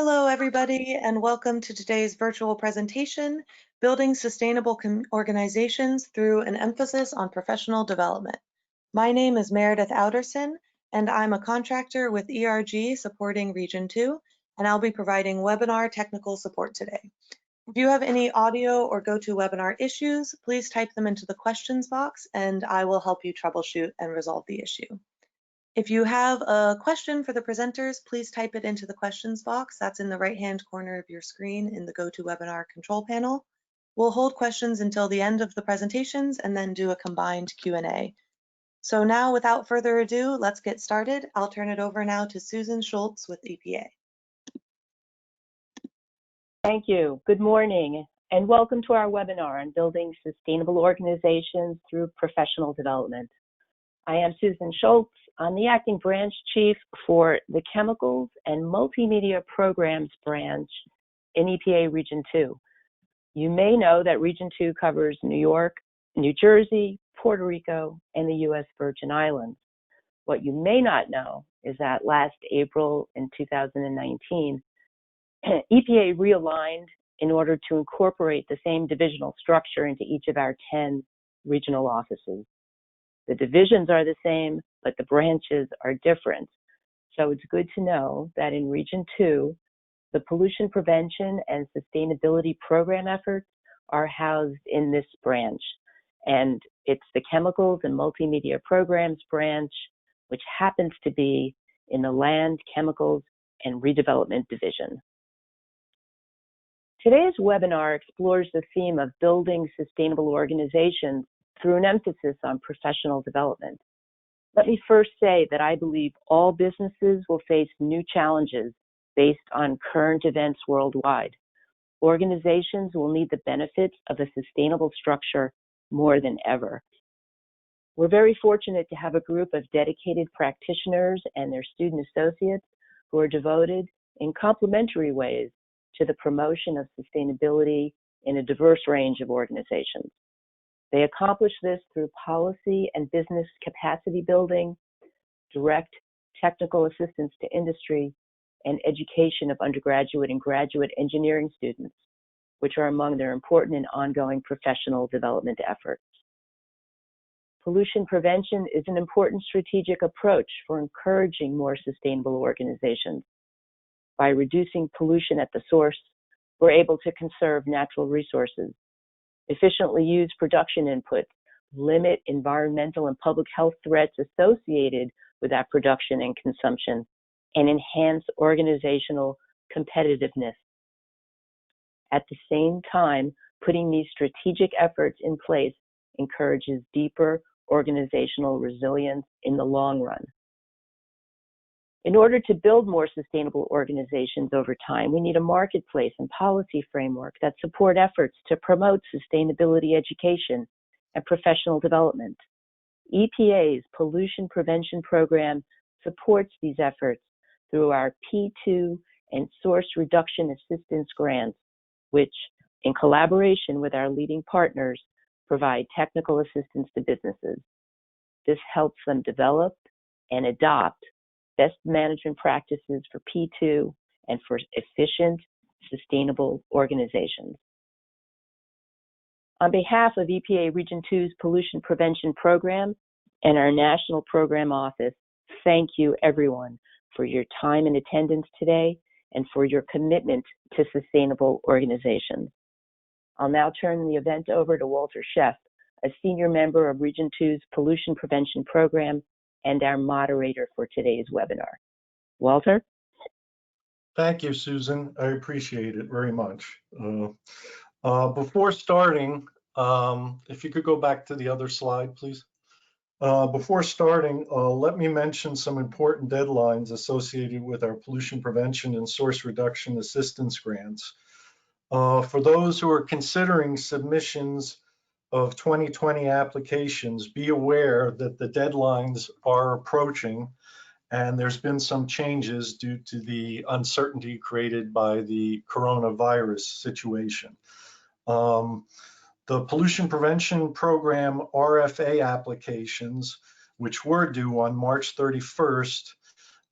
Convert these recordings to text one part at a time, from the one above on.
Hello, everybody, and welcome to today's virtual presentation, Building Sustainable Organizations Through an Emphasis on Professional Development. My name is Meredith Outerson, and I'm a contractor with ERG supporting Region 2, and I'll be providing webinar technical support today. If you have any audio or GoToWebinar issues, please type them into the questions box, and I will help you troubleshoot and resolve the issue. If you have a question for the presenters, please type it into the questions box. That's in the right-hand corner of your screen in the GoToWebinar control panel. We'll hold questions until the end of the presentations and then do a combined Q&A. So now, without further ado, let's get started. I'll turn it over now to Susan Schultz with EPA. Thank you. Good morning, and welcome to our webinar on building sustainable organizations through professional development. I am Susan Schultz. I'm the Acting Branch Chief for the Chemicals and Multimedia Programs Branch in EPA Region 2. You may know that Region 2 covers New York, New Jersey, Puerto Rico, and the U.S. Virgin Islands. What you may not know is that last April in 2019, EPA realigned in order to incorporate the same divisional structure into each of our 10 regional offices. The divisions are the same, but the branches are different. So it's good to know that in Region 2, the pollution prevention and sustainability program efforts are housed in this branch. And it's the Chemicals and Multimedia Programs branch, which happens to be in the Land, Chemicals, and Redevelopment Division. Today's webinar explores the theme of building sustainable organizations through an emphasis on professional development. Let me first say that I believe all businesses will face new challenges based on current events worldwide. Organizations will need the benefits of a sustainable structure more than ever. We're very fortunate to have a group of dedicated practitioners and their student associates who are devoted in complementary ways to the promotion of sustainability in a diverse range of organizations. They accomplish this through policy and business capacity building, direct technical assistance to industry, and education of undergraduate and graduate engineering students, which are among their important and ongoing professional development efforts. Pollution prevention is an important strategic approach for encouraging more sustainable organizations. By reducing pollution at the source, we're able to conserve natural resources, efficiently use production inputs, limit environmental and public health threats associated with that production and consumption, and enhance organizational competitiveness. At the same time, putting these strategic efforts in place encourages deeper organizational resilience in the long run. In order to build more sustainable organizations over time, we need a marketplace and policy framework that support efforts to promote sustainability education and professional development. EPA's Pollution Prevention Program supports these efforts through our P2 and Source Reduction Assistance grants, which, in collaboration with our leading partners, provide technical assistance to businesses. This helps them develop and adopt best management practices for P2 and for efficient, sustainable organizations. On behalf of EPA Region 2's Pollution Prevention Program and our National Program Office, thank you everyone for your time and attendance today and for your commitment to sustainable organizations. I'll now turn the event over to Walter Sheff, a senior member of Region 2's Pollution Prevention Program and our moderator for today's webinar. Walter? Thank you, Susan. I appreciate it very much. Before starting, if you could go back to the other slide, please. Before starting, let me mention some important deadlines associated with our pollution prevention and source reduction assistance grants. For those who are considering submissions of 2020 applications, be aware that the deadlines are approaching and there's been some changes due to the uncertainty created by the coronavirus situation. The Pollution Prevention Program RFA applications, which were due on March 31st,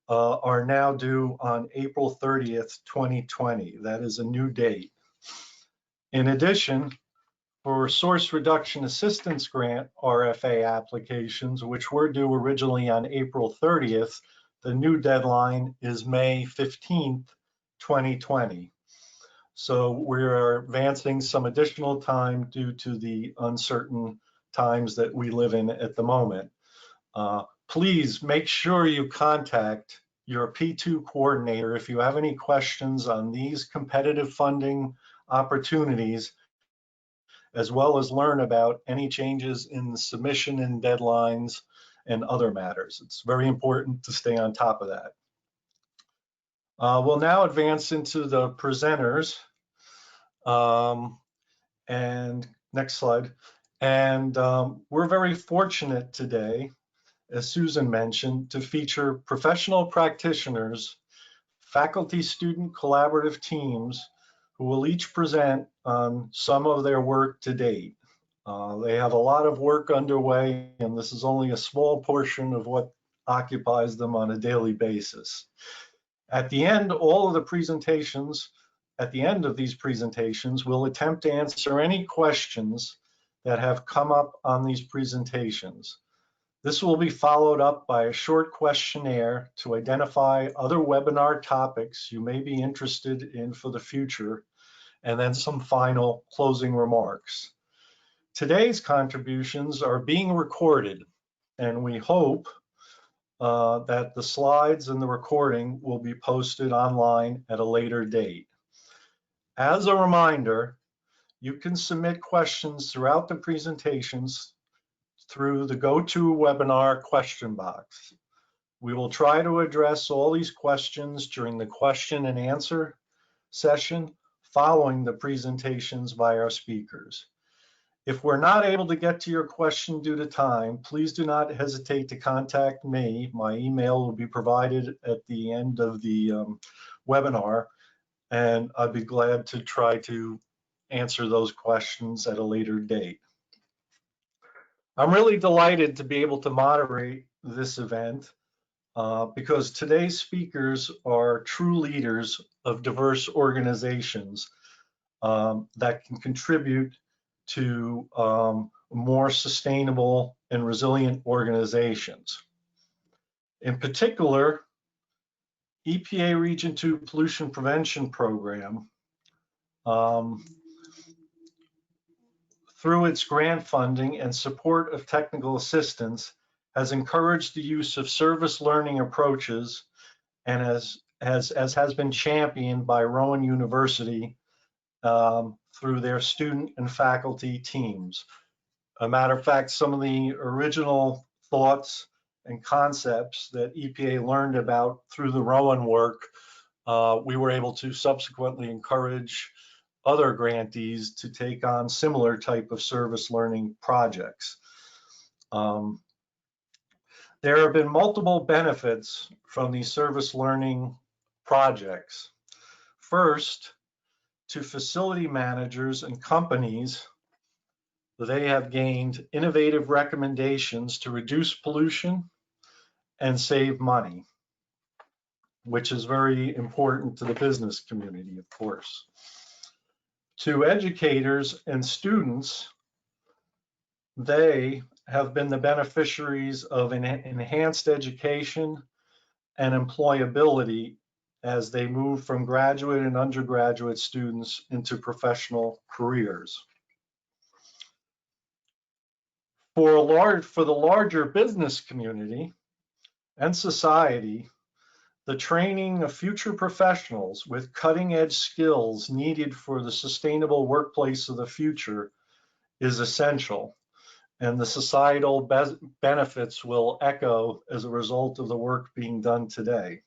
are now due on April 30th, 2020. That is a new date. In addition, for Source Reduction Assistance Grant RFA applications, which were due originally on April 30th, the new deadline is May 15th, 2020. So we're advancing some additional time due to the uncertain times that we live in at the moment. Please make sure you contact your P2 coordinator if you have any questions on these competitive funding opportunities, as well as learn about any changes in the submission and deadlines and other matters. It's very important to stay on top of that. We'll now advance into the presenters. And next slide. And we're very fortunate today, as Susan mentioned, to feature professional practitioners, faculty-student collaborative teams who will each present on some of their work to date. They have a lot of work underway, and this is only a small portion of what occupies them on a daily basis. At the end, all of the presentations, at the end of these presentations, we'll attempt to answer any questions that have come up on these presentations. This will be followed up by a short questionnaire to identify other webinar topics you may be interested in for the future, and then some final closing remarks. Today's contributions are being recorded, and we hope that the slides and the recording will be posted online at a later date. As a reminder, you can submit questions throughout the presentations through the Co2 webinar question box. We will try to address all these questions during the question and answer session following the presentations by our speakers. If we're not able to get to your question due to time, please do not hesitate to contact me. My email will be provided at the end of the webinar, and I'd be glad to try to answer those questions at a later date. I'm really delighted to be able to moderate this event because today's speakers are true leaders of diverse organizations that can contribute to more sustainable and resilient organizations. In particular, EPA Region 2 Pollution Prevention Program, through its grant funding and support of technical assistance, has encouraged the use of service learning approaches and as has been championed by Rowan University through their student and faculty teams. A matter of fact, some of the original thoughts and concepts that EPA learned about through the Rowan work, we were able to subsequently encourage other grantees to take on similar type of service learning projects. There have been multiple benefits from these service learning projects. First, to facility managers and companies, they have gained innovative recommendations to reduce pollution and save money, which is very important to the business community, of course. To educators and students, they have been the beneficiaries of an enhanced education and employability as they move from graduate and undergraduate students into professional careers. For the larger business community and society, the training of future professionals with cutting-edge skills needed for the sustainable workplace of the future is essential, and the societal benefits will echo as a result of the work being done today.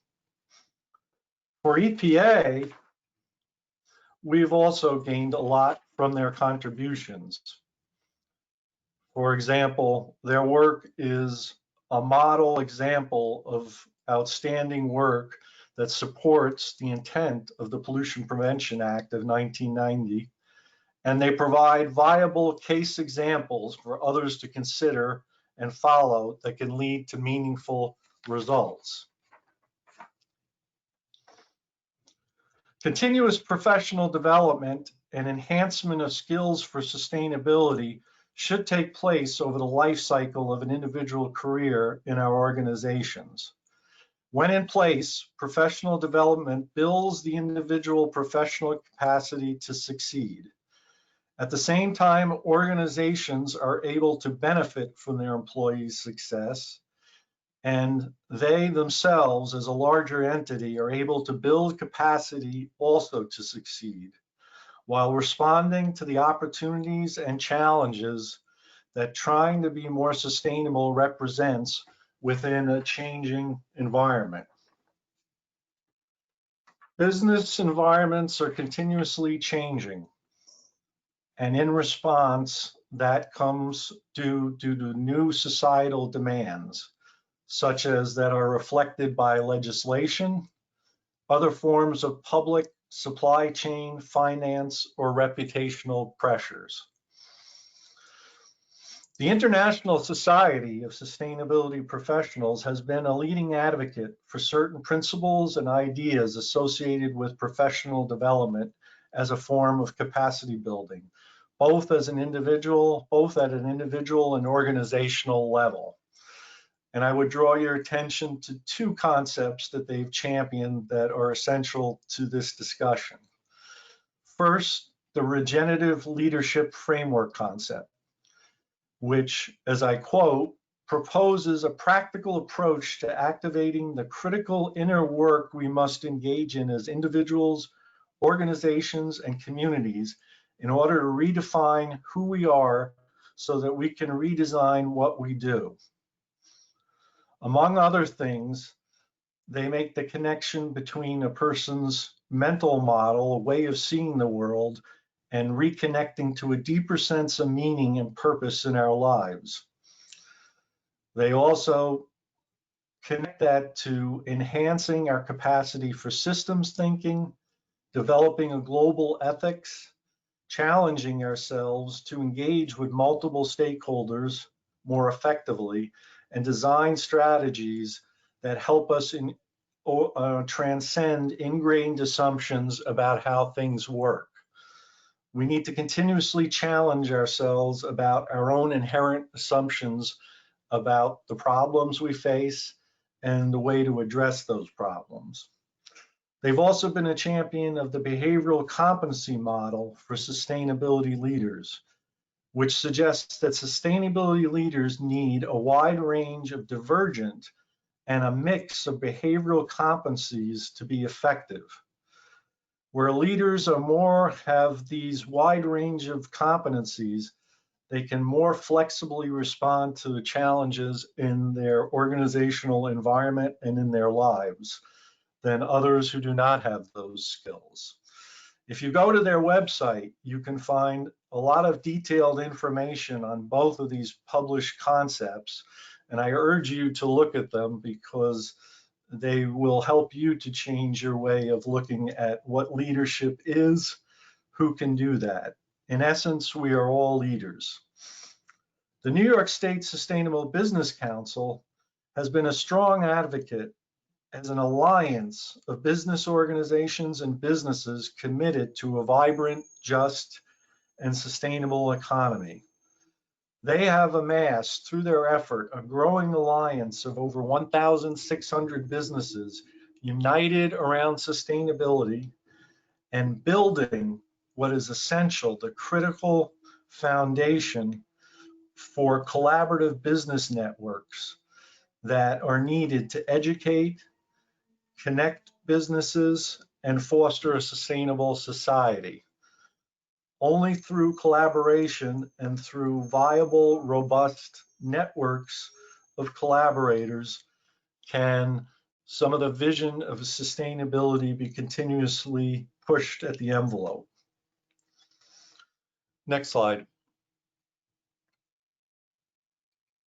For EPA, we've also gained a lot from their contributions. For example, their work is a model example of outstanding work that supports the intent of the Pollution Prevention Act of 1990, and they provide viable case examples for others to consider and follow that can lead to meaningful results. Continuous professional development and enhancement of skills for sustainability should take place over the life cycle of an individual career in our organizations. When in place, professional development builds the individual professional capacity to succeed. At the same time, organizations are able to benefit from their employees' success, and they themselves, as a larger entity, are able to build capacity also to succeed, while responding to the opportunities and challenges that trying to be more sustainable represents within a changing environment. Business environments are continuously changing, and in response, that comes due to new societal demands, such as that are reflected by legislation, other forms of public supply chain, finance, or reputational pressures. The International Society of Sustainability Professionals has been a leading advocate for certain principles and ideas associated with professional development as a form of capacity building, both at an individual and organizational level. And I would draw your attention to two concepts that they've championed that are essential to this discussion. First, the regenerative leadership framework concept, which, as I quote, proposes a practical approach to activating the critical inner work we must engage in as individuals, organizations, and communities in order to redefine who we are so that we can redesign what we do. Among other things, they make the connection between a person's mental model, a way of seeing the world, and reconnecting to a deeper sense of meaning and purpose in our lives. They also connect that to enhancing our capacity for systems thinking, developing a global ethics, challenging ourselves to engage with multiple stakeholders more effectively, and design strategies that help us transcend ingrained assumptions about how things work. We need to continuously challenge ourselves about our own inherent assumptions about the problems we face and the way to address those problems. They've also been a champion of the behavioral competency model for sustainability leaders, which suggests that sustainability leaders need a wide range of divergent and a mix of behavioral competencies to be effective. Where leaders have these wide range of competencies, they can more flexibly respond to the challenges in their organizational environment and in their lives than others who do not have those skills. If you go to their website, you can find a lot of detailed information on both of these published concepts, and I urge you to look at them because they will help you to change your way of looking at what leadership is, who can do that. In essence, we are all leaders. The New York State Sustainable Business Council has been a strong advocate as an alliance of business organizations and businesses committed to a vibrant, just, and sustainable economy. They have amassed, through their effort, a growing alliance of over 1,600 businesses united around sustainability and building what is essential, the critical foundation for collaborative business networks that are needed to educate, connect businesses, and foster a sustainable society. Only through collaboration and through viable, robust networks of collaborators can some of the vision of sustainability be continuously pushed at the envelope. Next slide.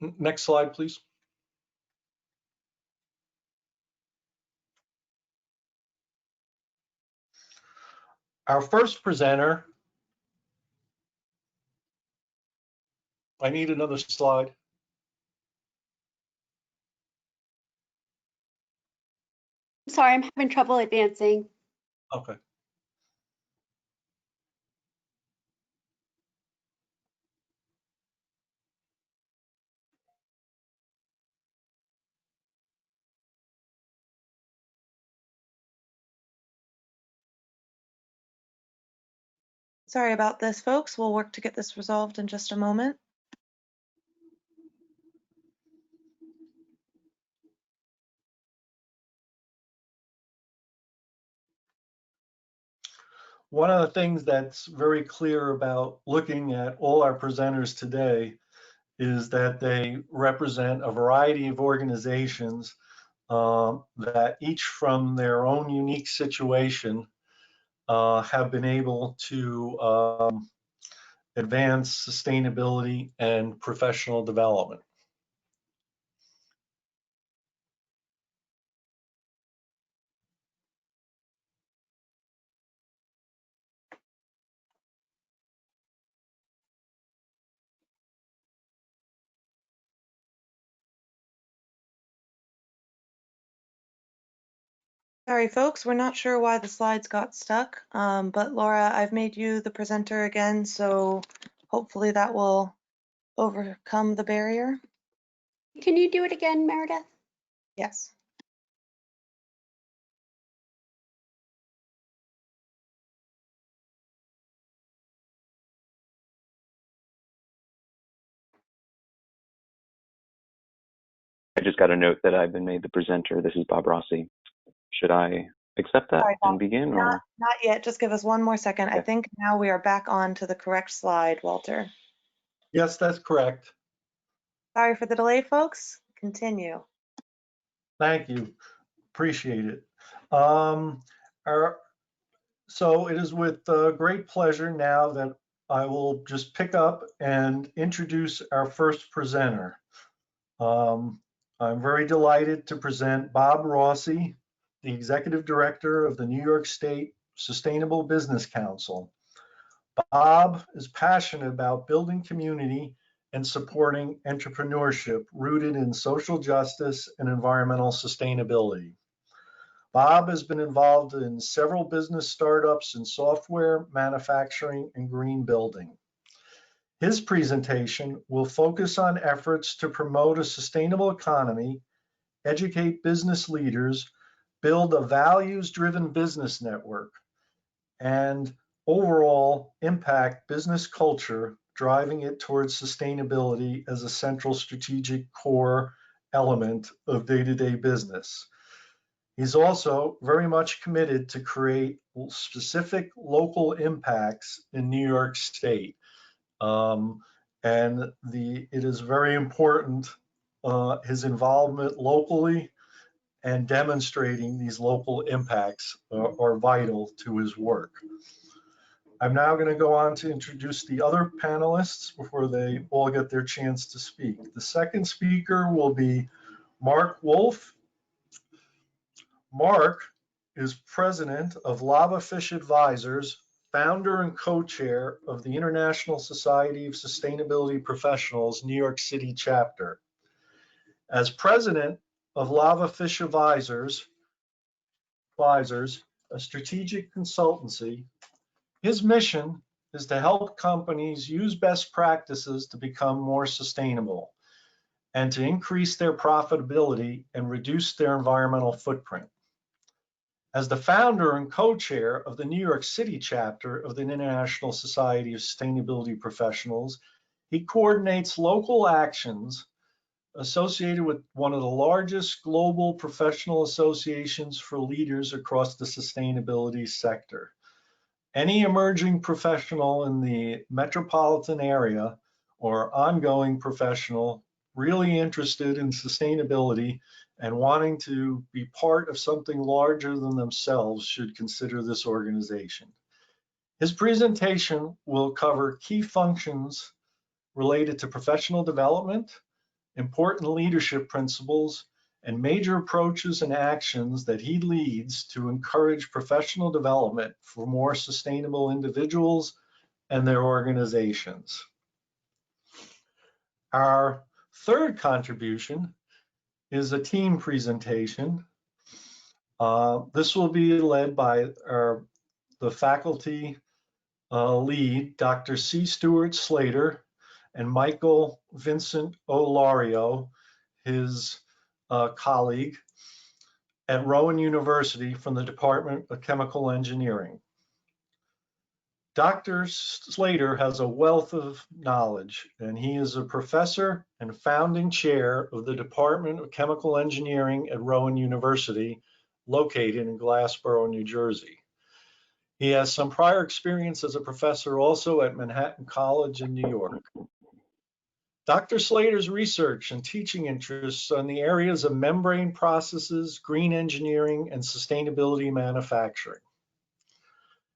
Next slide, please. Our first presenter, I need another slide. Sorry, I'm having trouble advancing. Okay. Sorry about this, folks. We'll work to get this resolved in just a moment. One of the things that's very clear about looking at all our presenters today is that they represent a variety of organizations that each from their own unique situation have been able to advance sustainability and professional development. Sorry, folks, we're not sure why the slides got stuck, but Laura, I've made you the presenter again, so hopefully that will overcome the barrier. Can you do it again, Meredith? Yes. I just got a note that I've been made the presenter. This is Bob Rossi. Should I accept that Sorry, Bob. and begin? Not yet. Just give us one more second. Okay. I think now we are back on to the correct slide, Walter. Yes, that's correct. Sorry for the delay, folks. Continue. Thank you. Appreciate it. So it is with great pleasure now that I will just pick up and introduce our first presenter. I'm very delighted to present Bob Rossi, the Executive Director of the New York State Sustainable Business Council. Bob is passionate about building community and supporting entrepreneurship rooted in social justice and environmental sustainability. Bob has been involved in several business startups in software, manufacturing, and green building. His presentation will focus on efforts to promote a sustainable economy, educate business leaders, build a values-driven business network, and overall impact business culture, driving it towards sustainability as a central strategic core element of day-to-day business. He's also very much committed to create specific local impacts in New York State. And it is very important, his involvement locally and demonstrating these local impacts are vital to his work. I'm now going to go on to introduce the other panelists before they all get their chance to speak. The second speaker will be Mark Wolfe. Mark is president of Lavafish Advisors, founder and co-chair of the International Society of Sustainability Professionals, New York City chapter. As president of Lavafish Advisors, a strategic consultancy, his mission is to help companies use best practices to become more sustainable and to increase their profitability and reduce their environmental footprint. As the founder and co-chair of the New York City chapter of the International Society of Sustainability Professionals, he coordinates local actions associated with one of the largest global professional associations for leaders across the sustainability sector. Any emerging professional in the metropolitan area or ongoing professional really interested in sustainability and wanting to be part of something larger than themselves should consider this organization. His presentation will cover key functions related to professional development, important leadership principles, and major approaches and actions that he leads to encourage professional development for more sustainable individuals and their organizations. Our third contribution is a team presentation. This will be led by the faculty lead, Dr. C. Stewart Slater, and Michael Vincent Olario, his colleague at Rowan University from the Department of Chemical Engineering. Dr. Slater has a wealth of knowledge, and he is a professor and founding chair of the Department of Chemical Engineering at Rowan University, located in Glassboro, New Jersey. He has some prior experience as a professor also at Manhattan College in New York. Dr. Slater's research and teaching interests on the areas of membrane processes, green engineering, and sustainability manufacturing.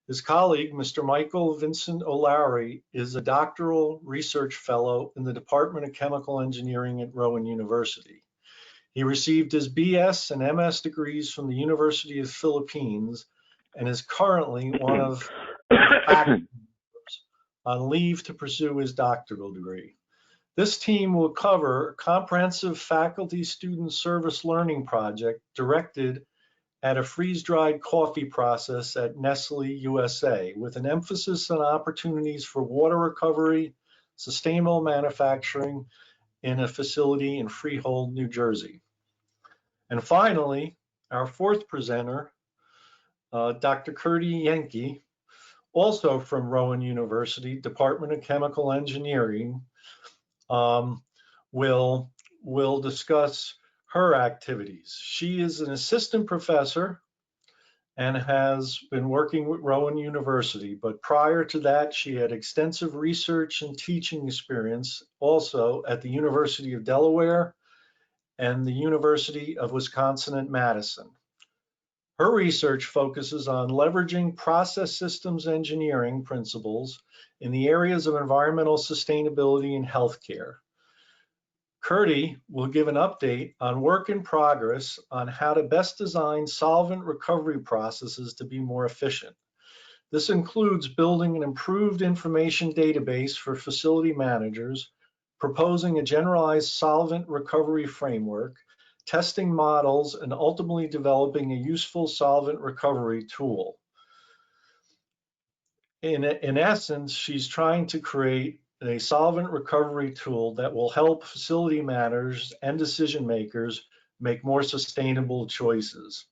His colleague, Mr. Michael Vincent O'Lowry, is a doctoral research fellow in the Department of Chemical Engineering at Rowan University. He received his BS and MS degrees from the University of the Philippines and is currently one of the faculty members on leave to pursue his doctoral degree. This team will cover a comprehensive faculty student service learning project directed at a freeze-dried coffee process at Nestle USA, with an emphasis on opportunities for water recovery, sustainable manufacturing in a facility in Freehold, New Jersey. And finally, our fourth presenter, Dr. Curdy Yankee, also from Rowan University, Department of Chemical Engineering, will discuss her activities. She is an assistant professor and has been working with Rowan University, but prior to that, she had extensive research and teaching experience also at the University of Delaware and the University of Wisconsin at Madison. Her research focuses on leveraging process systems engineering principles in the areas of environmental sustainability and healthcare. Curdy will give an update on work in progress on how to best design solvent recovery processes to be more efficient. This includes building an improved information database for facility managers, proposing a generalized solvent recovery framework, testing models, and ultimately developing a useful solvent recovery tool. In essence, she's trying to create a solvent recovery tool that will help facility managers and decision makers make more sustainable choices.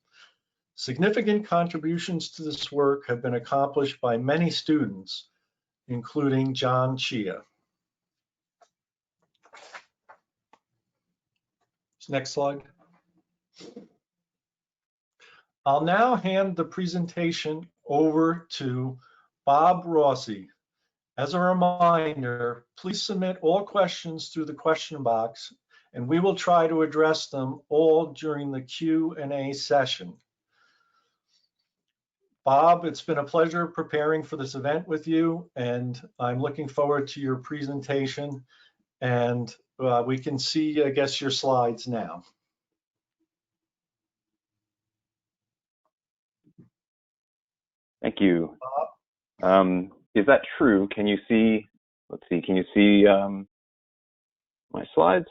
Significant contributions to this work have been accomplished by many students, including John Chia. Next slide. I'll now hand the presentation over to Bob Rossi. As a reminder, please submit all questions through the question box, and we will try to address them all during the Q&A session. Bob, it's been a pleasure preparing for this event with you, and I'm looking forward to your presentation, and we can see, I guess, your slides now. Thank you. Is that true? Can you see, let's see, can you see my slides?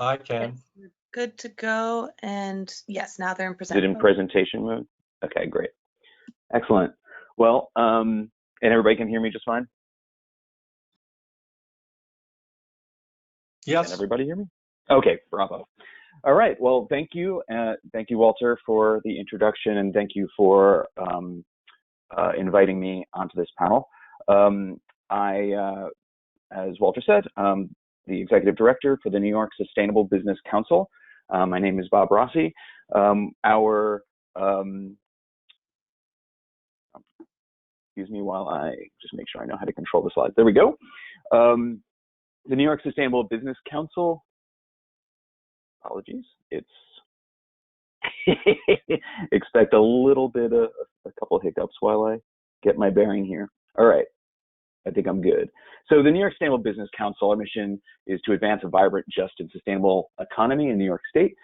I can. Yes, good to go. And yes, now they're in Is presentation. it in presentation mode? Okay, great. Excellent. Well, and everybody can hear me just fine? Yes. Can everybody hear me? Okay, bravo. All right, well, thank you. Thank you, Walter, for the introduction, and thank you for inviting me onto this panel. As Walter said, the Executive Director for the New York Sustainable Business Council. My name is Bob Rossi. Excuse me while I just make sure I know how to control the slides. There we go. The New York Sustainable Business Council, apologies, it's expect a little bit of a couple of hiccups while I get my bearing here. All right, I think I'm good. So the New York Sustainable Business Council, our mission is to advance a vibrant, just, and sustainable economy in New York State.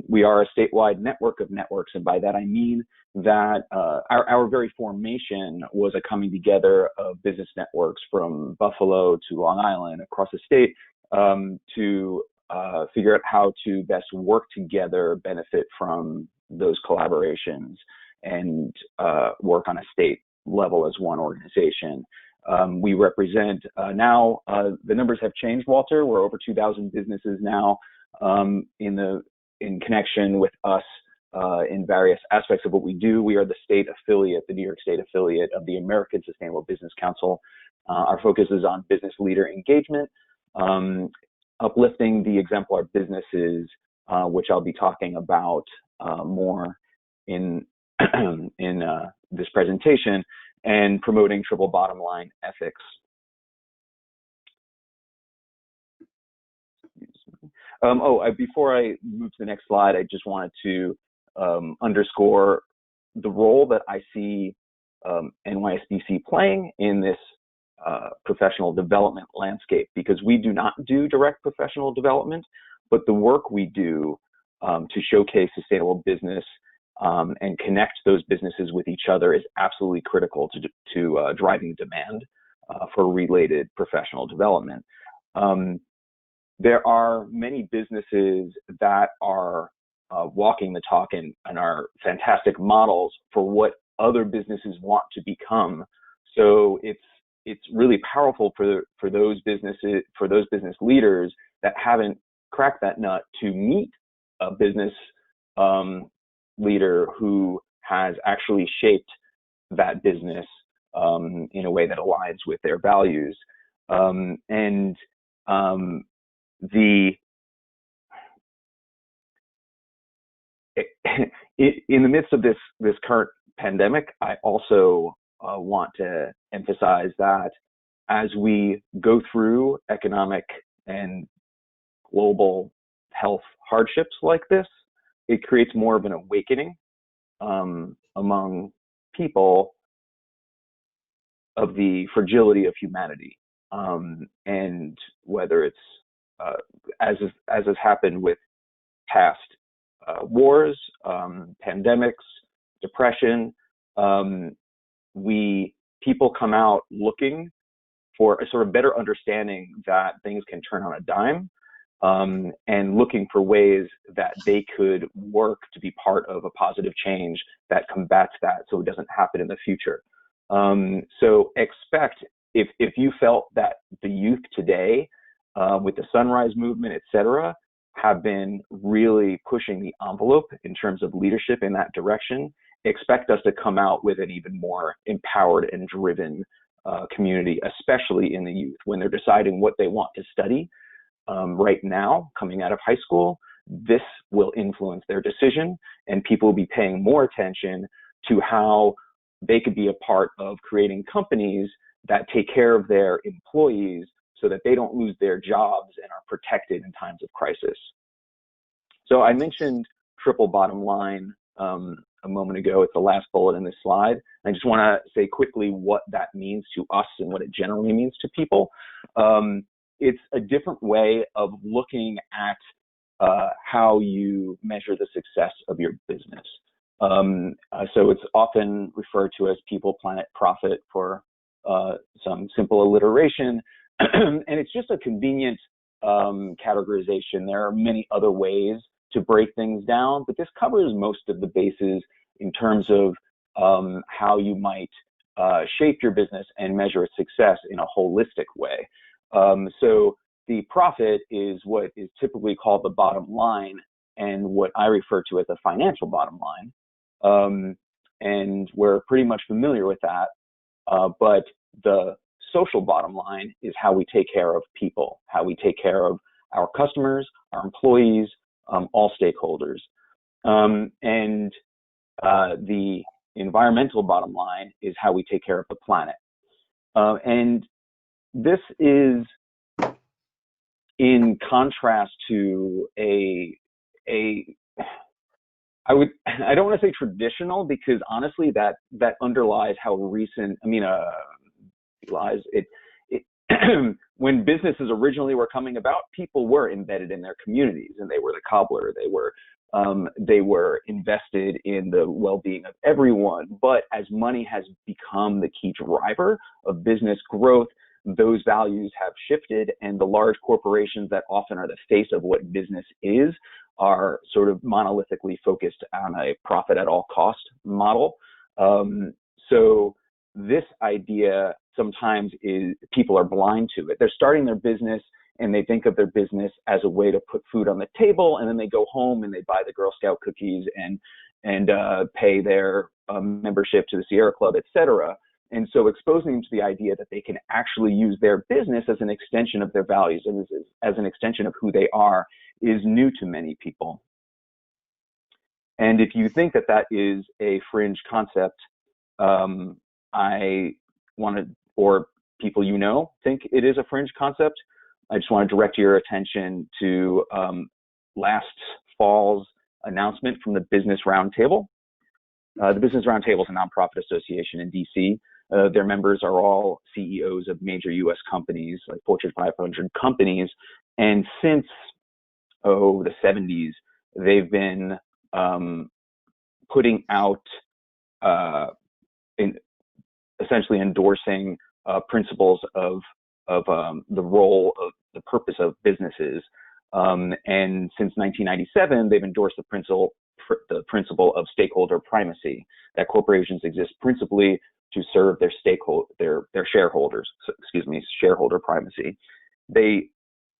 We are a statewide network of networks, and by that I mean that our very formation was a coming together of business networks from Buffalo to Long Island across the state to figure out how to best work together, benefit from those collaborations, and work on a state level as one organization. We represent now, the numbers have changed, Walter. We're over 2,000 businesses now in connection with us in various aspects of what we do. We are the state affiliate, the New York State affiliate of the American Sustainable Business Council. Our focus is on business leader engagement, uplifting the exemplar businesses, which I'll be talking about more in this presentation, and promoting triple bottom line ethics. Before I move to the next slide, I just wanted to underscore the role that I see NYSBC playing in this professional development landscape, because we do not do direct professional development, but the work we do to showcase sustainable business and connect those businesses with each other is absolutely critical to driving demand for related professional development. There are many businesses that are walking the talk and are fantastic models for what other businesses want to become. So it's really powerful for those business leaders that haven't cracked that nut to meet a business leader who has actually shaped that business in a way that aligns with their values. In the midst of this current pandemic, I also want to emphasize that as we go through economic and global health hardships like this, it creates more of an awakening among people of the fragility of humanity, and whether it's as has happened with past wars, pandemics, depression, people come out looking for a sort of better understanding that things can turn on a dime, and looking for ways that they could work to be part of a positive change that combats that so it doesn't happen in the future. So expect, if you felt that the youth today, with the Sunrise Movement, et cetera, have been really pushing the envelope in terms of leadership in that direction, expect us to come out with an even more empowered and driven community, especially in the youth, when they're deciding what they want to study right now, coming out of high school. This will influence their decision, and people will be paying more attention to how they could be a part of creating companies that take care of their employees so that they don't lose their jobs and are protected in times of crisis. So I mentioned triple bottom line a moment ago. It's the last bullet in this slide. I just want to say quickly what that means to us and what it generally means to people. It's a different way of looking at how you measure the success of your business. So it's often referred to as people, planet, profit for some simple alliteration. And it's just a convenient categorization. There are many other ways to break things down, but this covers most of the bases in terms of how you might shape your business and measure its success in a holistic way. So the profit is what is typically called the bottom line, and what I refer to as the financial bottom line. And we're pretty much familiar with that, but the social bottom line is how we take care of people, how we take care of our customers, our employees, all stakeholders. And the environmental bottom line is how we take care of the planet. And this is in contrast to I don't want to say traditional, because honestly that underlies how recent, lies it when businesses originally were coming about, people were embedded in their communities, and they were the cobbler, they were invested in the well-being of everyone. But as money has become the key driver of business growth, those values have shifted, and the large corporations that often are the face of what business is are sort of monolithically focused on a profit at all cost model. So this idea sometimes is, people are blind to it. They're starting their business and they think of their business as a way to put food on the table, and then they go home and they buy the Girl Scout cookies and pay their membership to the Sierra Club, etc. And so exposing them to the idea that they can actually use their business as an extension of their values and as an extension of who they are is new to many people. And if you think that that is a fringe concept, I want to, or people you know think it is a fringe concept, I just want to direct your attention to last fall's announcement from the Business Roundtable. The Business Roundtable is a nonprofit association in DC. Their members are all CEOs of major US companies, like Fortune 500 companies. And since, the 70s, they've been putting out, essentially endorsing principles of the role of the purpose of businesses. And since 1997, they've endorsed the principle of stakeholder primacy, that corporations exist principally to serve their shareholders. Shareholder primacy. They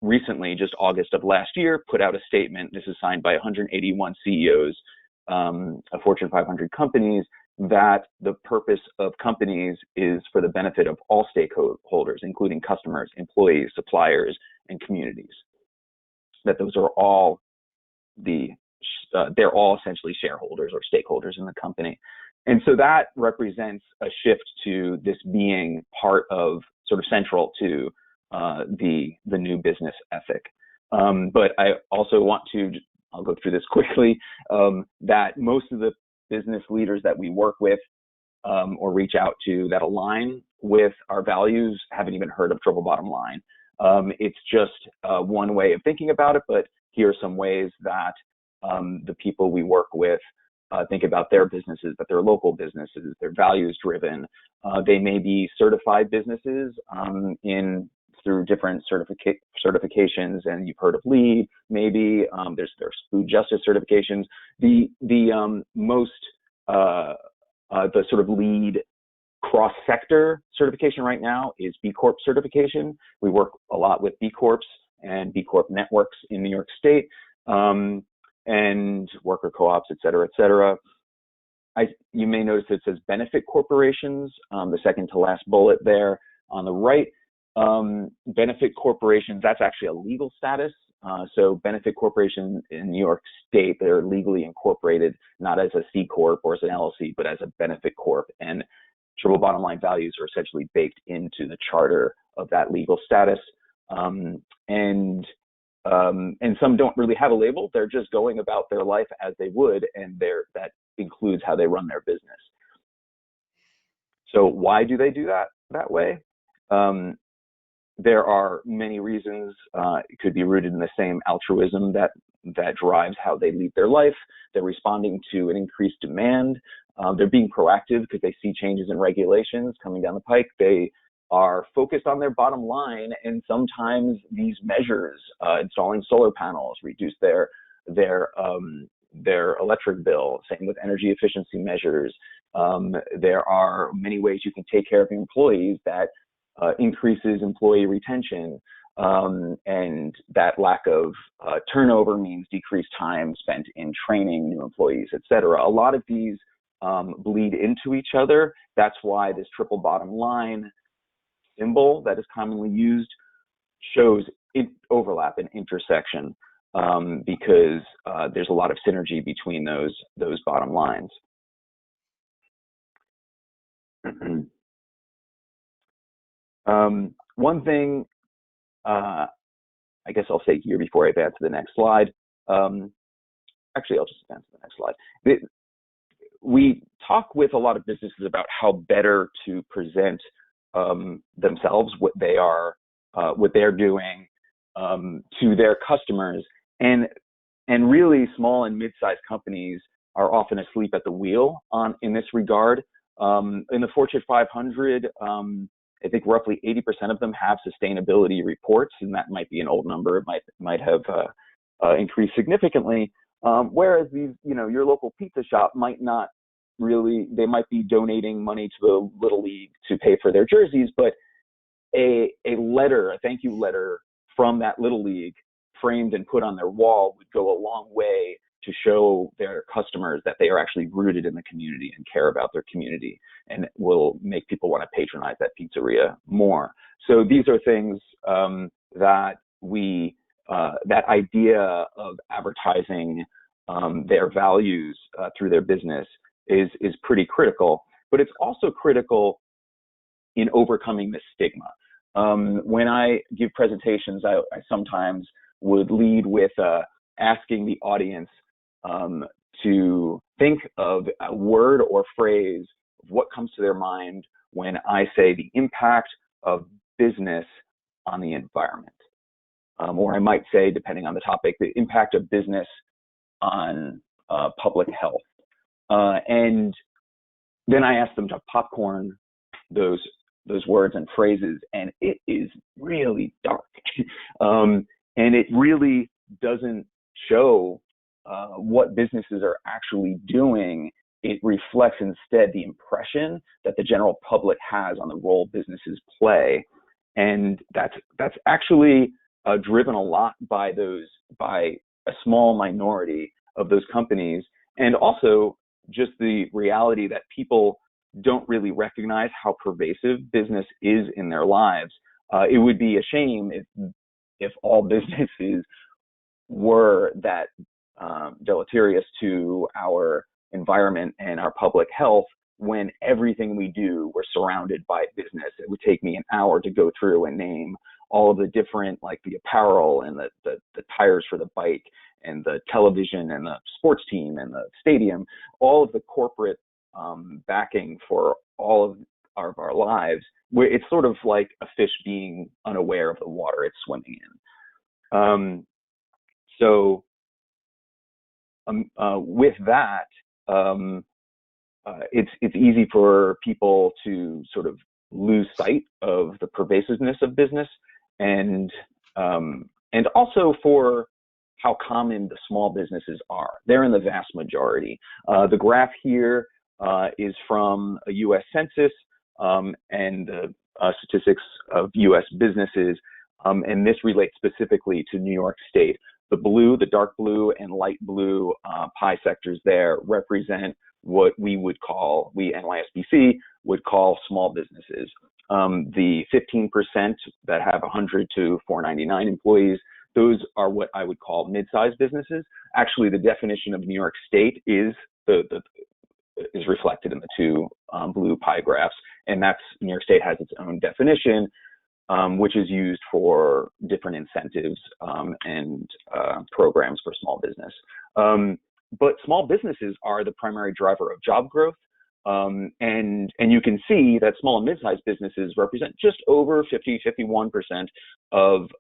recently, just August of last year, put out a statement. This is signed by 181 CEOs of Fortune 500 companies, that the purpose of companies is for the benefit of all stakeholders, including customers, employees, suppliers, and communities. That those are all they're all essentially shareholders or stakeholders in the company. And so that represents a shift to this being part of, sort of central to the new business ethic. But I also want to, I'll go through this quickly, that most of the business leaders that we work with or reach out to that align with our values haven't even heard of triple bottom line. It's just one way of thinking about it, but here are some ways that the people we work with think about their businesses, that they're local businesses, they're values driven. They may be certified businesses through different certifications, and you've heard of LEED, maybe. There's food justice certifications. The sort of lead cross-sector certification right now is B Corp certification. We work a lot with B Corps and B Corp networks in New York State, and worker co-ops, et cetera, et cetera. You may notice it says benefit corporations, the second to last bullet there on the right. Benefit corporations, that's actually a legal status. So benefit corporation in New York State, they're legally incorporated, not as a C Corp or as an LLC, but as a benefit corp. And triple bottom line values are essentially baked into the charter of that legal status. And some don't really have a label. They're just going about their life as they would, and that includes how they run their business. So why do they do that way? There are many reasons. It could be rooted in the same altruism that drives how they lead their life. They're responding to an increased demand. They're being proactive because they see changes in regulations coming down the pike. They are focused on their bottom line, and sometimes these measures, installing solar panels, reduce their electric bill. Same with energy efficiency measures. There are many ways you can take care of your employees that increases employee retention, and that lack of turnover means decreased time spent in training new employees, et cetera. A lot of these bleed into each other. That's why this triple bottom line symbol that is commonly used shows overlap and intersection, because there's a lot of synergy between those bottom lines. One thing, I guess I'll say here before I advance to the next slide. Actually, I'll just advance to the next slide. We talk with a lot of businesses about how better to present themselves, what they're doing to their customers, and really small and mid-sized companies are often asleep at the wheel in this regard. In the Fortune 500, I think roughly 80% of them have sustainability reports, and that might be an old number. It might have increased significantly. Whereas these, your local pizza shop might not really. They might be donating money to the Little League to pay for their jerseys, but a thank you letter from that little league, framed and put on their wall, would go a long way to show their customers that they are actually rooted in the community and care about their community, and will make people want to patronize that pizzeria more. So these are things that that idea of advertising their values through their business is pretty critical, but it's also critical in overcoming this stigma. When I give presentations, I sometimes would lead with asking the audience to think of a word or phrase of what comes to their mind when I say the impact of business on the environment. Or I might say, depending on the topic, the impact of business on public health. And then I ask them to popcorn those words and phrases, and it is really dark. And it really doesn't show what businesses are actually doing. It reflects instead the impression that the general public has on the role businesses play. And that's actually driven a lot by a small minority of those companies, and also just the reality that people don't really recognize how pervasive business is in their lives. It would be a shame if all businesses were that deleterious to our environment and our public health, when everything we do, we're surrounded by business. It would take me an hour to go through and name all of the different, like the apparel and the tires for the bike and the television and the sports team and the stadium, all of the corporate backing for all of our lives, where it's sort of like a fish being unaware of the water it's swimming in. With that, it's easy for people to sort of lose sight of the pervasiveness of business, and also for how common the small businesses are. They're in the vast majority. The graph here is from a U.S. census and the statistics of U.S. businesses, and this relates specifically to New York State. The blue, the dark blue and light blue pie sectors there represent what we NYSBC would call small businesses. The 15% that have 100 to 499 employees, those are what I would call mid-sized businesses. Actually, the definition of New York State is reflected in the two blue pie graphs, and that's New York State has its own definition, which is used for different incentives and programs for small business. But small businesses are the primary driver of job growth. And you can see that small and mid-sized businesses represent just over 51% of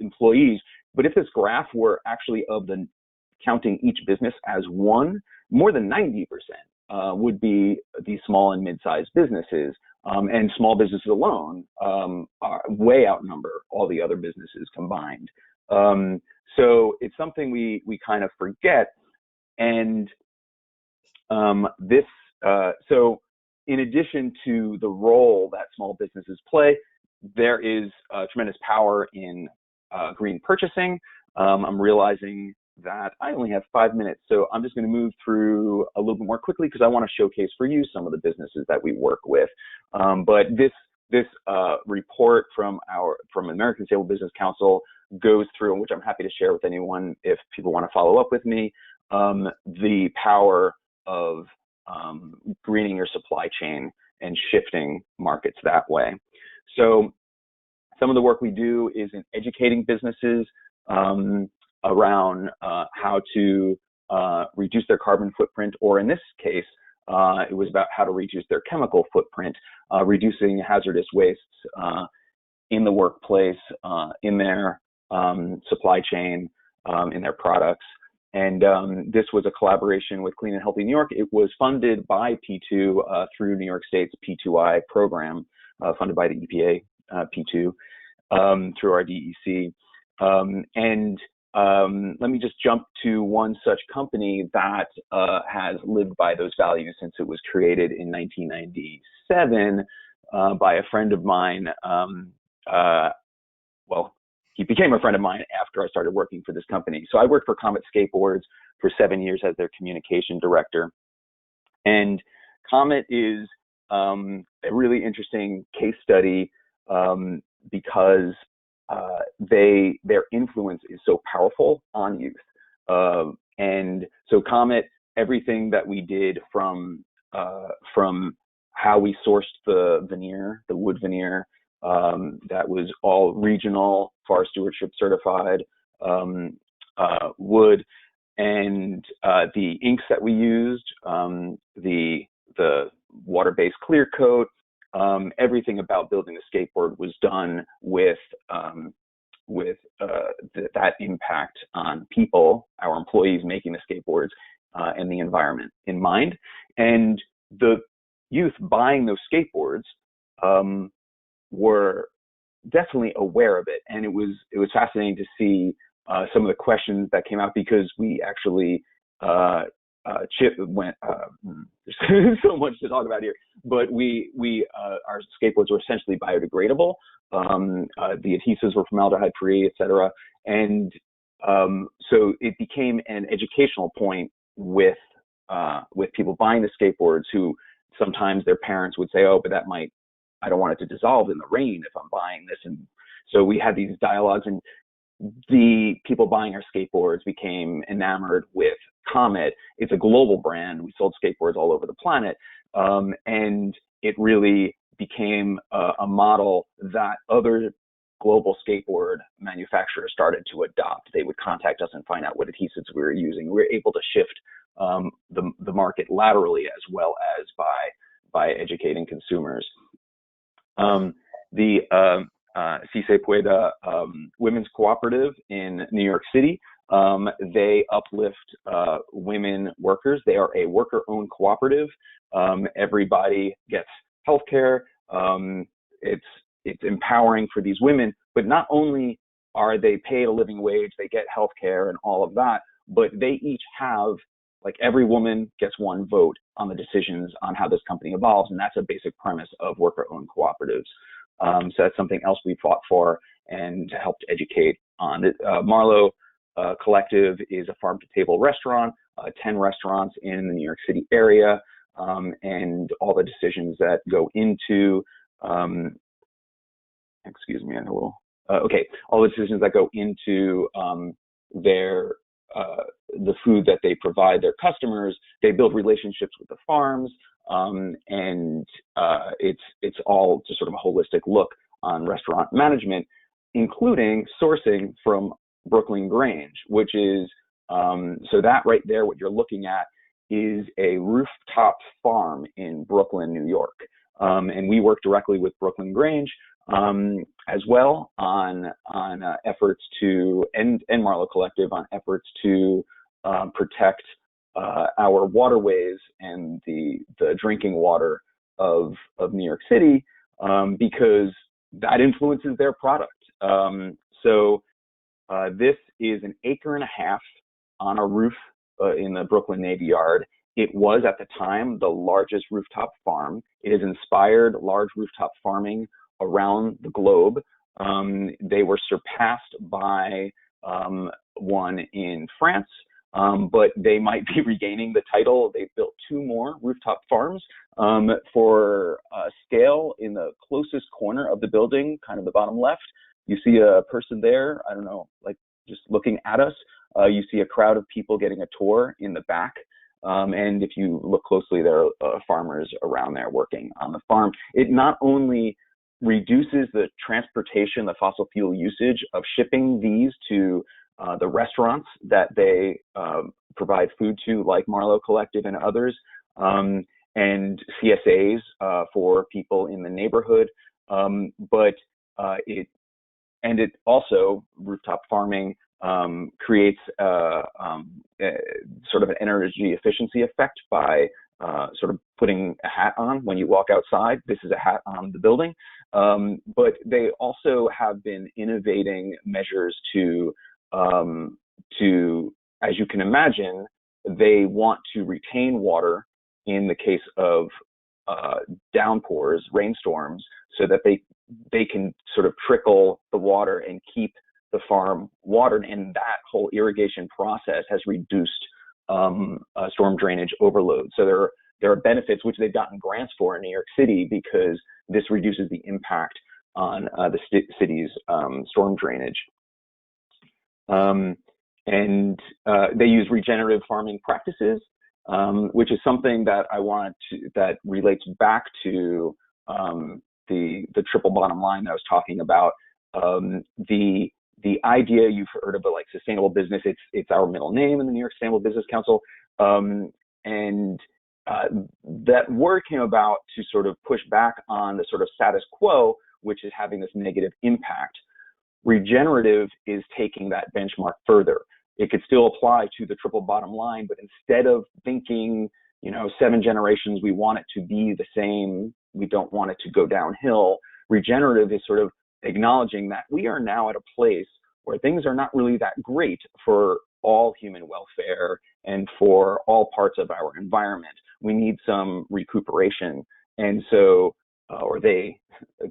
employees. But if this graph were actually counting each business as one, more than 90% would be these small and mid-sized businesses. And small businesses alone way outnumber all the other businesses combined. So it's something we kind of forget. And so in addition to the role that small businesses play, there is tremendous power in green purchasing. I'm realizing that I only have 5 minutes, so I'm just going to move through a little bit more quickly because I want to showcase for you some of the businesses that we work with. But this report from American Sustainable Business Council goes through, and which I'm happy to share with anyone if people want to follow up with me, the power of greening your supply chain and shifting markets that way. So some of the work we do is in educating businesses around how to reduce their carbon footprint, or in this case, it was about how to reduce their chemical footprint, reducing hazardous wastes in the workplace, in their supply chain, in their products. And this was a collaboration with Clean and Healthy New York. It was funded by P2 through New York State's P2I program, funded by the EPA, P2, through our DEC. Let me just jump to one such company that has lived by those values since it was created in 1997 by a friend of mine. he became a friend of mine after I started working for this company. So I worked for Comet Skateboards for 7 years as their communication director. And Comet is a really interesting case study because their influence is so powerful on youth. And so Comet, everything that we did from how we sourced the veneer, the wood veneer, that was all regional, Forest Stewardship certified wood, and the inks that we used, the water-based clear coat, everything about building the skateboard was done with that impact on people, our employees making the skateboards, and the environment in mind. And the youth buying those skateboards were definitely aware of it, and it was fascinating to see some of the questions that came out, because we actually Chip went. There's so much to talk about here, but our skateboards were essentially biodegradable. The adhesives were formaldehyde-free, etc. And so it became an educational point with people buying the skateboards, who sometimes their parents would say, "Oh, but I don't want it to dissolve in the rain if I'm buying this." And so we had these dialogues, and the people buying our skateboards became enamored with Comet. It's a global brand. We sold skateboards all over the planet. And it really became a model that other global skateboard manufacturers started to adopt. They would contact us and find out what adhesives we were using. We were able to shift the market laterally as well as by educating consumers. The Si Se Pueda Women's Cooperative in New York City, they uplift women workers. They are a worker-owned cooperative. Everybody gets healthcare. It's empowering for these women, but not only are they paid a living wage, they get healthcare and all of that, but they each have, like, every woman gets one vote on the decisions on how this company evolves, and that's a basic premise of worker-owned cooperatives. So that's something else we fought for and helped educate on it. Marlowe Collective is a farm-to-table restaurant, 10 restaurants in the New York City area, and all the decisions that go into, excuse me, I know a little, okay, all the decisions that go into the food that they provide their customers. They build relationships with the farms, and it's all just sort of a holistic look on restaurant management, including sourcing from Brooklyn Grange, which is, so that right there, what you're looking at is a rooftop farm in Brooklyn, New York. And we work directly with Brooklyn Grange as well on efforts to, and Marlowe Collective on efforts to protect our waterways and the drinking water of New York City, because that influences their product. So this is an 1.5 acres on a roof in the Brooklyn Navy Yard. It was at the time the largest rooftop farm. It has inspired large rooftop farming around the globe. They were surpassed by one in France, but they might be regaining the title. They've built 2 more rooftop farms for scale. In the closest corner of the building, kind of the bottom left, you see a person there, I don't know, like just looking at us. You see a crowd of people getting a tour in the back. And if you look closely, there are farmers around there working on the farm. It not only reduces the transportation, the fossil fuel usage of shipping these to the restaurants that they provide food to, like Marlowe Collective and others, and CSAs for people in the neighborhood, but it also, rooftop farming creates sort of an energy efficiency effect by sort of putting a hat on when you walk outside. This is a hat on the building. But they also have been innovating measures to, as you can imagine, they want to retain water in the case of downpours, rainstorms, so that they can sort of trickle the water and keep farm watered, and that whole irrigation process has reduced storm drainage overload. So there are benefits which they've gotten grants for in New York City because this reduces the impact on the city's storm drainage. And they use regenerative farming practices, which is something that that relates back to the triple bottom line that I was talking about. The idea you've heard of, like sustainable business, it's our middle name in the New York Sustainable Business Council, and that word came about to sort of push back on the sort of status quo, which is having this negative impact. Regenerative is taking that benchmark further. It could still apply to the triple bottom line, but instead of thinking, 7 generations, we want it to be the same, we don't want it to go downhill. Regenerative is sort of acknowledging that we are now at a place where things are not really that great for all human welfare and for all parts of our environment. We need some recuperation. And so,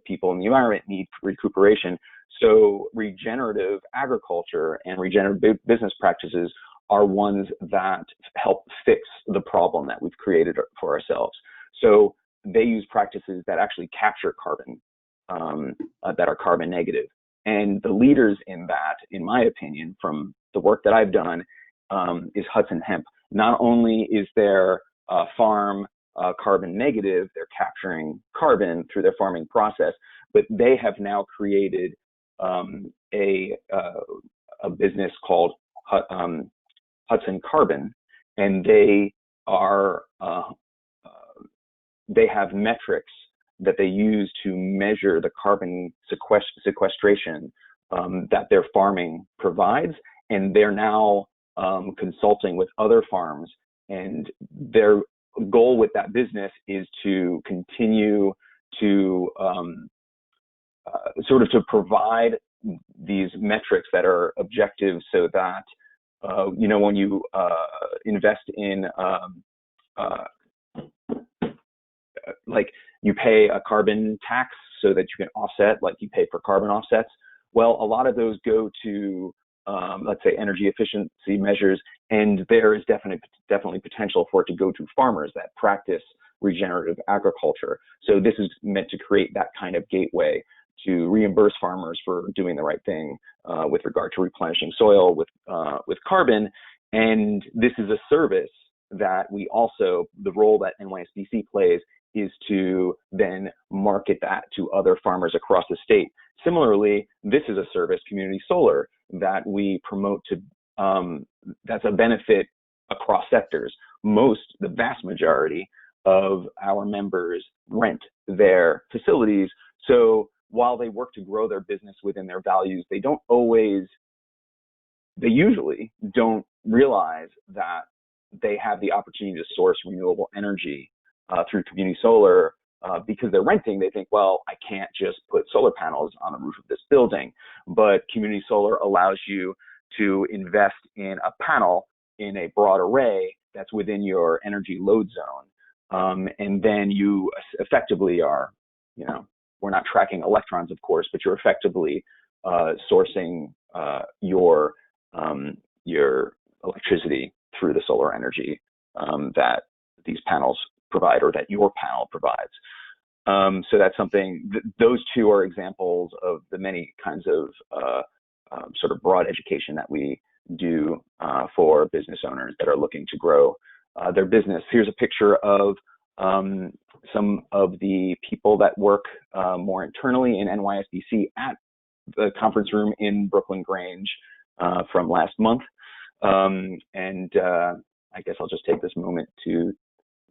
people in the environment need recuperation. So regenerative agriculture and regenerative business practices are ones that help fix the problem that we've created for ourselves. So they use practices that actually capture carbon, that are carbon negative. And the leaders in that, in my opinion, from the work that I've done, is Hudson Hemp. Not only is their farm carbon negative, they're capturing carbon through their farming process, but they have now created a business called Hudson Carbon, and they have metrics that they use to measure the carbon sequestration that their farming provides, and they're now consulting with other farms, and their goal with that business is to continue to sort of to provide these metrics that are objective, so that when you invest in like you pay a carbon tax so that you can offset, like you pay for carbon offsets. Well, a lot of those go to let's say energy efficiency measures, and there is definitely potential for it to go to farmers that practice regenerative agriculture. So this is meant to create that kind of gateway to reimburse farmers for doing the right thing with regard to replenishing soil with carbon. And this is a service that we also, the role that NYSBC plays is to then market that to other farmers across the state. Similarly, this is a service, community solar, that we promote to, that's a benefit across sectors. The vast majority of our members rent their facilities. So while they work to grow their business within their values, they usually don't realize that they have the opportunity to source renewable energy through community solar. Because they're renting, they think, well, I can't just put solar panels on the roof of this building. But community solar allows you to invest in a panel in a broad array that's within your energy load zone. And then you effectively are, we're not tracking electrons, of course, but you're effectively sourcing your electricity through the solar energy that these panels provide, or that your panel provides. So that's something, those two are examples of the many kinds of sort of broad education that we do for business owners that are looking to grow their business. Here's a picture of some of the people that work more internally in NYSBC at the conference room in Brooklyn Grange from last month. And I guess I'll just take this moment to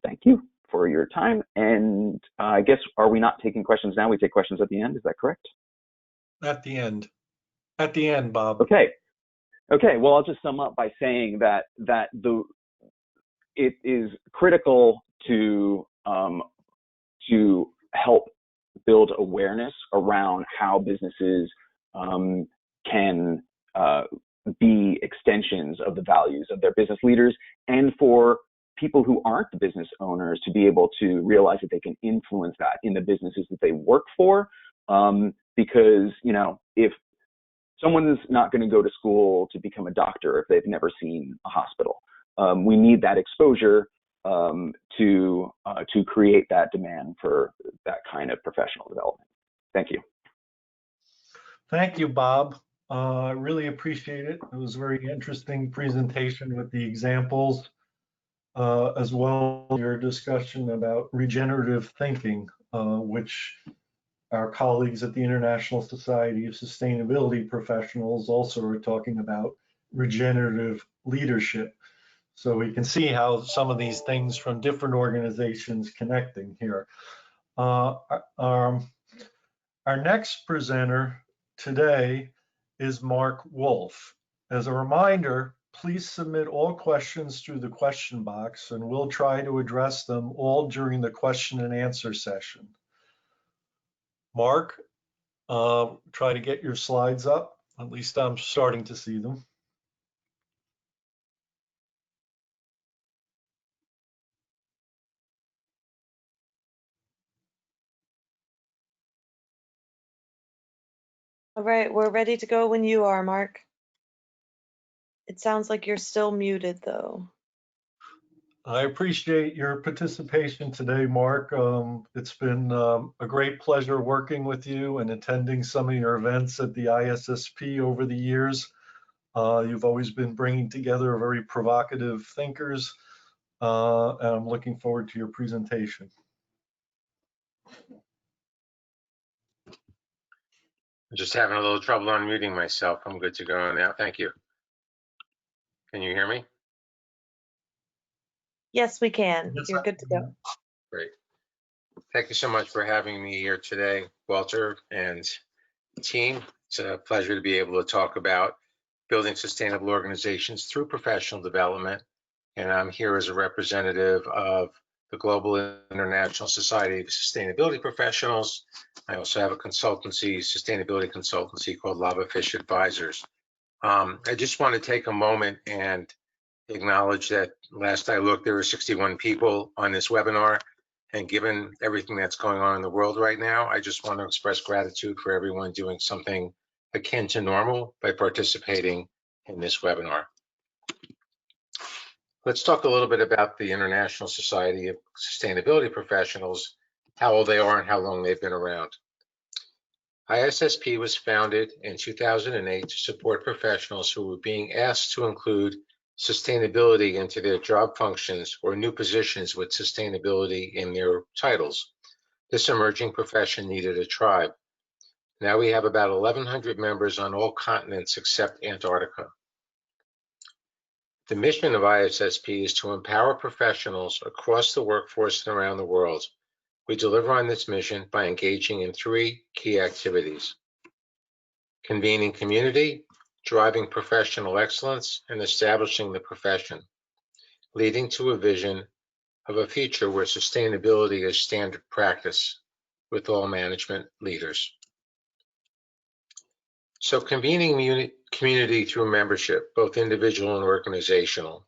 thank you for your time. And I guess, are we not taking questions now? We take questions at the end, is that correct? At the end. At the end, Bob. Okay. Well, I'll just sum up by saying that it is critical to help build awareness around how businesses can be extensions of the values of their business leaders, and for people who aren't the business owners to be able to realize that they can influence that in the businesses that they work for. Because, if someone is not going to go to school to become a doctor if they've never seen a hospital. We need that exposure to create that demand for that kind of professional development. Thank you. Thank you, Bob. I really appreciate it. It was a very interesting presentation with the examples, as well as your discussion about regenerative thinking, which our colleagues at the International Society of Sustainability Professionals also are talking about regenerative leadership. So we can see how some of these things from different organizations connecting here. Our next presenter today is Mark Wolfe. As a reminder, please submit all questions through the question box, and we'll try to address them all during the question and answer session. Mark, try to get your slides up. At least I'm starting to see them. All right, we're ready to go when you are, Mark. It sounds like you're still muted, though. I appreciate your participation today, Mark. It's been a great pleasure working with you and attending some of your events at the ISSP over the years. You've always been bringing together very provocative thinkers, and I'm looking forward to your presentation. I'm just having a little trouble unmuting myself. I'm good to go now. Thank you. Can you hear me? Yes, we can. Yes, You're good to go. Great. Thank you so much for having me here today, Walter and team. It's a pleasure to be able to talk about building sustainable organizations through professional development. And I'm here as a representative of the Global International Society of Sustainability Professionals. I also have a consultancy, sustainability consultancy called Lava Fish Advisors. I just want to take a moment and acknowledge that last I looked, there were 61 people on this webinar. And given everything that's going on in the world right now, I just want to express gratitude for everyone doing something akin to normal by participating in this webinar. Let's talk a little bit about the International Society of Sustainability Professionals, how old they are and how long they've been around. ISSP was founded in 2008 to support professionals who were being asked to include sustainability into their job functions or new positions with sustainability in their titles. This emerging profession needed a tribe. Now we have about 1,100 members on all continents except Antarctica. The mission of ISSP is to empower professionals across the workforce and around the world. We deliver on this mission by engaging in 3 key activities: convening community, driving professional excellence, and establishing the profession, leading to a vision of a future where sustainability is standard practice with all management leaders. So convening community through membership, both individual and organizational.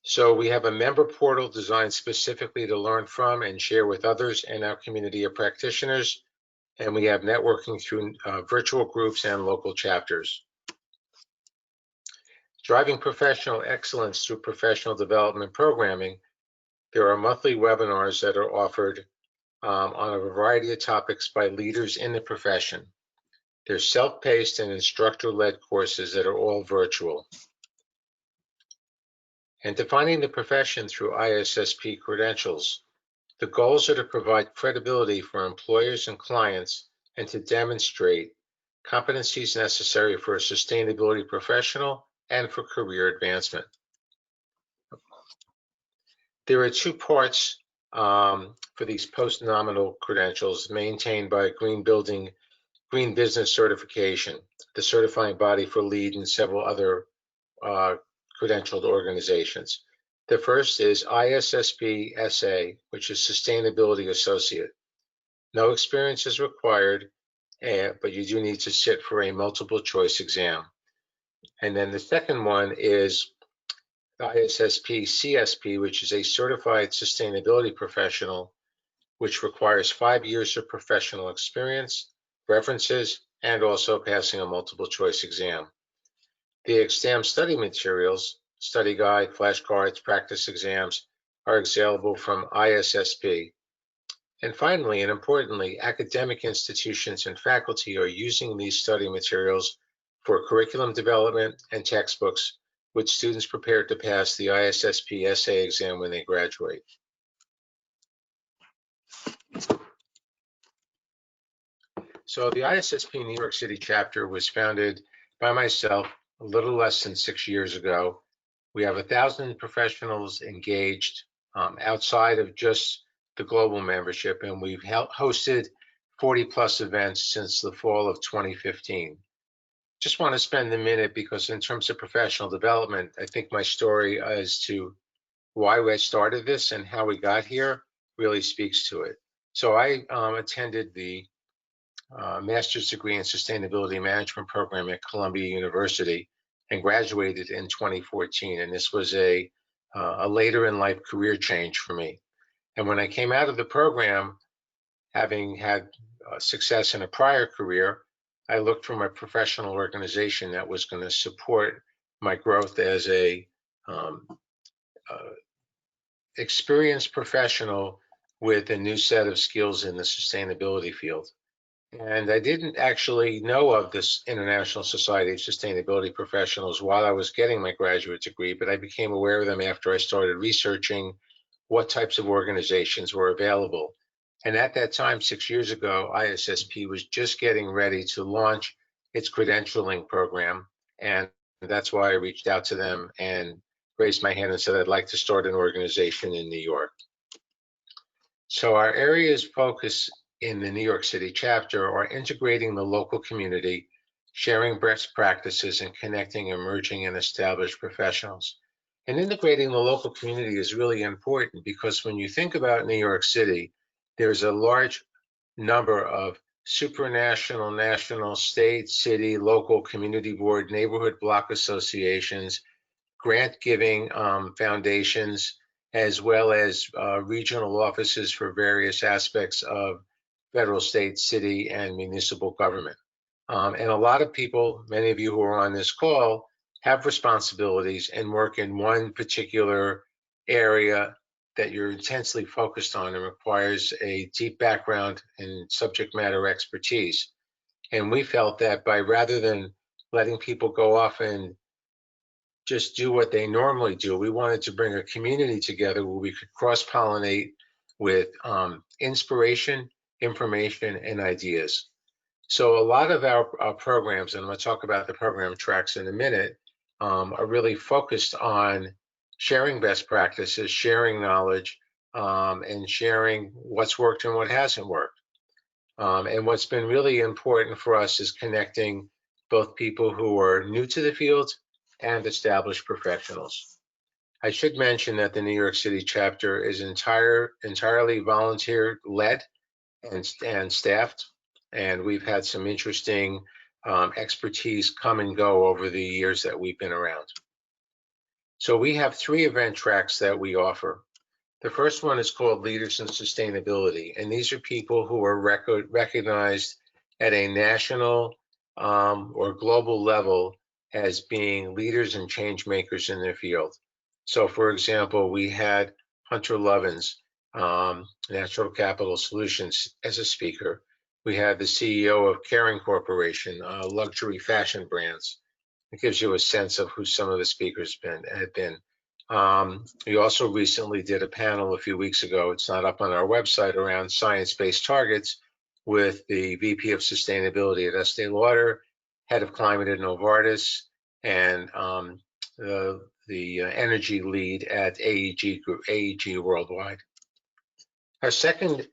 So we have a member portal designed specifically to learn from and share with others in our community of practitioners. And we have networking through virtual groups and local chapters. Driving professional excellence through professional development programming. There are monthly webinars that are offered on a variety of topics by leaders in the profession. They're self-paced and instructor-led courses that are all virtual. And defining the profession through ISSP credentials. The goals are to provide credibility for employers and clients and to demonstrate competencies necessary for a sustainability professional and for career advancement. There are 2 parts for these post-nominal credentials maintained by Green Business Certification, the certifying body for LEED and several other credentialed organizations. The first is ISSP SA, which is Sustainability Associate. No experience is required, but you do need to sit for a multiple choice exam. And then the second one is ISSP CSP, which is a Certified Sustainability Professional, which requires 5 years of professional experience, references, and also passing a multiple choice exam. The exam study materials, study guide, flashcards, practice exams are available from ISSP. And finally, and importantly, academic institutions and faculty are using these study materials for curriculum development and textbooks, with students prepared to pass the ISSP essay exam when they graduate. So the ISSP New York City chapter was founded by myself a little less than 6 years ago. We have 1,000 professionals engaged outside of just the global membership, and we've hosted 40 plus events since the fall of 2015. Just want to spend a minute because in terms of professional development, I think my story as to why I started this and how we got here really speaks to it. So I attended the master's degree in sustainability management program at Columbia University and graduated in 2014. And this was a later in life career change for me. And when I came out of the program, having had success in a prior career, I looked for my professional organization that was going to support my growth as a experienced professional with a new set of skills in the sustainability field. And I didn't actually know of this International Society of Sustainability Professionals while I was getting my graduate degree, but I became aware of them after I started researching what types of organizations were available. And at that time, 6 years ago, ISSP was just getting ready to launch its credentialing program. And that's why I reached out to them and raised my hand and said, I'd like to start an organization in New York. So our areas of focus in the New York City chapter are integrating the local community, sharing best practices, and connecting emerging and established professionals. And integrating the local community is really important because when you think about New York City, there's a large number of supranational, national, state, city, local, community board, neighborhood block associations, grant-giving foundations, as well as regional offices for various aspects of federal, state, city, and municipal government. And a lot of people, many of you who are on this call, have responsibilities and work in one particular area that you're intensely focused on and requires a deep background in subject matter expertise. And we felt that by rather than letting people go off and just do what they normally do, we wanted to bring a community together where we could cross-pollinate with inspiration, information, and ideas. So a lot of our programs, and I'm going to talk about the program tracks in a minute, are really focused on sharing best practices, sharing knowledge, and sharing what's worked and what hasn't worked. And what's been really important for us is connecting both people who are new to the field and established professionals. I should mention that the New York City chapter is entirely volunteer-led and staffed, and we've had some interesting expertise come and go over the years that we've been around. So we have 3 event tracks that we offer. The first one is called Leaders in Sustainability, and these are people who are recognized at a national or global level as being leaders and change makers in their field. So for example, we had Hunter Lovins, Natural Capital Solutions, as a speaker. We had the CEO of Kering Corporation, luxury fashion brands. It gives you a sense of who some of the speakers have been. We also recently did a panel a few weeks ago, it's not up on our website, around science-based targets with the VP of Sustainability at Estee Lauder, Head of Climate at Novartis, and the energy lead at AEG Group, AEG Worldwide. Our second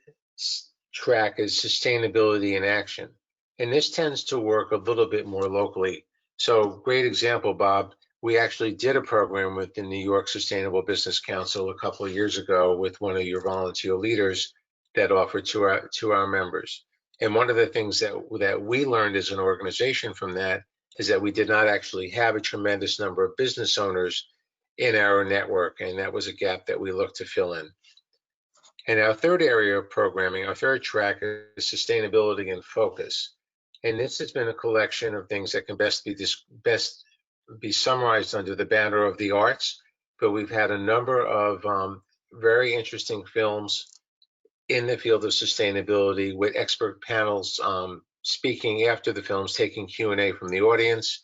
track is Sustainability in Action, and this tends to work a little bit more locally. So great example, Bob. We actually did a program with the New York Sustainable Business Council a couple of years ago with one of your volunteer leaders that offered to our members. And one of the things that we learned as an organization from that is that we did not actually have a tremendous number of business owners in our network, and that was a gap that we looked to fill in. And our third area of programming, our third track, is Sustainability in Focus. And this has been a collection of things that can best be summarized under the banner of the arts. But we've had a number of very interesting films in the field of sustainability with expert panels speaking after the films, taking Q&A from the audience.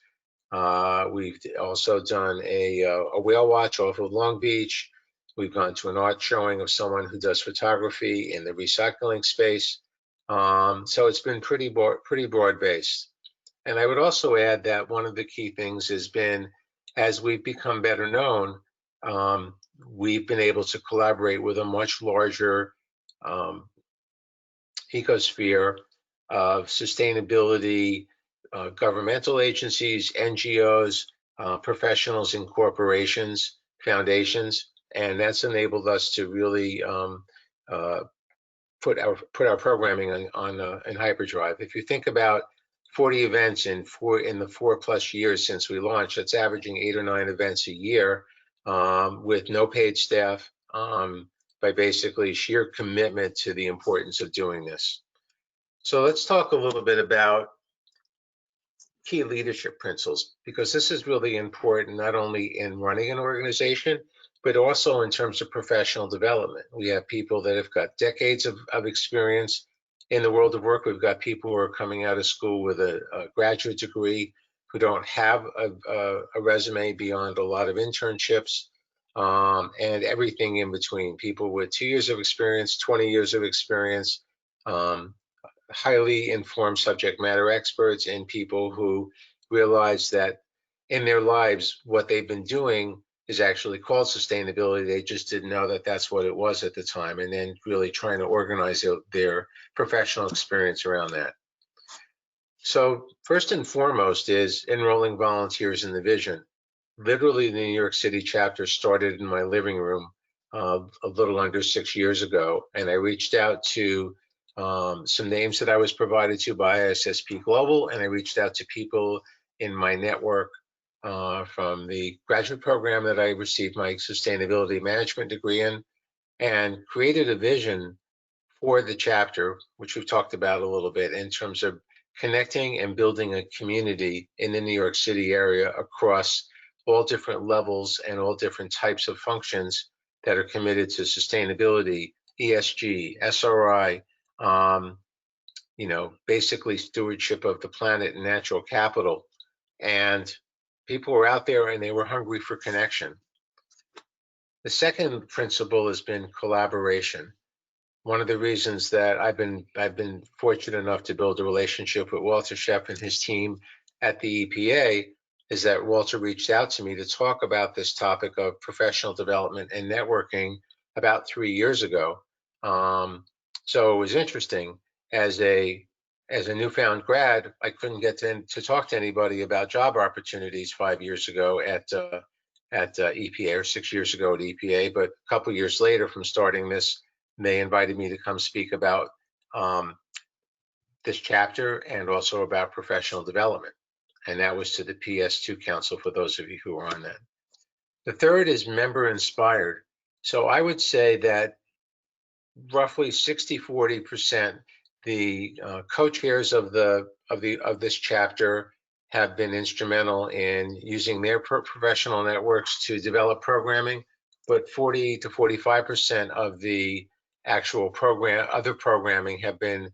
We've also done a whale watch off of Long Beach. We've gone to an art showing of someone who does photography in the recycling space. So it's been pretty broad-based. And I would also add that one of the key things has been, as we've become better known, we've been able to collaborate with a much larger ecosphere of sustainability, governmental agencies, NGOs, professionals in corporations, foundations, and that's enabled us to really put our programming in hyperdrive. If you think about 40 events in the 4+ years since we launched, that's averaging 8 or 9 events a year with no paid staff, by basically sheer commitment to the importance of doing this. So let's talk a little bit about key leadership principles, because this is really important not only in running an organization, but also in terms of professional development. We have people that have got decades of experience in the world of work. We've got people who are coming out of school with a graduate degree who don't have a resume beyond a lot of internships, and everything in between. People with 2 years of experience, 20 years of experience, highly informed subject matter experts, and people who realize that in their lives, what they've been doing is actually called sustainability. They just didn't know that that's what it was at the time, and then really trying to organize their professional experience around that. So first and foremost is enrolling volunteers in the vision. Literally, the New York City chapter started in my living room a little under 6 years ago, and I reached out to some names that I was provided to by ISSP Global, and I reached out to people in my network from the graduate program that I received my sustainability management degree in, and created a vision for the chapter, which we've talked about a little bit, in terms of connecting and building a community in the New York City area across all different levels and all different types of functions that are committed to sustainability, ESG, SRI, basically stewardship of the planet and natural capital. And people were out there and they were hungry for connection. The second principle has been collaboration. One of the reasons that I've been fortunate enough to build a relationship with Walter Shepp and his team at the EPA is that Walter reached out to me to talk about this topic of professional development and networking about 3 years ago. So it was interesting. As a newfound grad, I couldn't get to talk to anybody about job opportunities 5 years ago at EPA, or 6 years ago at EPA. But a couple years later from starting this, they invited me to come speak about this chapter and also about professional development. And that was to the PS2 Council, for those of you who are on that. The third is member inspired. So I would say that roughly 60-40%, the co-chairs of this chapter have been instrumental in using their professional networks to develop programming, but 40 to 45% of the actual other programming have been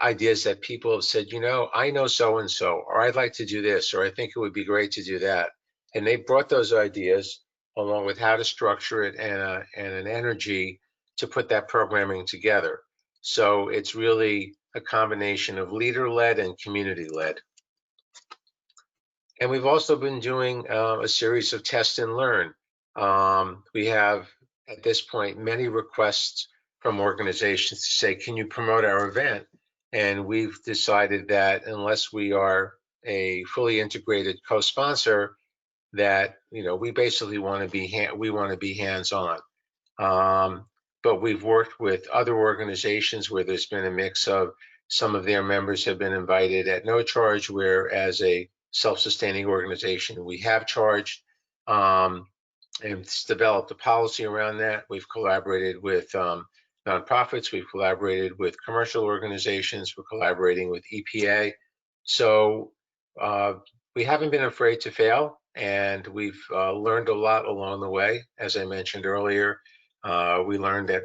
ideas that people have said, I know so-and-so, or I'd like to do this, or I think it would be great to do that. And they brought those ideas along with how to structure it and an energy to put that programming together. So it's really a combination of leader-led and community-led. And we've also been doing a series of test and learn. We have, at this point, many requests from organizations to say, can you promote our event? And we've decided that unless we are a fully integrated co-sponsor, that we basically want to be hands-on. But we've worked with other organizations where there's been a mix of some of their members have been invited at no charge, where as a self-sustaining organization we have charged, and it's developed a policy around that. We've collaborated with nonprofits, we've collaborated with commercial organizations, we're collaborating with EPA. So we haven't been afraid to fail, and we've learned a lot along the way. As I mentioned earlier, we learned at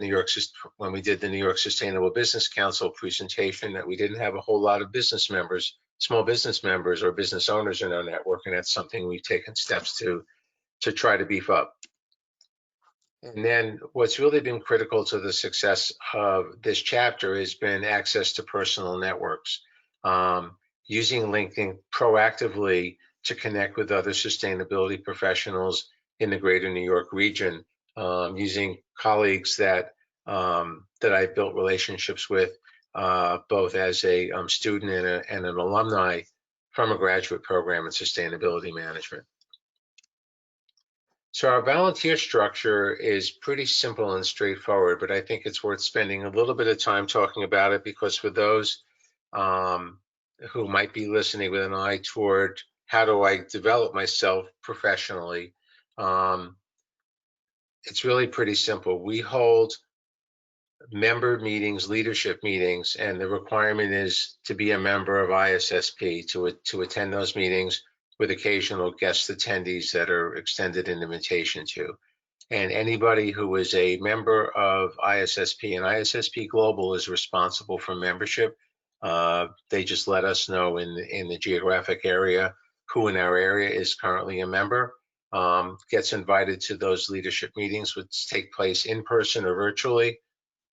when we did the New York Sustainable Business Council presentation that we didn't have a whole lot of business members, small business members or business owners in our network, and that's something we've taken steps to try to beef up. And then what's really been critical to the success of this chapter has been access to personal networks. Using LinkedIn proactively to connect with other sustainability professionals in the greater New York region, using colleagues that I've built relationships with, both as a student and an alumni from a graduate program in sustainability management. So our volunteer structure is pretty simple and straightforward, but I think it's worth spending a little bit of time talking about it, because for those who might be listening with an eye toward how do I develop myself professionally, it's really pretty simple. We hold member meetings, leadership meetings, and the requirement is to be a member of ISSP to attend those meetings, with occasional guest attendees that are extended an invitation to. And anybody who is a member of ISSP, and ISSP Global is responsible for membership. They just let us know in the geographic area who in our area is currently a member, gets invited to those leadership meetings, which take place in person or virtually.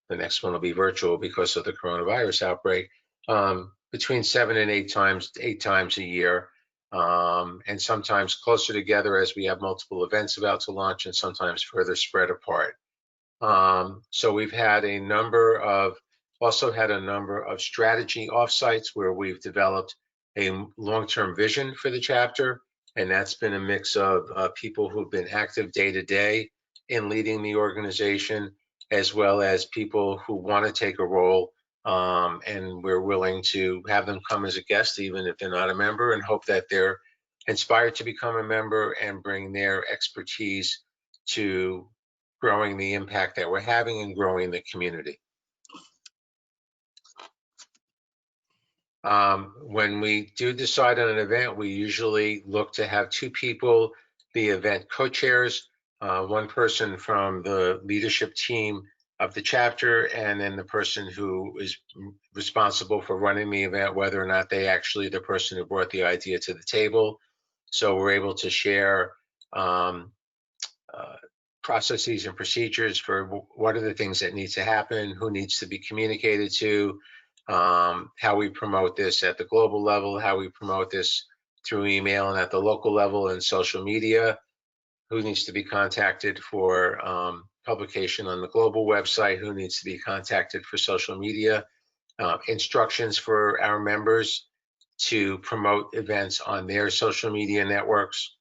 The next one will be virtual because of the coronavirus outbreak, between 7 and 8 times a year, and sometimes closer together as we have multiple events about to launch, and sometimes further spread apart. So we've had a number of strategy offsites where we've developed a long-term vision for the chapter, and that's been a mix of people who've been active day to day in leading the organization, as well as people who want to take a role, and we're willing to have them come as a guest, even if they're not a member, and hope that they're inspired to become a member and bring their expertise to growing the impact that we're having and growing the community. When we do decide on an event, we usually look to have 2 people, the event co-chairs, one person from the leadership team of the chapter, and then the person who is responsible for running the event, whether or not they actually the person who brought the idea to the table. So we're able to share processes and procedures for what are the things that need to happen, who needs to be communicated to, how we promote this at the global level, how we promote this through email and at the local level and social media, who needs to be contacted for publication on the global website, who needs to be contacted for social media, instructions for our members to promote events on their social media networks,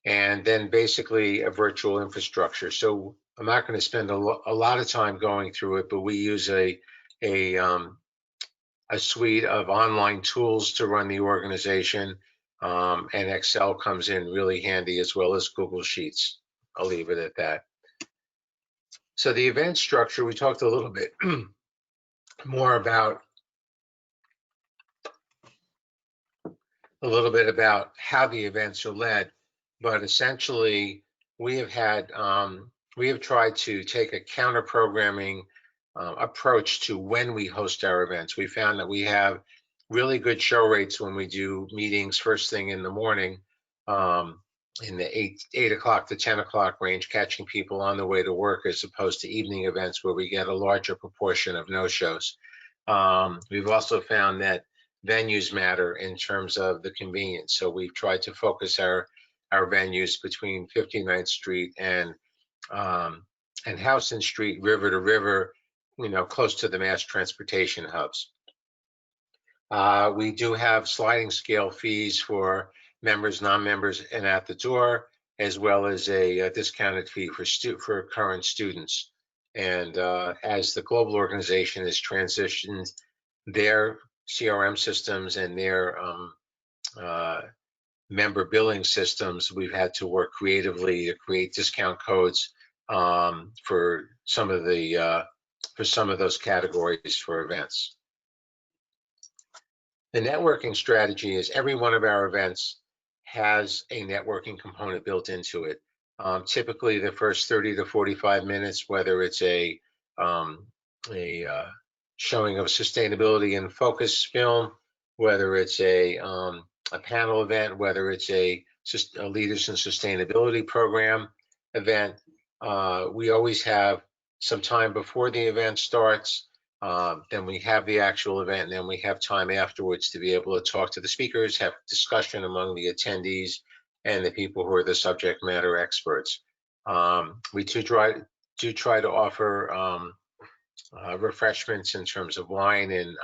and then basically a virtual infrastructure. So I'm not going to spend a lot of time going through it, but we use a suite of online tools to run the organization, and Excel comes in really handy, as well as Google Sheets. I'll leave it at that. So the event structure, we talked a little bit more about how the events are led, but essentially we have tried to take a counter programming approach to when we host our events. We found that we have really good show rates when we do meetings first thing in the morning, in the 8 o'clock to 10 o'clock range, catching people on the way to work, as opposed to evening events where we get a larger proportion of no-shows. We've also found that venues matter in terms of the convenience. So we've tried to focus our venues between 59th Street and Houston Street, river to river, close to the mass transportation hubs. We do have sliding scale fees for members, non-members, and at the door, as well as a discounted fee for current students. And as the global organization has transitioned their CRM systems and their member billing systems, we've had to work creatively to create discount codes for some of those categories for events. The networking strategy is every one of our events has a networking component built into it. Typically, the first 30 to 45 minutes, whether it's a showing of sustainability in focus film, whether it's a panel event, whether it's a Leaders in Sustainability program event, we always have some time before the event starts. Then we have the actual event, and then we have time afterwards to be able to talk to the speakers, have discussion among the attendees and the people who are the subject matter experts. We do try to offer refreshments in terms of wine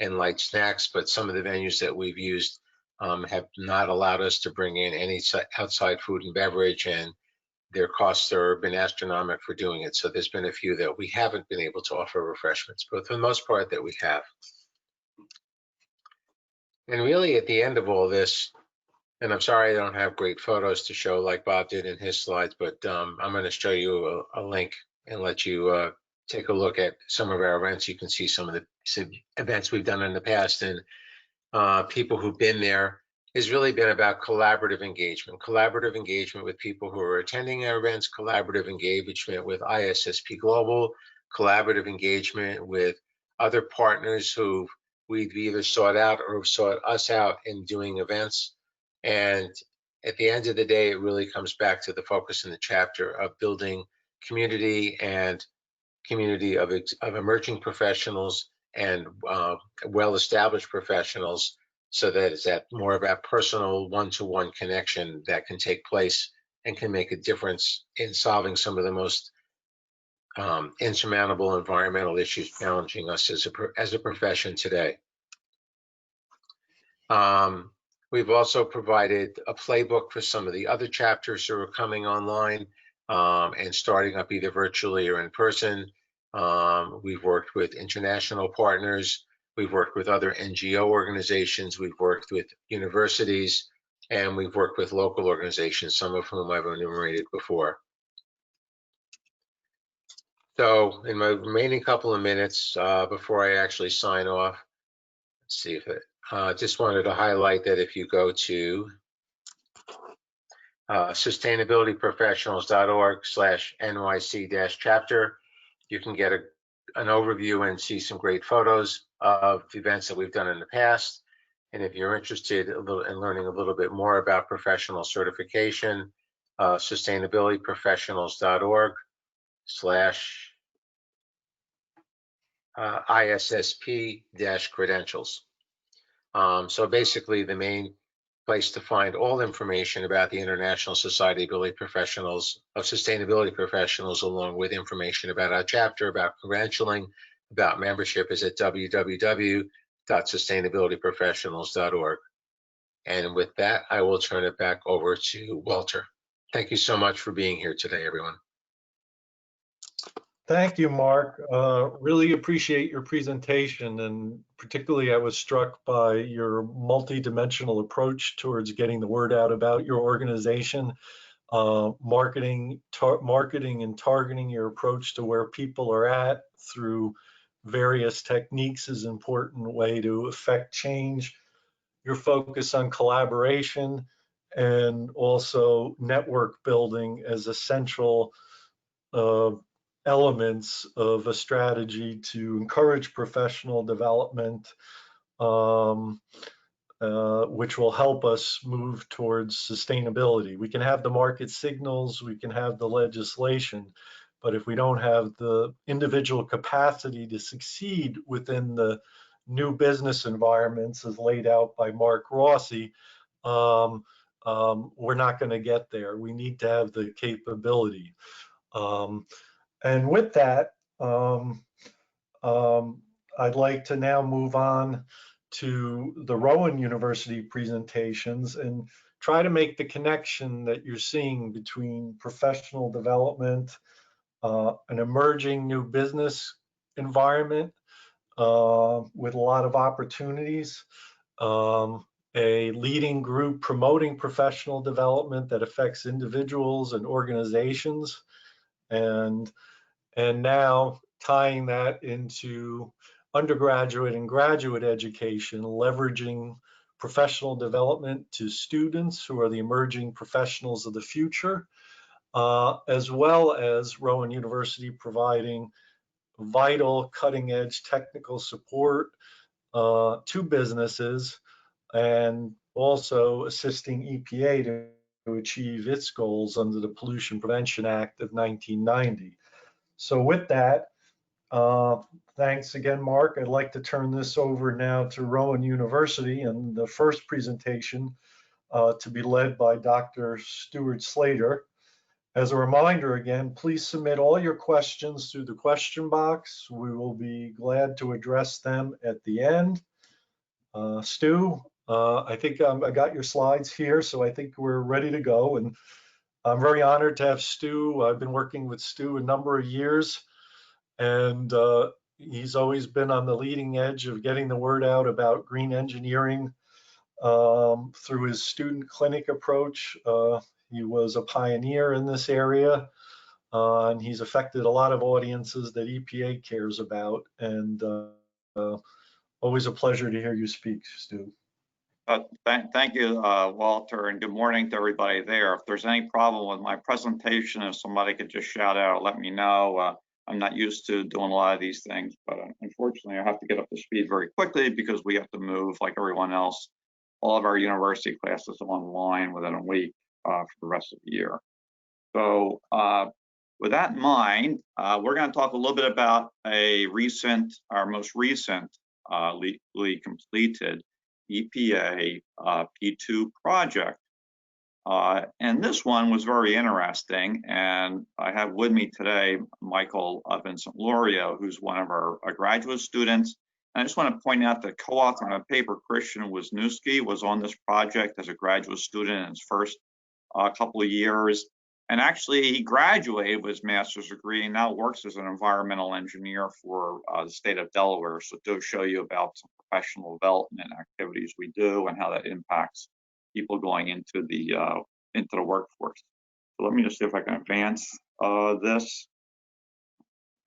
and light snacks, but some of the venues that we've used have not allowed us to bring in any outside food and beverage, and their costs have been astronomical for doing it. So there's been a few that we haven't been able to offer refreshments, but for the most part that we have. And really at the end of all this, and I'm sorry I don't have great photos to show like Bob did in his slides, but I'm going to show you a link and let you take a look at some of our events. You can see some of the events we've done in the past, and people who've been there. Has really been about collaborative engagement with people who are attending our events, collaborative engagement with ISSP Global, collaborative engagement with other partners who we've either sought out or sought us out in doing events. And at the end of the day, it really comes back to the focus in the chapter of building community and community of emerging professionals and well-established professionals, so that it's that more of that personal one-to-one connection that can take place and can make a difference in solving some of the most insurmountable environmental issues challenging us as a profession today. We've also provided a playbook for some of the other chapters that are coming online and starting up either virtually or in person. We've worked with international partners. We've worked with other NGO organizations. We've worked with universities, and we've worked with local organizations, some of whom I've enumerated before. So in my remaining couple of minutes before I actually sign off, let's see if it, just wanted to highlight that if you go to sustainabilityprofessionals.org/NYC-chapter, you can get an overview and see some great photos of events that we've done in the past. And if you're interested in learning a little bit more about professional certification, sustainabilityprofessionals.org/ISSP-credentials. So basically the main place to find all information about the International Society of Sustainability Professionals, along with information about our chapter, about credentialing, about membership, is at www.sustainabilityprofessionals.org. And with that, I will turn it back over to Walter. Thank you so much for being here today, everyone. Thank you, Mark. Really appreciate your presentation, and particularly I was struck by your multidimensional approach towards getting the word out about your organization. Marketing and targeting your approach to where people are at through various techniques is an important way to affect change. Your focus on collaboration and also network building as essential elements of a strategy to encourage professional development, which will help us move towards sustainability. We can have the market signals, we can have the legislation, but if we don't have the individual capacity to succeed within the new business environments as laid out by Mark Rossi, we're not going to get there. We need to have the capability. And with that, I'd like to now move on to the Rowan University presentations and try to make the connection that you're seeing between professional development, an emerging new business environment with a lot of opportunities, a leading group promoting professional development that affects individuals and organizations, and now tying that into undergraduate and graduate education, leveraging professional development to students who are the emerging professionals of the future, as well as Rowan University providing vital cutting-edge technical support to businesses, and also assisting EPA to achieve its goals under the Pollution Prevention Act of 1990. So with that, thanks again, Mark. I'd like to turn this over now to Rowan University, and the first presentation to be led by Dr. Stewart Slater. As a reminder, again, please submit all your questions through the question box. We will be glad to address them at the end. Stu, I think I got your slides here, so I think we're ready to go. And I'm very honored to have Stu. I've been working with Stu a number of years, and he's always been on the leading edge of getting the word out about green engineering through his student clinic approach. He was a pioneer in this area, and he's affected a lot of audiences that EPA cares about. And always a pleasure to hear you speak, Stu. Thank you, Walter, and good morning to everybody there. If there's any problem with my presentation, if somebody could just shout out, let me know. I'm not used to doing a lot of these things, but unfortunately I have to get up to speed very quickly because we have to move, like everyone else, all of our university classes online within a week for the rest of the year. So with that in mind, we're going to talk a little bit about our most recent legally completed EPA P2 project. And this one was very interesting. And I have with me today Michael Vincent-Lorio, who's one of our graduate students. And I just want to point out that co-author on a paper, Christian Wisniewski, was on this project as a graduate student in his first couple of years. And actually, he graduated with his master's degree and now works as an environmental engineer for the state of Delaware. So it does show you about some professional development activities we do and how that impacts people going into the workforce. So let me just see if I can advance this.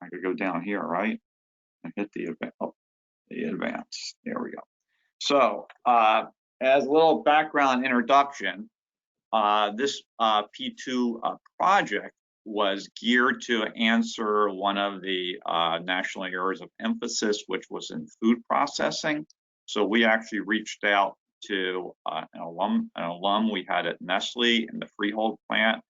I could go down here, right? And hit the advance. There we go. So as a little background introduction, this P2 project was geared to answer one of the national areas of emphasis, which was in food processing. So we actually reached out to an alum we had at Nestle in the Freehold plant.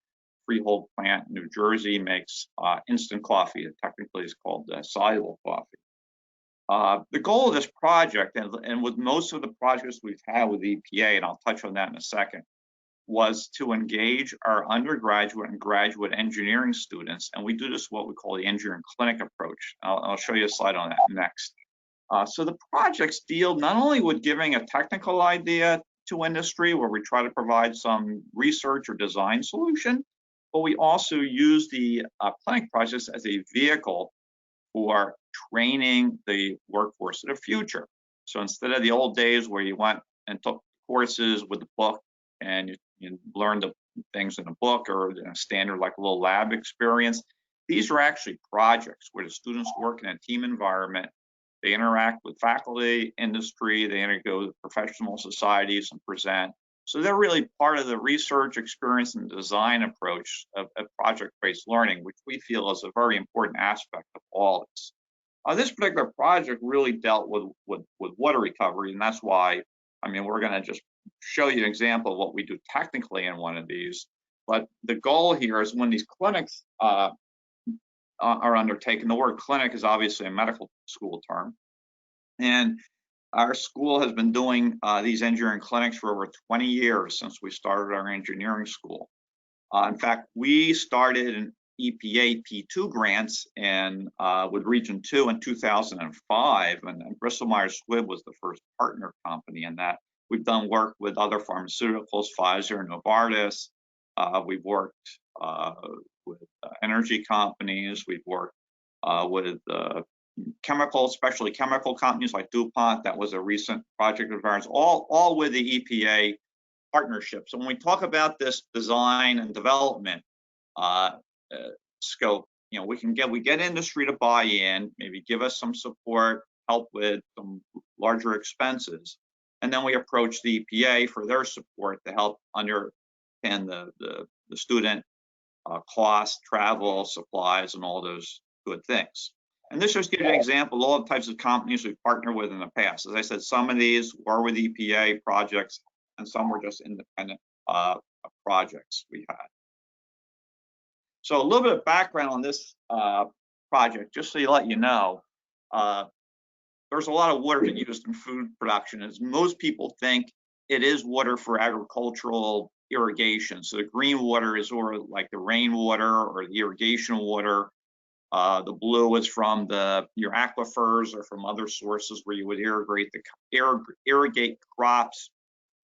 Freehold plant in New Jersey makes instant coffee. It technically is called soluble coffee. The goal of this project, and with most of the projects we've had with EPA, and I'll touch on that in a second, was to engage our undergraduate and graduate engineering students. And we do this what we call the engineering clinic approach. I'll show you a slide on that next. So the projects deal not only with giving a technical idea to industry, where we try to provide some research or design solution, but we also use the clinic projects as a vehicle for training the workforce of the future. So instead of the old days where you went and took courses with the book and you learned the things in a book or in a standard like a little lab experience, these are actually projects where the students work in a team environment. They interact with faculty, industry, they go with professional societies and present. So they're really part of the research experience and design approach of project-based learning, which we feel is a very important aspect of all this. This particular project really dealt with water recovery, and that's why, we're going to just show you an example of what we do technically in one of these. But the goal here is when these clinics are undertaken, the word clinic is obviously a medical school term. And our school has been doing these engineering clinics for over 20 years since we started our engineering school. In fact, we started an EPA P2 grants with Region 2 in 2005, and Bristol Myers Squibb was the first partner company in that. We've done work with other pharmaceuticals, Pfizer and Novartis. We've worked with energy companies. We've worked with specialty chemical companies like DuPont. That was a recent project of ours, all with the EPA partnership. So when we talk about this design and development scope, we get industry to buy in, maybe give us some support, help with some larger expenses. And then we approached the EPA for their support to help underpin the student cost, travel, supplies, and all those good things. And this just gives you an example of all the types of companies we've partnered with in the past. As I said, some of these were with EPA projects, and some were just independent projects we had. So a little bit of background on this project, just so you let you know. There's a lot of water used in food production, as most people think it is water for agricultural irrigation. So the green water is sort of like the rainwater or the irrigation water. The blue is from your aquifers or from other sources where you would irrigate crops.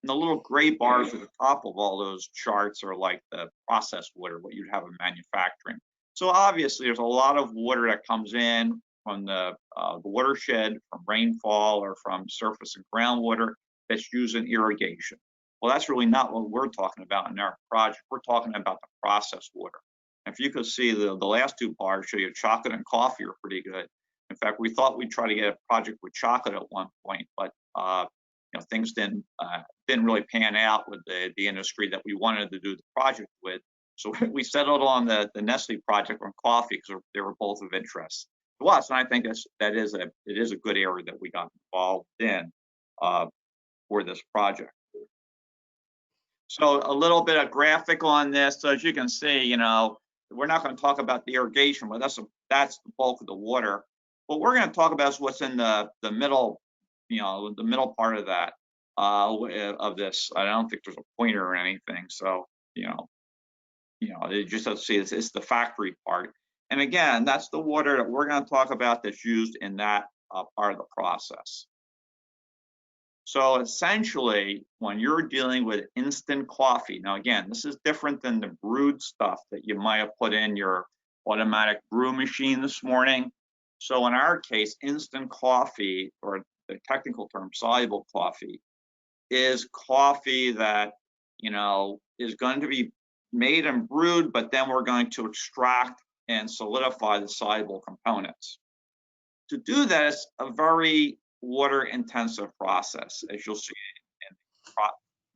And the little gray bars at the top of all those charts are like the processed water, what you'd have in manufacturing. So obviously there's a lot of water that comes in from the watershed, from rainfall or from surface and groundwater that's used in irrigation. Well, that's really not what we're talking about in our project. We're talking about the processed water. If you could see the last two bars show you chocolate and coffee are pretty good. In fact, we thought we'd try to get a project with chocolate at one point, but things didn't really pan out with the industry that we wanted to do the project with. So we settled on the Nestle project on coffee because they were both of interest to us. And I think it is a good area that we got involved in for this project. So a little bit of graphic on this. So as you can see, we're not going to talk about the irrigation, but that's the bulk of the water. What we're going to talk about is what's in the middle, the middle part of that of this. I don't think there's a pointer or anything. So you just have to see it's the factory part. And again, that's the water that we're going to talk about that's used in that part of the process. So essentially, when you're dealing with instant coffee, now again, this is different than the brewed stuff that you might have put in your automatic brew machine this morning. So in our case, instant coffee, or the technical term, soluble coffee, is coffee that, is going to be made and brewed, but then we're going to extract and solidify the soluble components. To do that, it's a very water-intensive process, as you'll see in the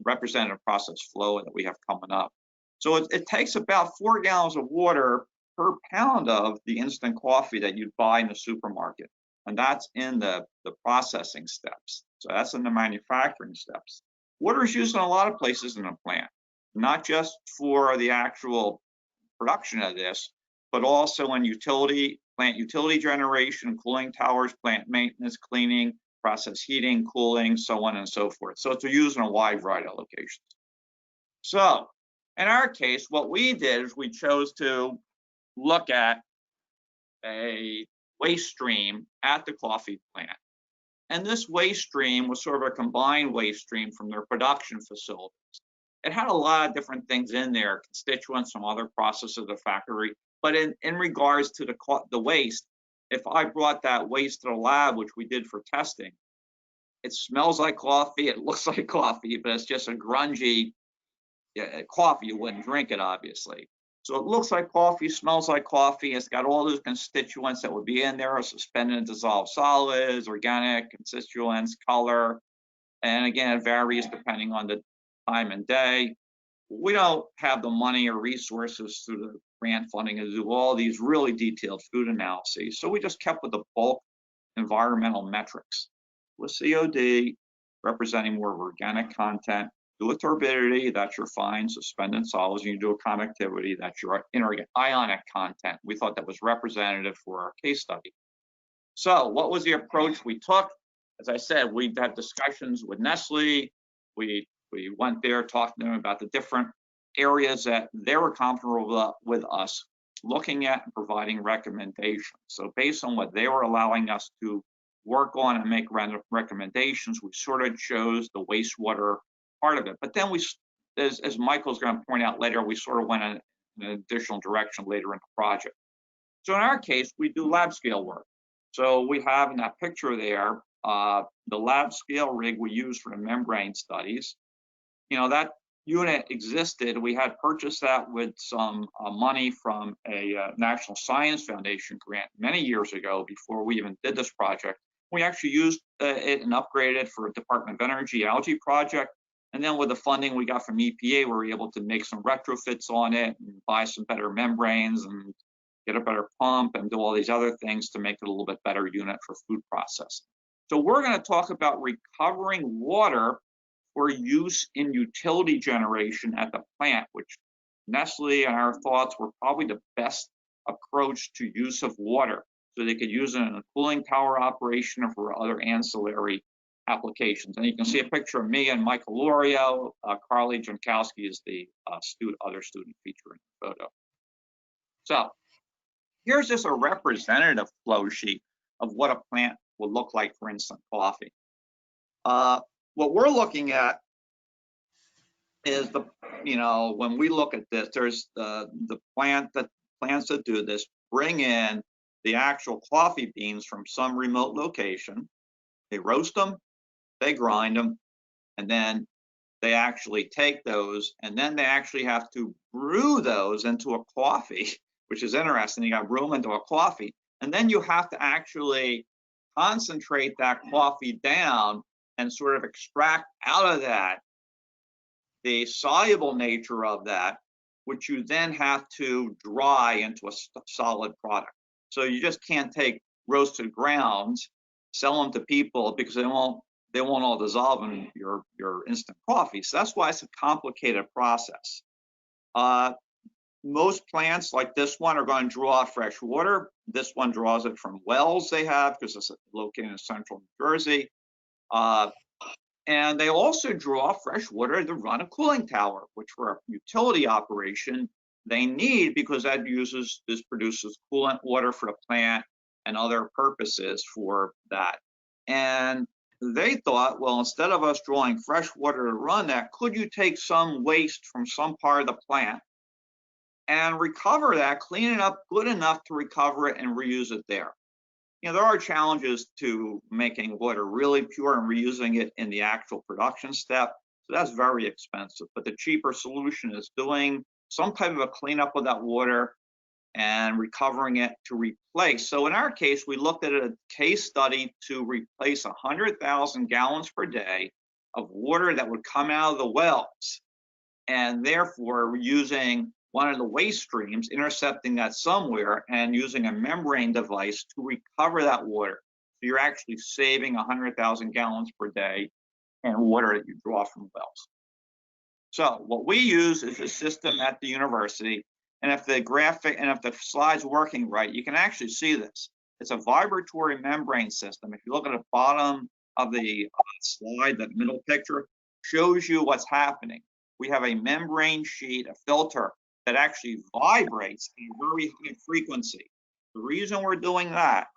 representative process flow that we have coming up. So it takes about 4 gallons of water per pound of the instant coffee that you'd buy in the supermarket. And that's in the processing steps. So that's in the manufacturing steps. Water is used in a lot of places in a plant, not just for the actual production of this, but also in plant utility generation, cooling towers, plant maintenance, cleaning, process heating, cooling, so on and so forth. So it's used in a wide variety of locations. So in our case, what we did is we chose to look at a waste stream at the coffee plant. And this waste stream was sort of a combined waste stream from their production facilities. It had a lot of different things in there, constituents from other processes of the factory. But in regards to the waste, if I brought that waste to the lab, which we did for testing, it smells like coffee, it looks like coffee, but it's just a grungy coffee. You wouldn't drink it, obviously. So it looks like coffee, smells like coffee. It's got all those constituents that would be in there, suspended and dissolved solids, organic constituents, color. And again, it varies depending on the time and day. We don't have the money or resources through the grant funding to do all these really detailed food analyses. So we just kept with the bulk environmental metrics with COD representing more organic content. Do a turbidity, that's your fine suspended solids. You do a conductivity, that's your ionic content. We thought that was representative for our case study. So what was the approach we took? As I said, we had discussions with Nestle. We went there, talked to them about the different areas that they were comfortable with us looking at and providing recommendations. So based on what they were allowing us to work on and make recommendations, we sort of chose the wastewater part of it. But then as Michael's going to point out later, we sort of went in an additional direction later in the project. So in our case, we do lab scale work. So we have in that picture there, the lab scale rig we use for the membrane studies. That unit existed. We had purchased that with some money from a National Science Foundation grant many years ago before we even did this project. We actually used it and upgraded it for a Department of Energy algae project. And then with the funding we got from EPA, we were able to make some retrofits on it and buy some better membranes and get a better pump and do all these other things to make it a little bit better unit for food processing. So we're going to talk about recovering water for use in utility generation at the plant, which Nestle and our thoughts were probably the best approach to use of water. So they could use it in a cooling tower operation or for other ancillary applications. And you can see a picture of me and Michael Lorio. Carly Jankowski is the other student featured in the photo. So here's just a representative flow sheet of what a plant would look like for instant coffee. What we're looking at is when we look at this, there's the plants that do this bring in the actual coffee beans from some remote location. They roast them, they grind them, and then they actually take those, and then they actually have to brew those into a coffee, which is interesting. You got to brew them into a coffee, and then you have to actually concentrate that coffee down and sort of extract out of that the soluble nature of that, which you then have to dry into a solid product. So you just can't take roasted grounds, sell them to people because they won't all dissolve in your instant coffee. So that's why it's a complicated process. Most plants like this one are going to draw fresh water. This one draws it from wells they have because it's located in central New Jersey. And they also draw fresh water to run a cooling tower, which for a utility operation they need because that produces coolant water for the plant and other purposes for that. And they thought, well, instead of us drawing fresh water to run that, could you take some waste from some part of the plant and recover that, clean it up good enough to recover it and reuse it there? There are challenges to making water really pure and reusing it in the actual production step. So that's very expensive. But the cheaper solution is doing some type of a cleanup of that water and recovering it to replace. So in our case, we looked at a case study to replace 100,000 gallons per day of water that would come out of the wells. And therefore, we're using one of the waste streams, intercepting that somewhere and using a membrane device to recover that water. So you're actually saving 100,000 gallons per day in water that you draw from wells. So what we use is a system at the university. And if the slide's working right, you can actually see this. It's a vibratory membrane system. If you look at the bottom of the slide, that middle picture shows you what's happening. We have a membrane sheet, a filter, that actually vibrates at a very high frequency. The reason we're doing that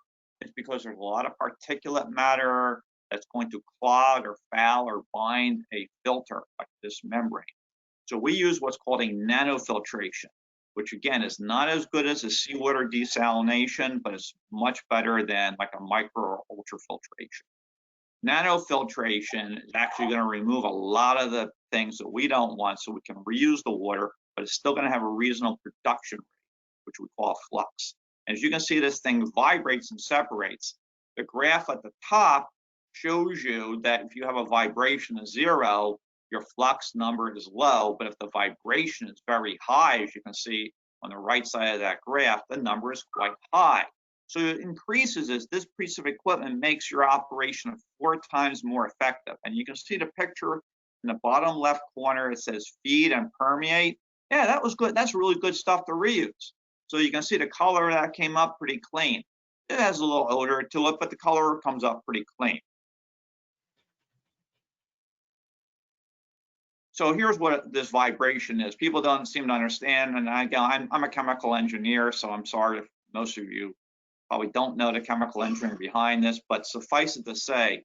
is because there's a lot of particulate matter that's going to clog or foul or bind a filter like this membrane. So we use what's called a nanofiltration, which again is not as good as a seawater desalination, but it's much better than like a micro or ultrafiltration. Nanofiltration is actually going to remove a lot of the things that we don't want so we can reuse the water, but it's still going to have a reasonable production rate, which we call flux. And as you can see, this thing vibrates and separates. The graph at the top shows you that if you have a vibration of 0, your flux number is low, but if the vibration is very high, as you can see on the right side of that graph, the number is quite high. So it increases as this piece of equipment makes your operation 4 times more effective. And you can see the picture in the bottom left corner, it says feed and permeate. Yeah, that was good. That's really good stuff to reuse. So you can see the color of that came up pretty clean. It has a little odor to it, but the color comes up pretty clean. So here's what this vibration is. People don't seem to understand, and I'm a chemical engineer, so I'm sorry if most of you probably don't know the chemical engineering behind this, but suffice it to say,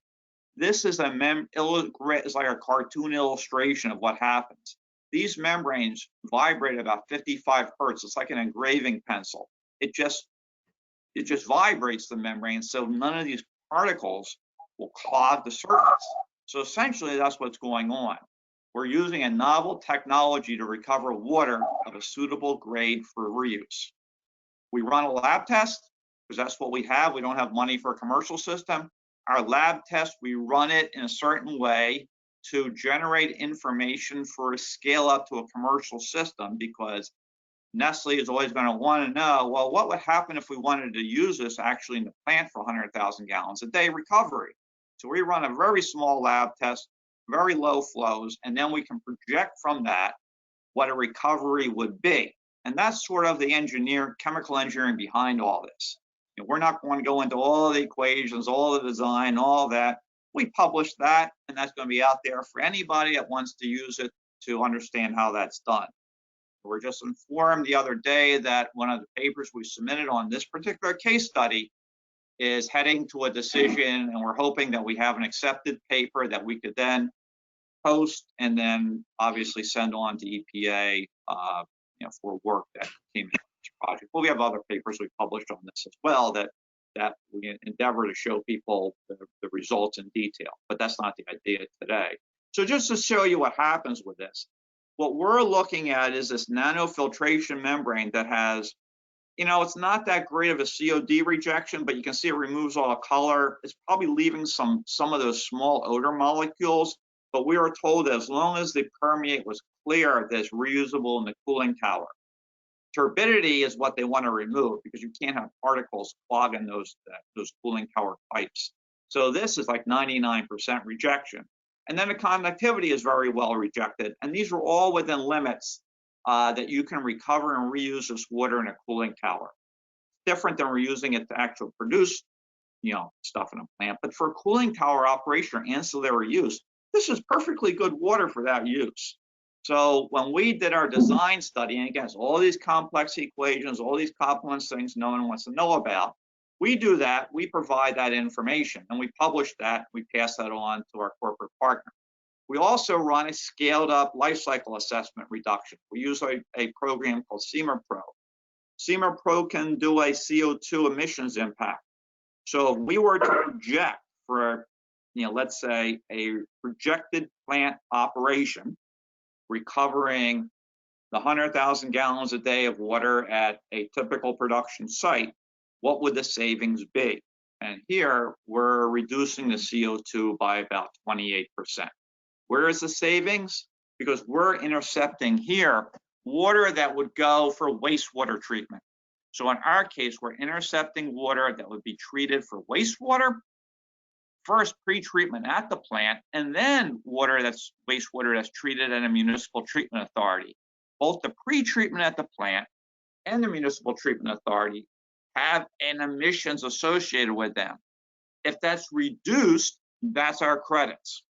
this is it's like a cartoon illustration of what happens. These membranes vibrate about 55 hertz. It's like an engraving pencil. It just vibrates the membrane, so none of these particles will clog the surface. So essentially, that's what's going on. We're using a novel technology to recover water of a suitable grade for reuse. We run a lab test because that's what we have. We don't have money for a commercial system. our lab test, we run it in a certain way to generate information for a scale up to a commercial system, because Nestle is always going to want to know, well, what would happen if we wanted to use this actually in the plant for 100,000 gallons a day recovery? So we run a very small lab test, very low flows, and then we can project from that what a recovery would be. And that's sort of the chemical engineering behind all this. You know, we're not going to go into all the equations, all the design, all that. We publish that, and that's going to be out there for anybody that wants to use it to understand how that's done. We're just informed the other day that one of the papers we submitted on this particular case study is heading to a decision, and we're hoping that we have an accepted paper that we could then post and then obviously send on to EPA for work that came in this project. Well, we have other papers we published on this as well that we endeavor to show people the results in detail, but that's not the idea today. So just to show you what happens with this, what we're looking at is this nanofiltration membrane that has, it's not that great of a COD rejection, but you can see it removes all the color. It's probably leaving some of those small odor molecules, but we were told that as long as the permeate was clear, that's reusable in the cooling tower. Turbidity is what they want to remove because you can't have particles clogging those cooling tower pipes. So this is like 99% rejection. And then the conductivity is very well rejected. And these are all within limits that you can recover and reuse this water in a cooling tower. Different than reusing it to actually produce, stuff in a plant. But for a cooling tower operation or ancillary use, this is perfectly good water for that use. So when we did our design study, and again, all these complex equations, all these complex things no one wants to know about, we do that, we provide that information, and we publish that, we pass that on to our corporate partner. We also run a scaled up life cycle assessment reduction. We use a program called CEMA-Pro. CEMA-Pro can do a CO2 emissions impact. So if we were to project for, let's say a projected plant operation, recovering the 100,000 gallons a day of water at a typical production site, what would the savings be? And here we're reducing the CO2 by about 28%. Where is the savings? Because we're intercepting here water that would go for wastewater treatment. So in our case, we're intercepting water that would be treated for wastewater, first pre-treatment at the plant, and then wastewater that's treated at a municipal treatment authority. Both the pre-treatment at the plant and the municipal treatment authority have an emissions associated with them. If that's reduced, that's our credits.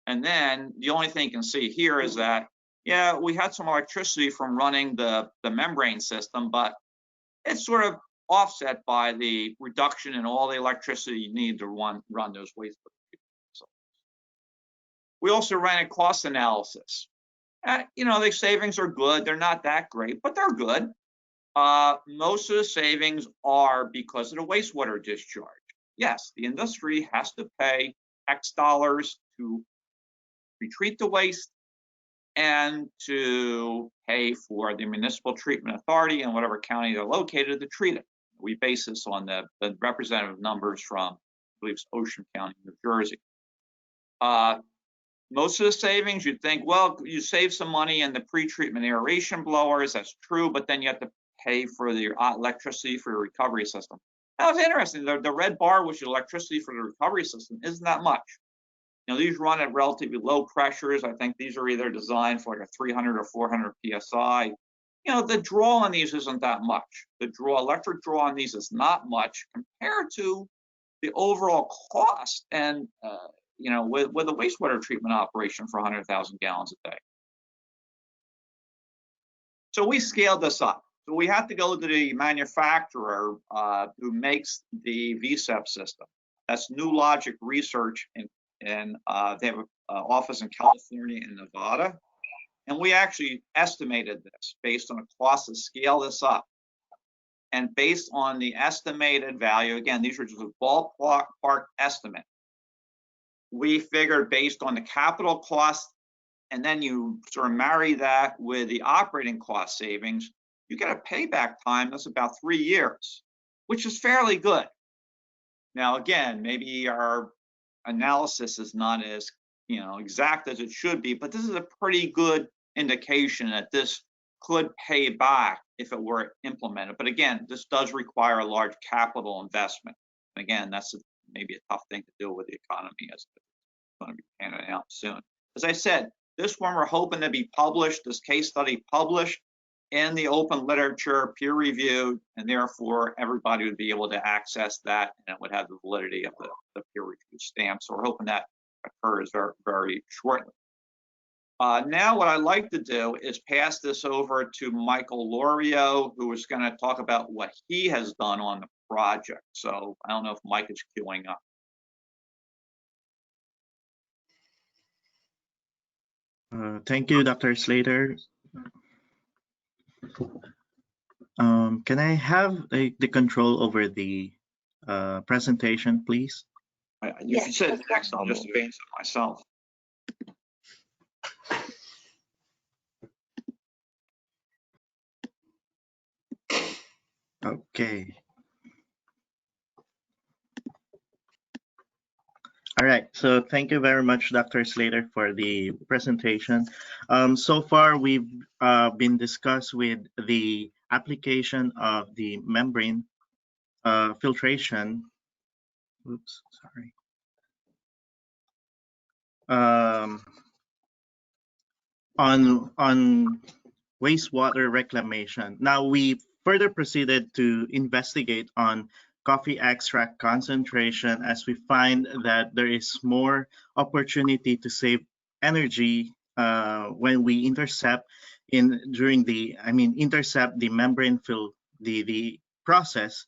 And then the only thing you can see here is that, yeah, we had some electricity from running the membrane system, but it's sort of offset by the reduction in all the electricity you need to run those wastewater treatment facilities. We also ran a cost analysis. The savings are good. They're not that great, but they're good. Most of the savings are because of the wastewater discharge. Yes, the industry has to pay X dollars to retreat the waste and to pay for the municipal treatment authority in whatever county they're located to treat it. We base this on the representative numbers from, I believe it's Ocean County, New Jersey. Most of the savings, you'd think, well, you save some money in the pre-treatment aeration blowers. That's true, but then you have to pay for the electricity for your recovery system. That was interesting. The red bar, which is electricity for the recovery system, isn't that much. These run at relatively low pressures. I think these are either designed for like a 300 or 400 PSI. The draw on these isn't that much. The electric draw on these is not much compared to the overall cost and, with a wastewater treatment operation for 100,000 gallons a day. So we scaled this up. So we had to go to the manufacturer who makes the VSEP system. That's New Logic Research, and they have an office in California and Nevada. And we actually estimated this based on a cost to scale this up. And based on the estimated value, again, these are just a ballpark estimate. We figured based on the capital cost, and then you sort of marry that with the operating cost savings, you get a payback time that's about 3 years, which is fairly good. Now, again, maybe our analysis is not as, exact as it should be, but this is a pretty good indication that this could pay back if it were implemented. But again, this does require a large capital investment. And again, that's maybe a tough thing to do with the economy as it's going to be handed out soon. As I said, this one we're hoping to be published, this case study published in the open literature, peer reviewed, and therefore everybody would be able to access that and it would have the validity of the peer review stamp. So we're hoping that occurs very, very shortly. Now what I'd like to do is pass this over to Michael Lorio, who is going to talk about what he has done on the project. So I don't know if Mike is queuing up. Thank you, Dr. Slater. Can I have the control over the presentation, please? You said next, I'll just advance it myself. Okay. All right, so thank you very much, Dr. Slater, for the presentation. So far, we've been discussed with the application of the membrane filtration. Oops, sorry. On wastewater reclamation. Now we further proceeded to investigate on coffee extract concentration as we find that there is more opportunity to save energy when we intercept intercept the membrane fill the process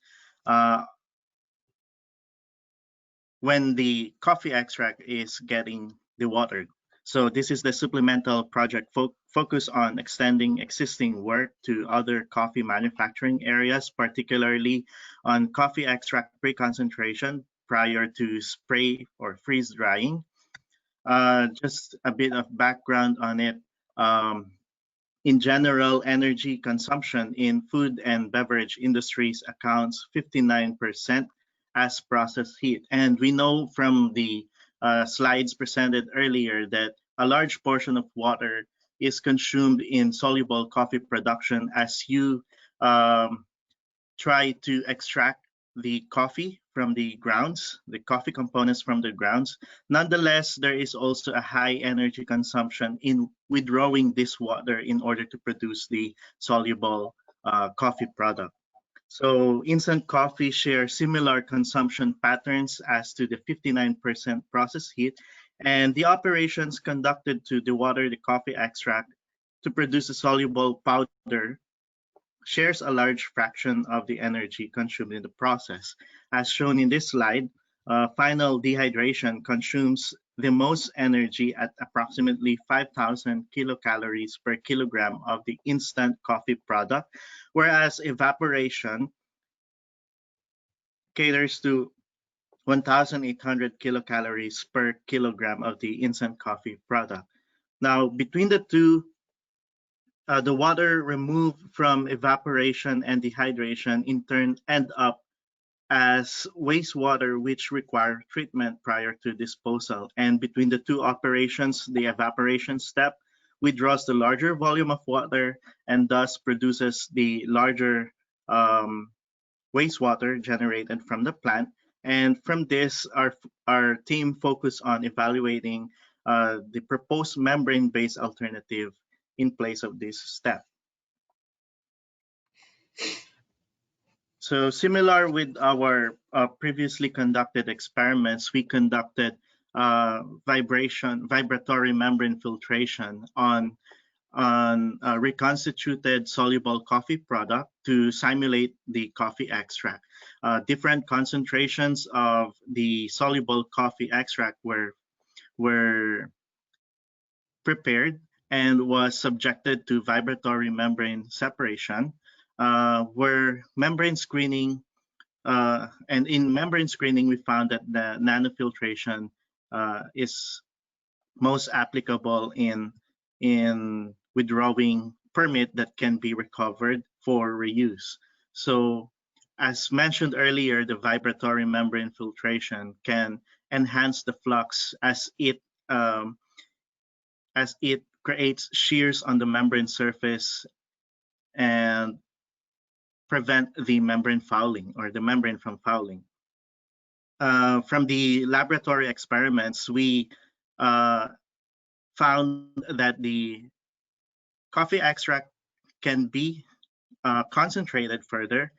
when the coffee extract is getting dewatered. So this is the supplemental project focus on extending existing work to other coffee manufacturing areas, particularly on coffee extract pre-concentration prior to spray or freeze drying. Just a bit of background on it. In general, energy consumption in food and beverage industries accounts 59% as processed heat. And we know from the slides presented earlier that a large portion of water is consumed in soluble coffee production as you try to extract the coffee from the grounds, the coffee components from the grounds. Nonetheless, there is also a high energy consumption in withdrawing this water in order to produce the soluble coffee product. So instant coffee shares similar consumption patterns as to the 59% process heat, and the operations conducted to dewater the coffee extract to produce a soluble powder shares a large fraction of the energy consumed in the process. As shown in this slide, final dehydration consumes the most energy at approximately 5,000 kilocalories per kilogram of the instant coffee product, whereas evaporation caters to 1,800 kilocalories per kilogram of the instant coffee product. Now, between the two, the water removed from evaporation and dehydration in turn end up as wastewater, which require treatment prior to disposal. And between the two operations, the evaporation step withdraws the larger volume of water and thus produces the larger wastewater generated from the plant. And from this, our team focused on evaluating the proposed membrane-based alternative in place of this step. So similar with our previously conducted experiments, we conducted vibratory membrane filtration on reconstituted soluble coffee product to simulate the coffee extract. Different concentrations of the soluble coffee extract were prepared and was subjected to vibratory membrane separation, where membrane screening, and in membrane screening, we found that the nanofiltration is most applicable in withdrawing permit that can be recovered for reuse. So as mentioned earlier, the vibratory membrane filtration can enhance the flux as it creates shears on the membrane surface and prevent the membrane fouling or the membrane from fouling. From the laboratory experiments, we found that the coffee extract can be concentrated further,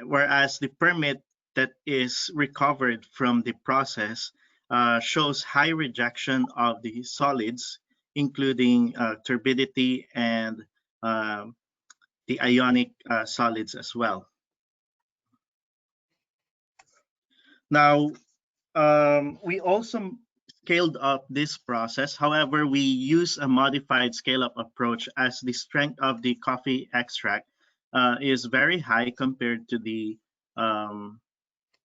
whereas the permit that is recovered from the process shows high rejection of the solids, including turbidity and the ionic solids as well. Now, we also scaled up this process. However, we use a modified scale-up approach as the strength of the coffee extract is very high compared to the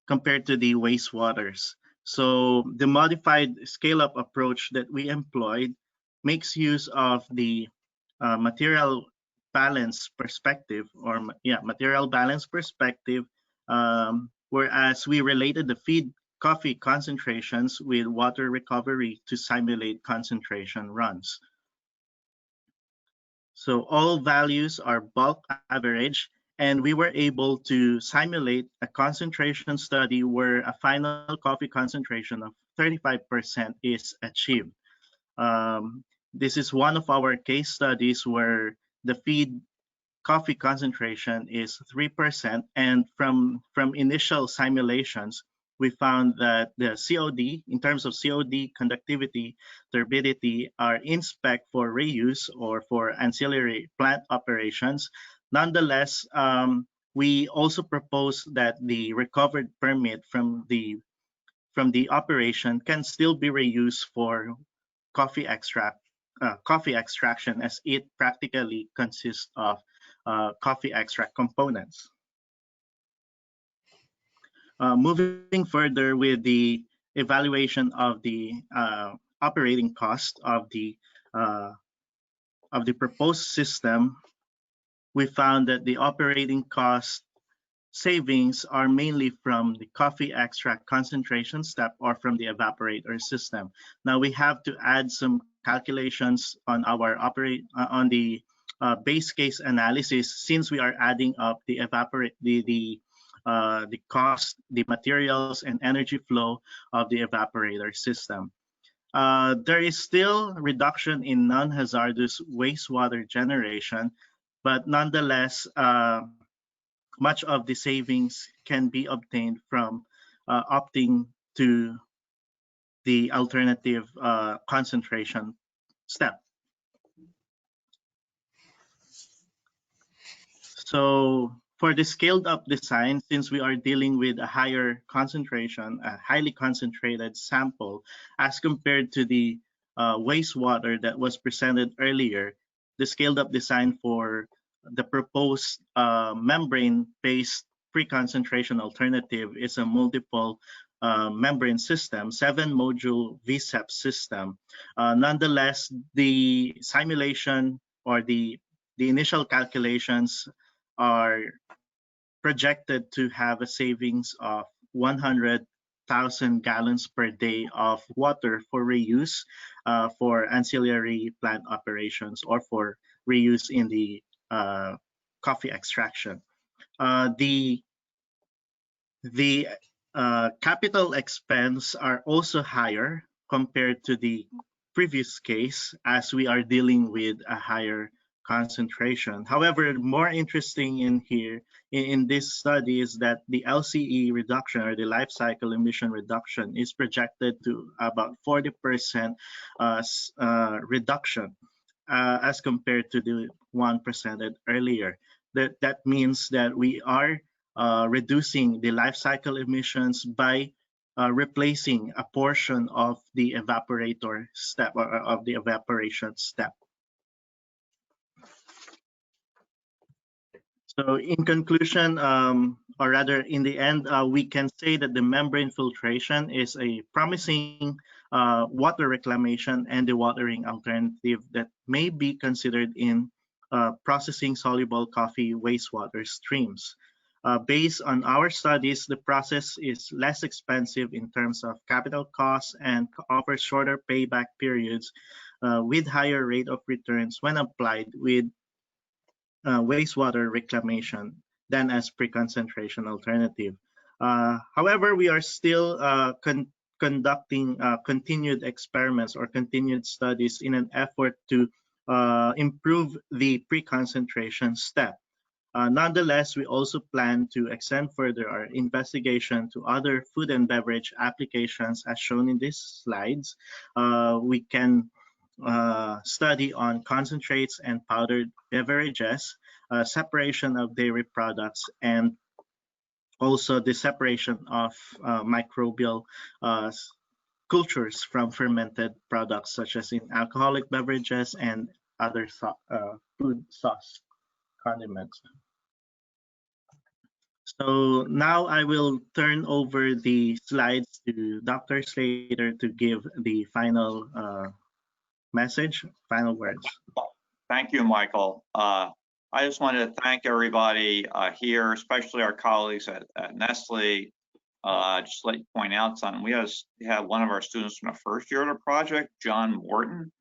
wastewaters. So the modified scale-up approach that we employed makes use of the material balance perspective, whereas we related the feed coffee concentrations with water recovery to simulate concentration runs. So all values are bulk average, and we were able to simulate a concentration study where a final coffee concentration of 35% is achieved. This is one of our case studies where the feed coffee concentration is 3%, and from initial simulations, we found that the COD, in terms of COD, conductivity, turbidity, are in spec for reuse or for ancillary plant operations. Nonetheless, we also propose that the recovered permit from the operation can still be reused for coffee extraction, as it practically consists of coffee extract components. Moving further with the evaluation of the operating cost of the proposed system, we found that the operating cost savings are mainly from the coffee extract concentration step or from the evaporator system. Now we have to add some calculations on our base case analysis, since we are adding up the cost, the materials, and energy flow of the evaporator system. There is still reduction in non-hazardous wastewater generation, but nonetheless, much of the savings can be obtained from opting to the alternative concentration step. So for the scaled up design, since we are dealing with a higher concentration, a highly concentrated sample, as compared to the wastewater that was presented earlier, the scaled up design for the proposed membrane-based pre-concentration alternative is a multiple membrane system, 7-module VSEP system. Nonetheless, the simulation or the initial calculations are projected to have a savings of 100,000 gallons per day of water for reuse for ancillary plant operations or for reuse in the coffee extraction. The capital expense are also higher compared to the previous case, as we are dealing with a higher concentration. However, more interesting in here in this study is that the LCE reduction, or the life cycle emission reduction, is projected to about 40% reduction as compared to the one presented earlier. That means that we are reducing the life cycle emissions by replacing a portion of the evaporator step, or of the evaporation step. So in conclusion, or rather in the end, we can say that the membrane filtration is a promising water reclamation and dewatering alternative that may be considered in processing soluble coffee wastewater streams. Based on our studies, the process is less expensive in terms of capital costs and offers shorter payback periods with higher rate of returns when applied with wastewater reclamation than as pre-concentration alternative. However, we are still conducting continued experiments or continued studies in an effort to improve the pre-concentration step. Nonetheless, we also plan to extend further our investigation to other food and beverage applications as shown in these slides. We can study on concentrates and powdered beverages, separation of dairy products, and also the separation of microbial cultures from fermented products such as in alcoholic beverages and other food sauce condiments. So now I will turn over the slides to Dr. Slater to give the final message, final words. Thank you, Michael. I just wanted to thank everybody here, especially our colleagues at Nestle. Just let you point out something. We have one of our students from the first year of the project, John Morton,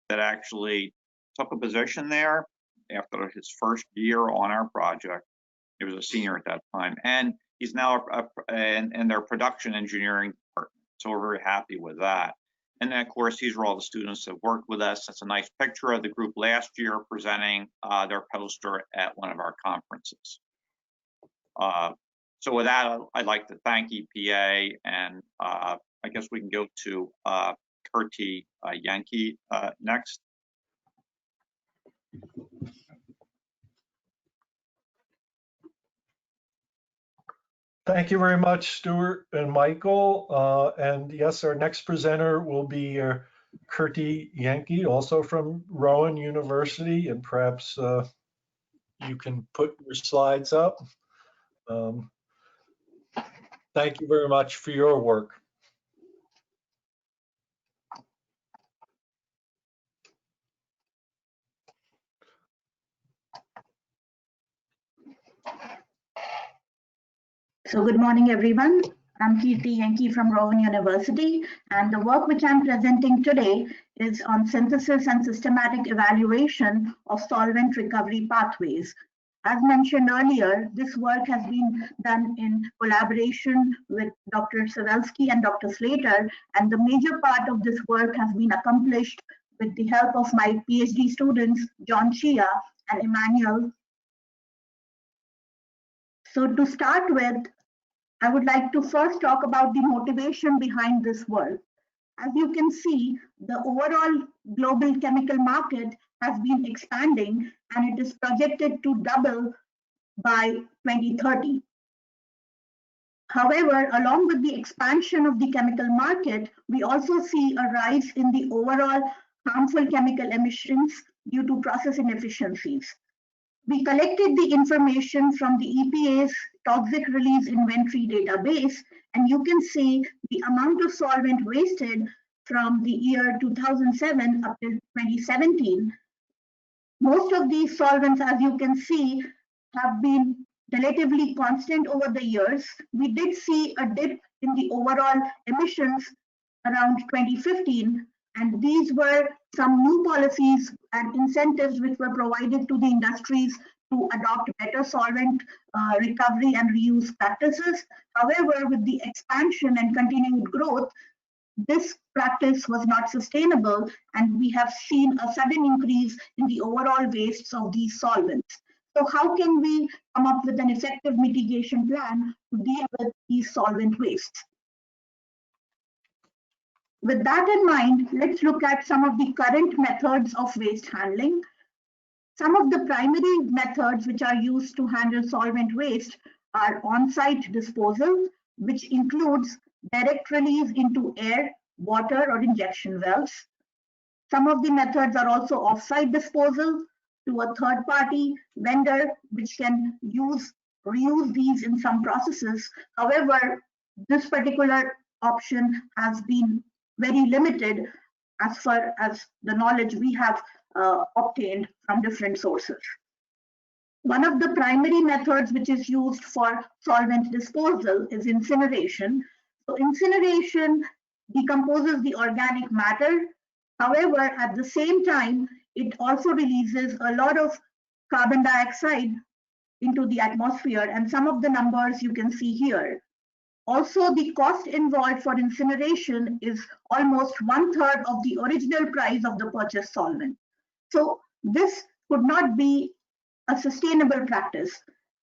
that actually took a position there after his first year on our project. He was a senior at that time, and he's now in their production engineering department. So we're very happy with that. And then, of course, these are all the students that worked with us. That's a nice picture of the group last year presenting their poster at one of our conferences. So with that, I'd like to thank EPA, and I guess we can go to Kurti Yankee next. Thank you very much, Stewart and Michael. And yes, our next presenter will be Kurti Yankee, also from Rowan University, and perhaps you can put your slides up. Thank you very much for your work. So good morning, everyone. I'm Kurti Yankee from Rowan University, and the work which I'm presenting today is on synthesis and systematic evaluation of solvent recovery pathways. As mentioned earlier, this work has been done in collaboration with Dr. Savelsky and Dr. Slater, and the major part of this work has been accomplished with the help of my PhD students, John Chia and Emmanuel. So to start with, I would like to first talk about the motivation behind this work. As you can see, the overall global chemical market has been expanding, and it is projected to double by 2030. However, along with the expansion of the chemical market, we also see a rise in the overall harmful chemical emissions due to process inefficiencies. We collected the information from the EPA's Toxic Release Inventory database, and you can see the amount of solvent wasted from the year 2007 up to 2017. Most of these solvents, as you can see, have been relatively constant over the years. We did see a dip in the overall emissions around 2015, and these were some new policies and incentives which were provided to the industries to adopt better solvent recovery and reuse practices. However, with the expansion and continued growth, this practice was not sustainable, and we have seen a sudden increase in the overall wastes of these solvents. So how can we come up with an effective mitigation plan to deal with these solvent wastes? With that in mind, let's look at some of the current methods of waste handling. Some of the primary methods which are used to handle solvent waste are on-site disposal, which includes direct release into air, water, or injection wells. Some of the methods are also off-site disposal to a third-party vendor, which can reuse these in some processes. However, this particular option has been very limited as far as the knowledge we have obtained from different sources. One of the primary methods which is used for solvent disposal is incineration. So incineration decomposes the organic matter. However, at the same time, it also releases a lot of carbon dioxide into the atmosphere, and some of the numbers you can see here. Also, the cost involved for incineration is almost 1/3 of the original price of the purchased solvent. So this could not be a sustainable practice.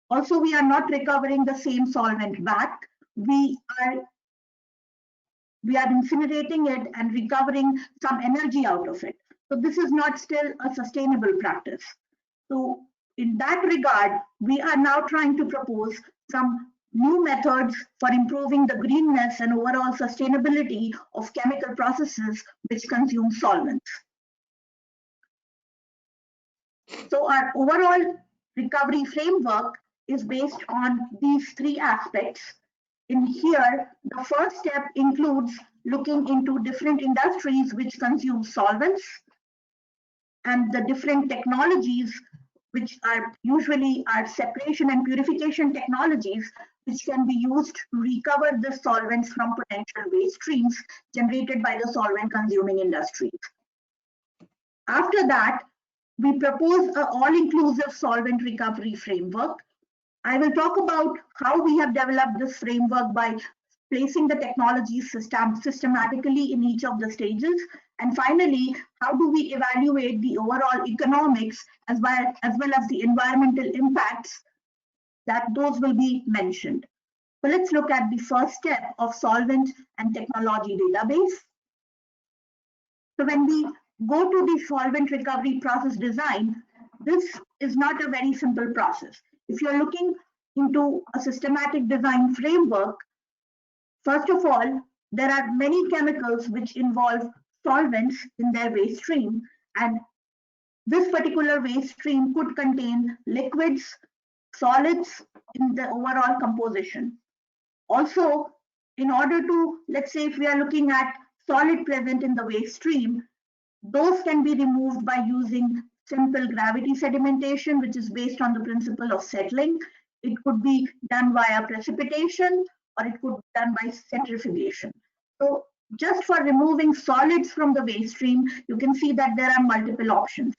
Also, we are not recovering the same solvent back. We are incinerating it and recovering some energy out of it. So this is not still a sustainable practice. So in that regard, we are now trying to propose some new methods for improving the greenness and overall sustainability of chemical processes which consume solvents. So our overall recovery framework is based on these three aspects. In here, the first step includes looking into different industries which consume solvents and the different technologies which are usually separation and purification technologies which can be used to recover the solvents from potential waste streams generated by the solvent consuming industries. After that, we propose an all-inclusive solvent recovery framework. I will talk about how we have developed this framework by placing the technologies systematically in each of the stages. And finally, how do we evaluate the overall economics as well as the environmental impacts, that those will be mentioned. So let's look at the first step of solvent and technology database. So when we go to the solvent recovery process design, this is not a very simple process. If you're looking into a systematic design framework, first of all, there are many chemicals which involve solvents in their waste stream, and this particular waste stream could contain liquids, solids in the overall composition. Also, in order to, let's say if we are looking at solid present in the waste stream, those can be removed by using simple gravity sedimentation, which is based on the principle of settling. It could be done via precipitation, or it could be done by centrifugation. So just for removing solids from the waste stream, you can see that there are multiple options.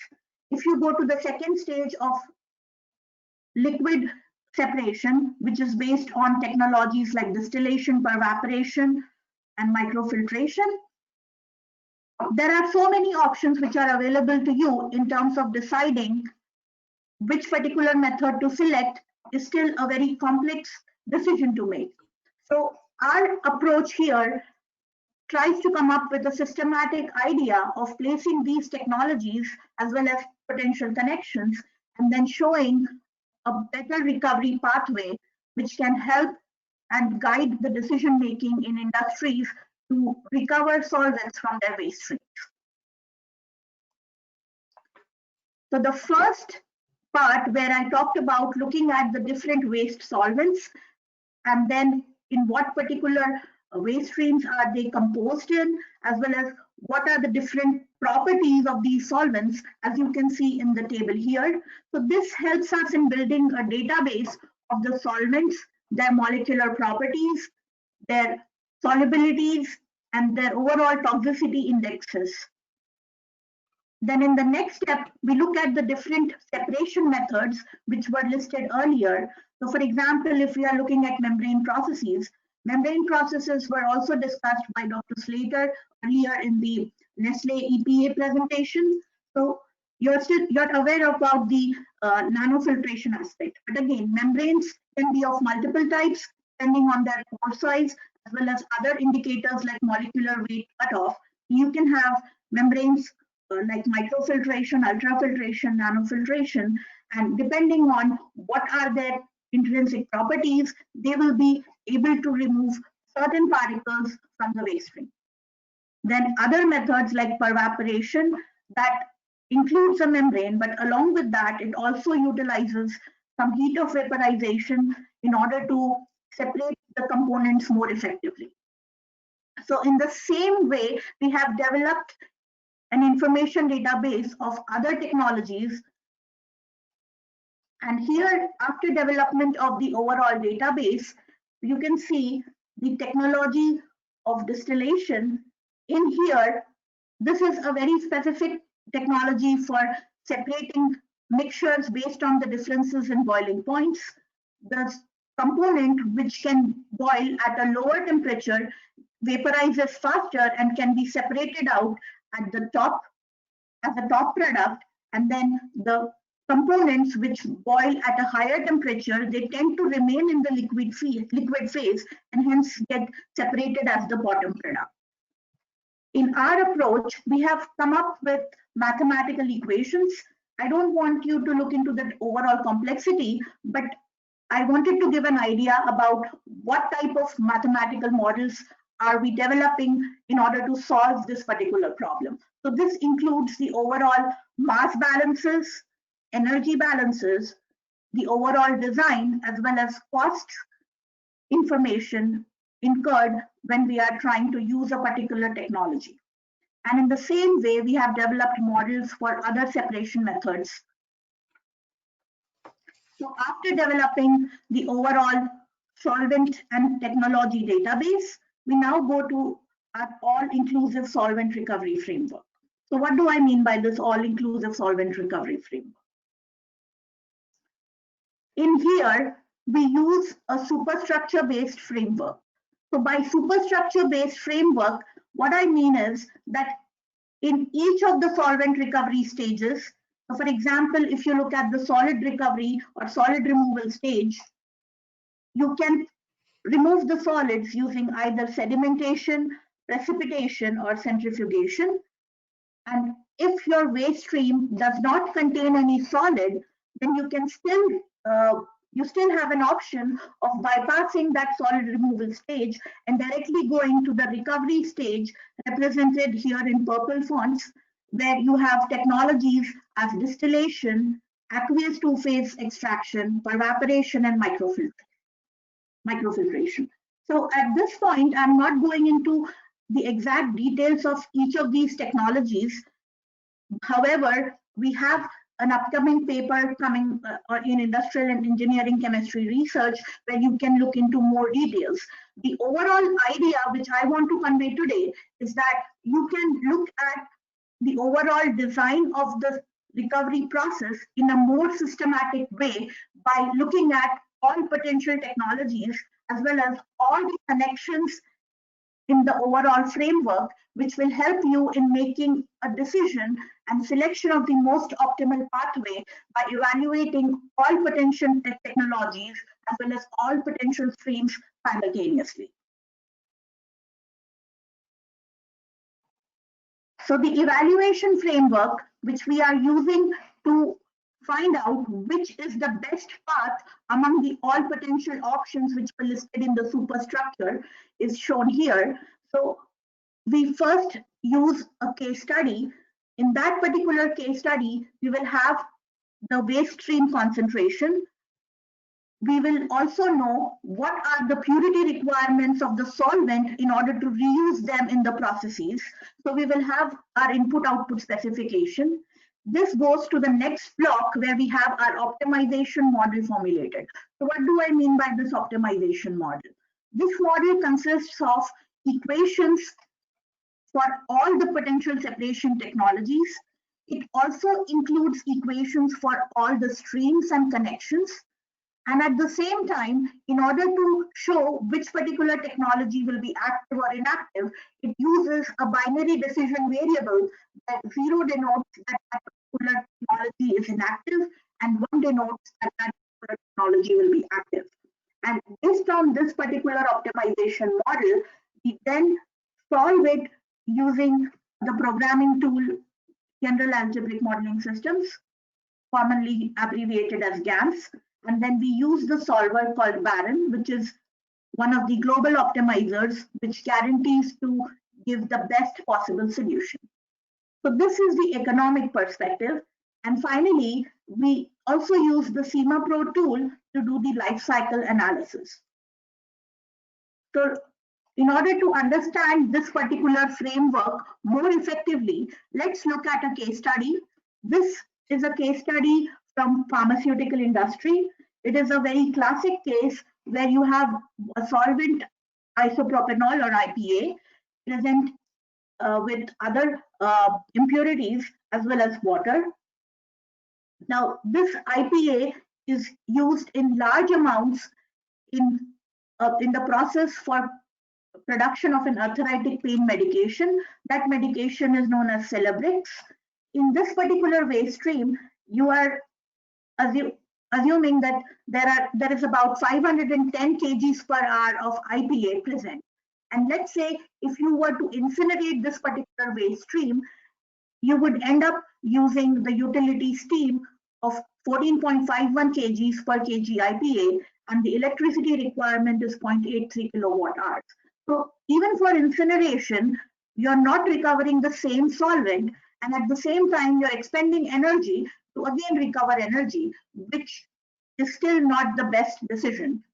If you go to the second stage of liquid separation, which is based on technologies like distillation, pervaporation, and microfiltration, there are so many options which are available to you in terms of deciding which particular method to select is still a very complex decision to make. So our approach here tries to come up with a systematic idea of placing these technologies as well as potential connections, and then showing a better recovery pathway which can help and guide the decision making in industries to recover solvents from their waste streams. So the first part where I talked about looking at the different waste solvents and then in what particular waste streams are they composed in, as well as what are the different properties of these solvents, as you can see in the table here. So this helps us in building a database of the solvents, their molecular properties, their solubilities, and their overall toxicity indexes. Then in the next step, we look at the different separation methods which were listed earlier. So for example, if we are looking at membrane processes were also discussed by Dr. Slater earlier in the Nestle EPA presentation. So you're aware about the nanofiltration aspect. But again, membranes can be of multiple types depending on their pore size, as well as other indicators like molecular weight cutoff. You can have membranes like microfiltration, ultrafiltration, nanofiltration, and depending on what are their intrinsic properties, they will be able to remove certain particles from the waste stream. Then other methods like pervaporation, that includes a membrane, but along with that, it also utilizes some heat of vaporization in order to separate the components more effectively. So in the same way, we have developed an information database of other technologies And here, after development of the overall database, you can see the technology of distillation. In here, this is a very specific technology for separating mixtures based on the differences in boiling points. The component which can boil at a lower temperature vaporizes faster and can be separated out at the top as a top product, and then the components which boil at a higher temperature, they tend to remain in the liquid phase and hence get separated as the bottom product. In our approach, we have come up with mathematical equations. I don't want you to look into the overall complexity, but I wanted to give an idea about what type of mathematical models are we developing in order to solve this particular problem. So this includes the overall mass balances, energy balances, the overall design, as well as cost information incurred when we are trying to use a particular technology. And in the same way, we have developed models for other separation methods. So after developing the overall solvent and technology database, we now go to our all-inclusive solvent recovery framework. So what do I mean by this all-inclusive solvent recovery framework? In here, we use a superstructure-based framework. So by superstructure-based framework, what I mean is that in each of the solvent recovery stages, so for example, if you look at the solid recovery or solid removal stage, you can remove the solids using either sedimentation, precipitation, or centrifugation. And if your waste stream does not contain any solid, then you can still have an option of bypassing that solid removal stage and directly going to the recovery stage represented here in purple fonts, where you have technologies as distillation, aqueous two-phase extraction, evaporation, and microfiltration. So at this point, I'm not going into the exact details of each of these technologies. However, we have an upcoming paper coming in industrial and engineering chemistry research where you can look into more details. The overall idea which I want to convey today is that you can look at the overall design of the recovery process in a more systematic way by looking at all potential technologies as well as all the connections in the overall framework, which will help you in making a decision and selection of the most optimal pathway by evaluating all potential technologies as well as all potential streams simultaneously. So the evaluation framework, which we are using to find out which is the best path among the all potential options which were listed in the superstructure, is shown here. So we first use a case study. In that particular case study, we will have the waste stream concentration. We will also know what are the purity requirements of the solvent in order to reuse them in the processes. So we will have our input-output specification. This goes to the next block where we have our optimization model formulated. So what do I mean by this optimization model? This model consists of equations for all the potential separation technologies. It also includes equations for all the streams and connections. And at the same time, in order to show which particular technology will be active or inactive, it uses a binary decision variable that 0 denotes that that particular technology is inactive and 1 denotes that that particular technology will be active. And based on this particular optimization model, we then solve it using the programming tool, General Algebraic Modeling Systems, commonly abbreviated as GAMS. And then we use the solver called Baron, which is one of the global optimizers, which guarantees to give the best possible solution. So this is the economic perspective. And finally, we also use the SEMA Pro tool to do the life cycle analysis. So in order to understand this particular framework more effectively, let's look at a case study. This is a case study from pharmaceutical industry. It is a very classic case where you have a solvent isopropanol or IPA present with other impurities as well as water. Now, this IPA is used in large amounts in the process for production of an arthritic pain medication. That medication is known as Celebrex. In this particular waste stream, you are assuming that there is about 510 kgs per hour of IPA present. And let's say if you were to incinerate this particular waste stream, you would end up using the utility steam of 14.51 kgs per kg IPA, and the electricity requirement is 0.83 kilowatt hours. So even for incineration, you're not recovering the same solvent, and at the same time, you're expending energy to again recover energy, which is still not the best decision.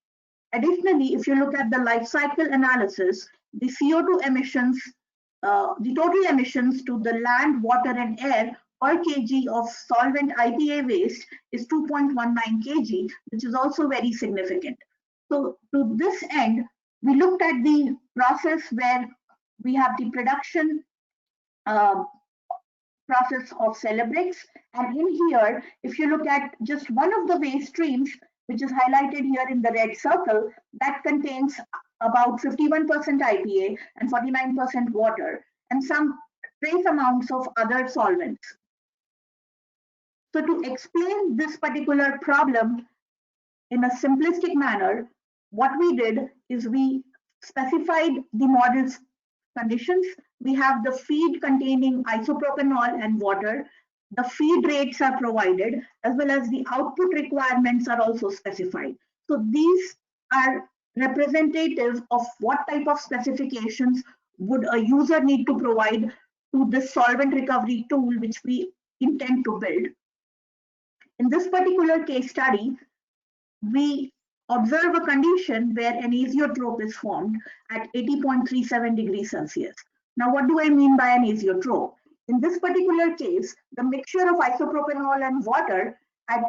Additionally, if you look at the life cycle analysis, the CO2 emissions, the total emissions to the land, water, and air per kg of solvent IPA waste is 2.19 kg, which is also very significant. So to this end, we looked at the process where we have the production process of Celebrex, and in here, if you look at just one of the waste streams, which is highlighted here in the red circle, that contains about 51% IPA and 49% water, and some trace amounts of other solvents. So to explain this particular problem in a simplistic manner, what we did is we specified the model's conditions. We have the feed containing isopropanol and water. The feed rates are provided, as well as the output requirements are also specified. So these are representative of what type of specifications would a user need to provide to this solvent recovery tool, which we intend to build. In this particular case study, we observe a condition where an azeotrope is formed at 80.37 degrees Celsius. Now, what do I mean by an azeotrope? In this particular case, the mixture of isopropanol and water at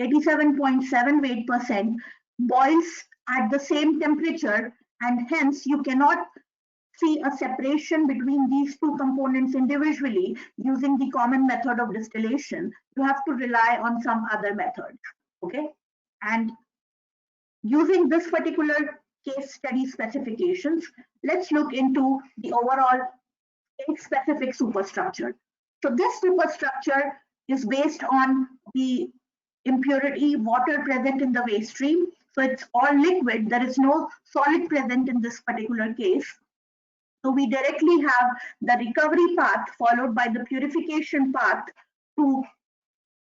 87.7 weight% boils at the same temperature, and hence you cannot see a separation between these two components individually using the common method of distillation. You have to rely on some other method, okay? And using this particular case study specifications, let's look into the overall case-specific superstructure. So this superstructure is based on the impurity water present in the waste stream. So it's all liquid. There is no solid present in this particular case. So we directly have the recovery path followed by the purification path to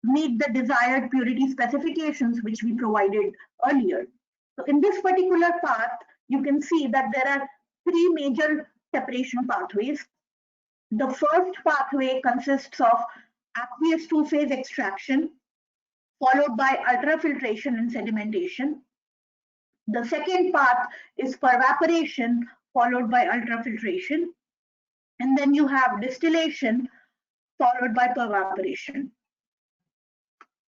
meet the desired purity specifications which we provided earlier. So in this particular path, you can see that there are three major separation pathways. The first pathway consists of aqueous two-phase extraction, followed by ultrafiltration and sedimentation. The second path is pervaporation, followed by ultrafiltration. And then you have distillation, followed by pervaporation.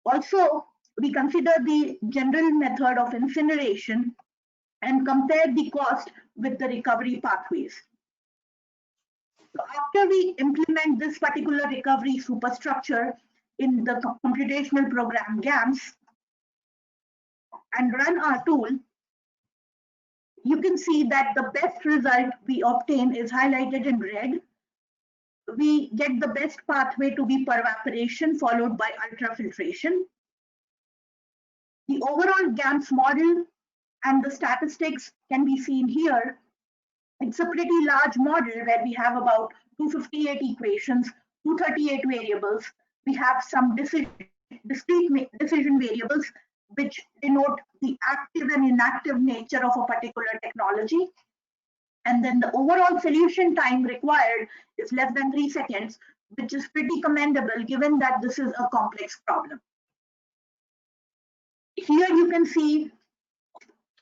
Also, we consider the general method of incineration and compare the cost with the recovery pathways. So after we implement this particular recovery superstructure in the computational program GAMS and run our tool, you can see that the best result we obtain is highlighted in red. We get the best pathway to be pervaporation followed by ultrafiltration. The overall GAMS model and the statistics can be seen here. It's a pretty large model where we have about 258 equations, 238 variables. We have some discrete decision variables which denote the active and inactive nature of a particular technology. And then the overall solution time required is less than 3 seconds, which is pretty commendable given that this is a complex problem. Here you can see,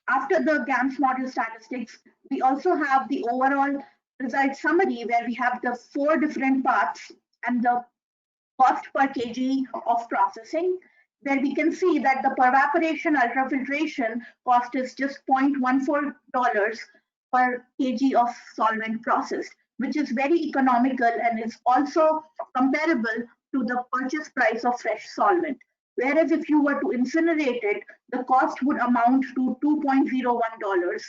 after the GAMS model statistics, we also have the overall result summary where we have the 4 different paths and the cost per kg of processing. where we can see that the pervaporation ultrafiltration cost is just $0.14 per kg of solvent processed, which is very economical and is also comparable to the purchase price of fresh solvent. Whereas if you were to incinerate it, the cost would amount to $2.01,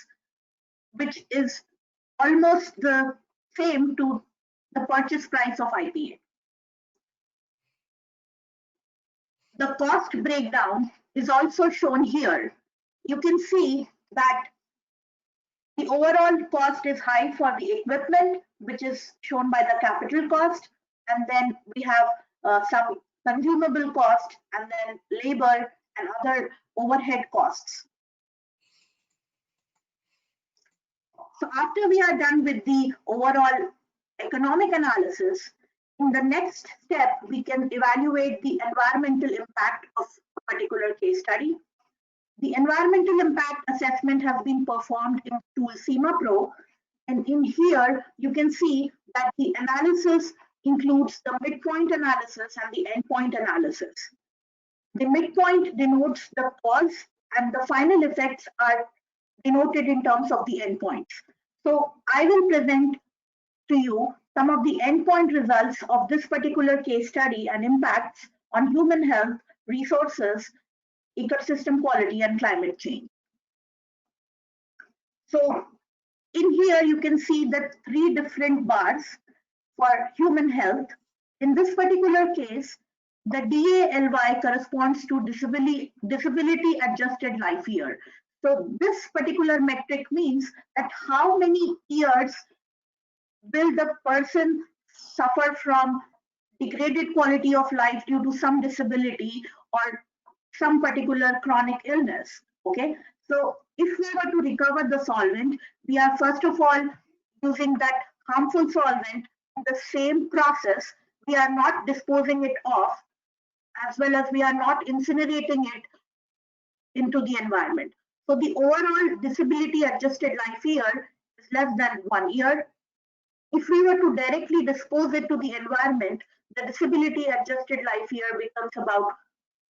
which is almost the same to the purchase price of IPA. The cost breakdown is also shown here. You can see that the overall cost is high for the equipment, which is shown by the capital cost, and then we have some consumable cost, and then labor and other overhead costs. So after we are done with the overall economic analysis, in the next step, we can evaluate the environmental impact of a particular case study. The environmental impact assessment has been performed in tool SEMA Pro, and in here you can see that the analysis includes the midpoint analysis and the endpoint analysis. The midpoint denotes the cause, and the final effects are denoted in terms of the endpoints. So I will present to you some of the endpoint results of this particular case study and impacts on human health, resources, ecosystem quality, and climate change. So in here, you can see the 3 different bars for human health. In this particular case, the DALY corresponds to disability adjusted life year. So this particular metric means that how many years will the person suffer from degraded quality of life due to some disability or some particular chronic illness. Okay, so if we were to recover the solvent, we are first of all using that harmful solvent in the same process. We are not disposing it off, as well as we are not incinerating it into the environment. So the overall disability adjusted life year is less than 1 year. If we were to directly dispose it to the environment, the disability adjusted life year becomes about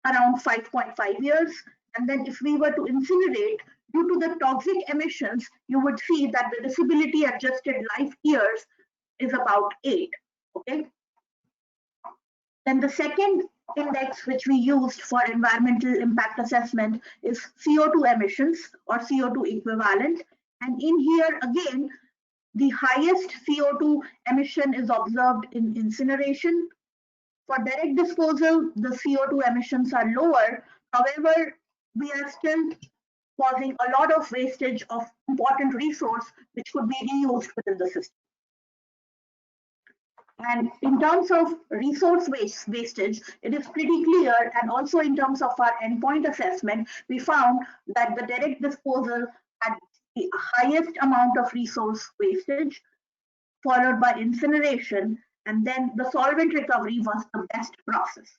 around 5.5 years. And then if we were to incinerate, due to the toxic emissions, you would see that the disability adjusted life years is about 8. Okay. Then the second index which we used for environmental impact assessment is CO2 emissions or CO2 equivalent. And in here again, the highest CO2 emission is observed in incineration. For direct disposal, the CO2 emissions are lower. However, we are still causing a lot of wastage of important resource which could be reused within the system. And in terms of resource wastage, it is pretty clear, and also in terms of our endpoint assessment, we found that the direct disposal had the highest amount of resource wastage, followed by incineration, and then the solvent recovery was the best process.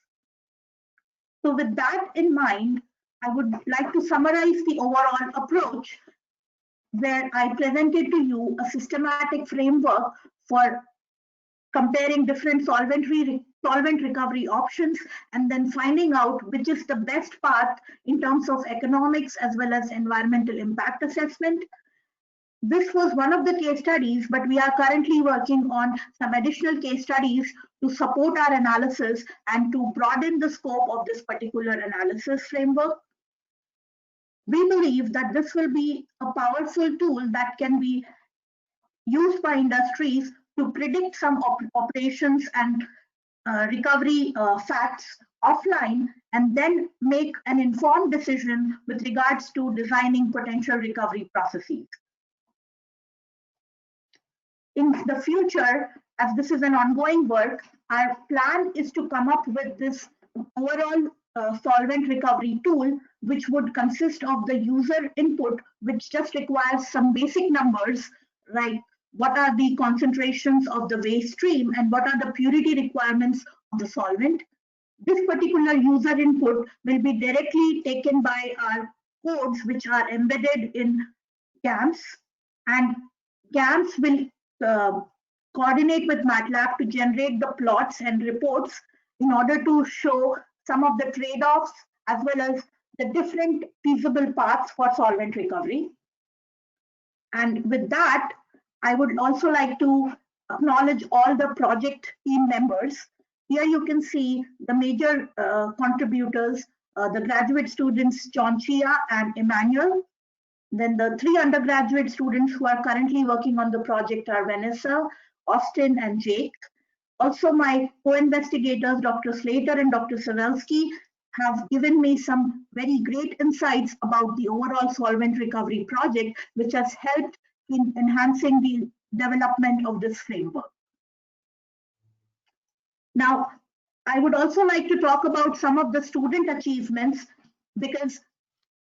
So with that in mind, I would like to summarize the overall approach, where I presented to you a systematic framework for comparing different solvent recovery options and then finding out which is the best path in terms of economics as well as environmental impact assessment. This was one of the case studies, but we are currently working on some additional case studies to support our analysis and to broaden the scope of this particular analysis framework. We believe that this will be a powerful tool that can be used by industries to predict some operations and recovery facts offline, and then make an informed decision with regards to designing potential recovery processes. In the future, as this is an ongoing work, our plan is to come up with this overall solvent recovery tool, which would consist of the user input, which just requires some basic numbers, like what are the concentrations of the waste stream and what are the purity requirements of the solvent. This particular user input will be directly taken by our codes, which are embedded in GAMS, and GAMS will coordinate with MATLAB to generate the plots and reports in order to show some of the trade-offs, as well as the different feasible paths for solvent recovery. And with that, I would also like to acknowledge all the project team members. Here you can see the major contributors, the graduate students, John Chia and Emmanuel. Then the 3 undergraduate students who are currently working on the project are Vanessa, Austin, and Jake. Also, my co-investigators, Dr. Slater and Dr. Savelsky, have given me some very great insights about the overall solvent recovery project, which has helped in enhancing the development of this framework. Now, I would also like to talk about some of the student achievements, because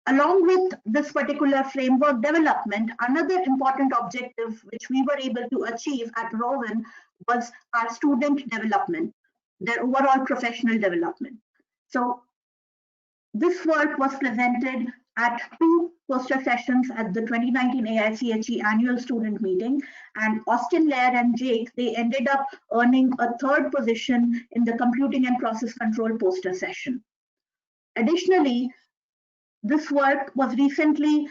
along with this particular framework development, another important objective which we were able to achieve at Rowan was our student development, their overall professional development. So this work was presented at 2 poster sessions at the 2019 AICHE annual student meeting, and Austin, Lair, and Jake, they ended up earning a 3rd position in the computing and process control poster session. Additionally, this work was recently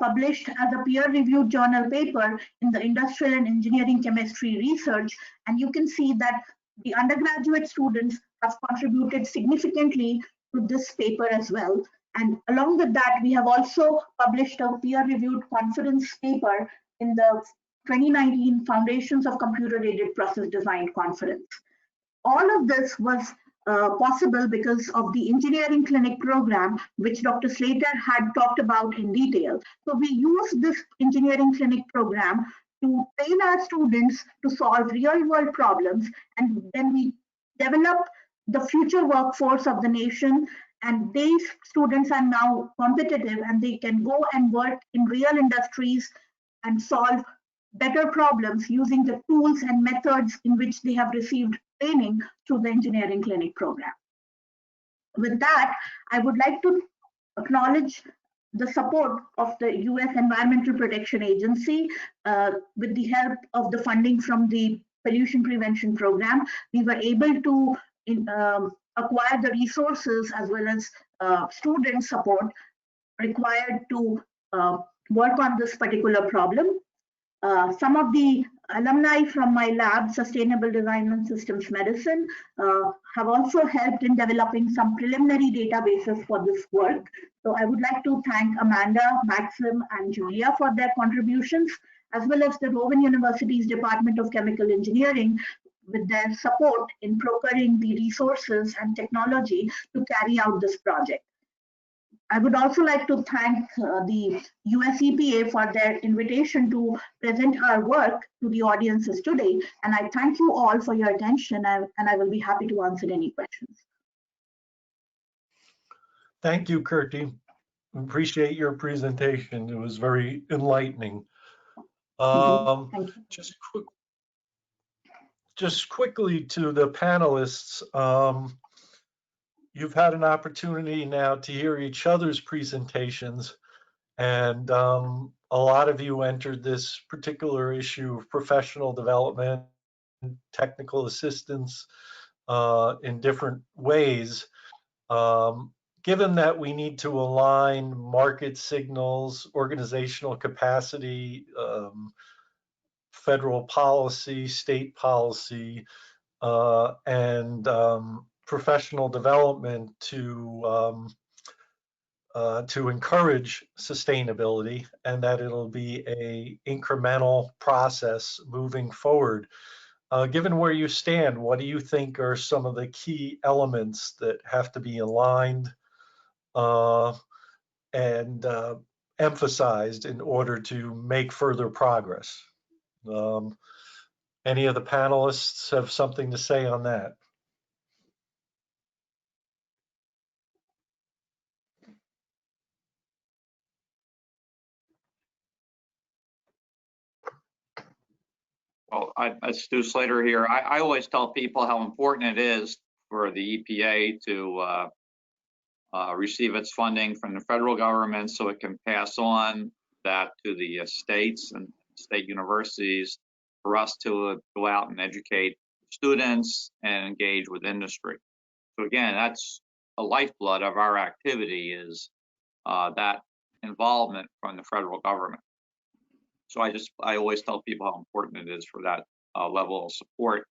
published as a peer-reviewed journal paper in the Industrial and Engineering Chemistry Research, and you can see that the undergraduate students have contributed significantly to this paper as well. And along with that, we have also published a peer-reviewed conference paper in the 2019 Foundations of Computer-Aided Process Design Conference. All of this was possible because of the engineering clinic program, which Dr. Slater had talked about in detail. So we use this engineering clinic program to train our students to solve real-world problems, and then we develop the future workforce of the nation, and these students are now competitive and they can go and work in real industries and solve better problems using the tools and methods in which they have received training through the engineering clinic program. With that, I would like to acknowledge the support of the US Environmental Protection Agency. With the help of the funding from the pollution prevention program, we were able to acquire the resources as well as student support required to work on this particular problem. Some of the alumni from my lab, Sustainable Design and Systems Medicine, have also helped in developing some preliminary databases for this work. So I would like to thank Amanda, Maxim, and Julia for their contributions, as well as the Rowan University's Department of Chemical Engineering with their support in procuring the resources and technology to carry out this project. I would also like to thank the US EPA for their invitation to present our work to the audiences today. And I thank you all for your attention, and I will be happy to answer any questions. Thank you, Kirti. Appreciate your presentation. It was very enlightening. Thank you. Just quickly to the panelists, you've had an opportunity now to hear each other's presentations, and a lot of you entered this particular issue of professional development, technical assistance in different ways. Given that we need to align market signals, organizational capacity, federal policy, state policy, and professional development to encourage sustainability, and that it'll be a incremental process moving forward. Given where you stand, what do you think are some of the key elements that have to be aligned and emphasized in order to make further progress? Any of the panelists have something to say on that? Well, it's Stewart Slater here. I always tell people how important it is for the EPA to receive its funding from the federal government so it can pass on that to the states and state universities for us to go out and educate students and engage with industry. So again, that's lifeblood of our activity is that involvement from the federal government. So I always tell people how important it is for that level of support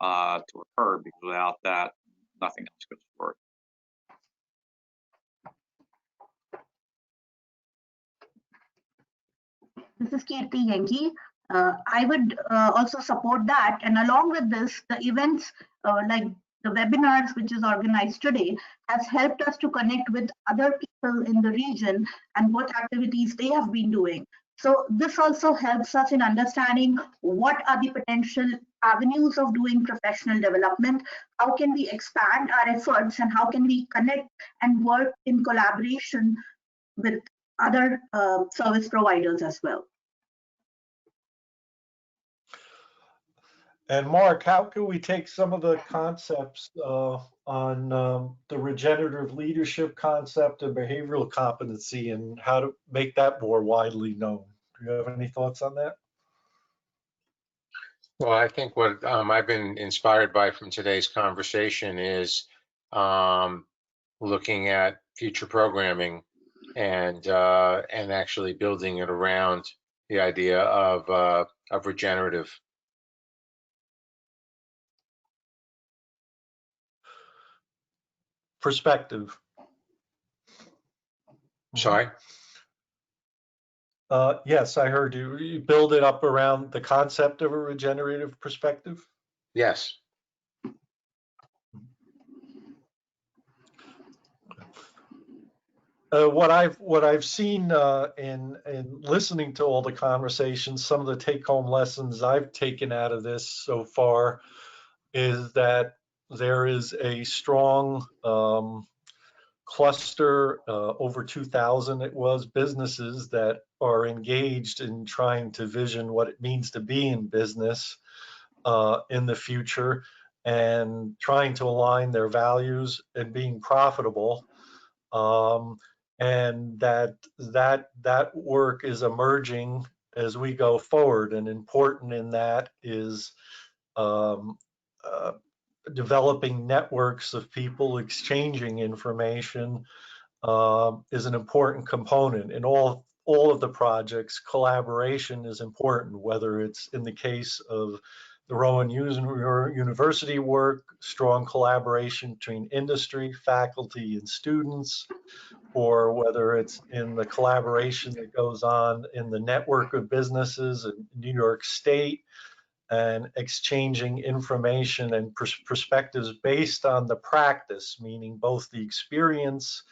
to occur, because without that, nothing else goes forward. This is Kirti Yenki. I would also support that. And along with this, the events like the webinars, which is organized today, has helped us to connect with other people in the region and what activities they have been doing. So this also helps us in understanding what are the potential avenues of doing professional development, how can we expand our efforts, and how can we connect and work in collaboration with other service providers as well. And Mark, how can we take some of the concepts on the regenerative leadership concept and behavioral competency and how to make that more widely known? Do you have any thoughts on that? Well, I think what I've been inspired by from today's conversation is looking at future programming and actually building it around the idea of regenerative. Perspective. Sorry? Yes, I heard you. You build it up around the concept of a regenerative perspective? Yes. What I've seen in listening to all the conversations, some of the take-home lessons I've taken out of this so far is that there is a strong cluster, over 2,000 it was, businesses that are engaged in trying to vision what it means to be in business in the future and trying to align their values and being profitable. And that work is emerging as we go forward, and important in that is developing networks of people exchanging information is an important component. In all of the projects, collaboration is important, whether it's in the case of the Rowan University work, strong collaboration between industry, faculty, and students, or whether it's in the collaboration that goes on in the network of businesses in New York State, and exchanging information and perspectives based on the practice, meaning both the experience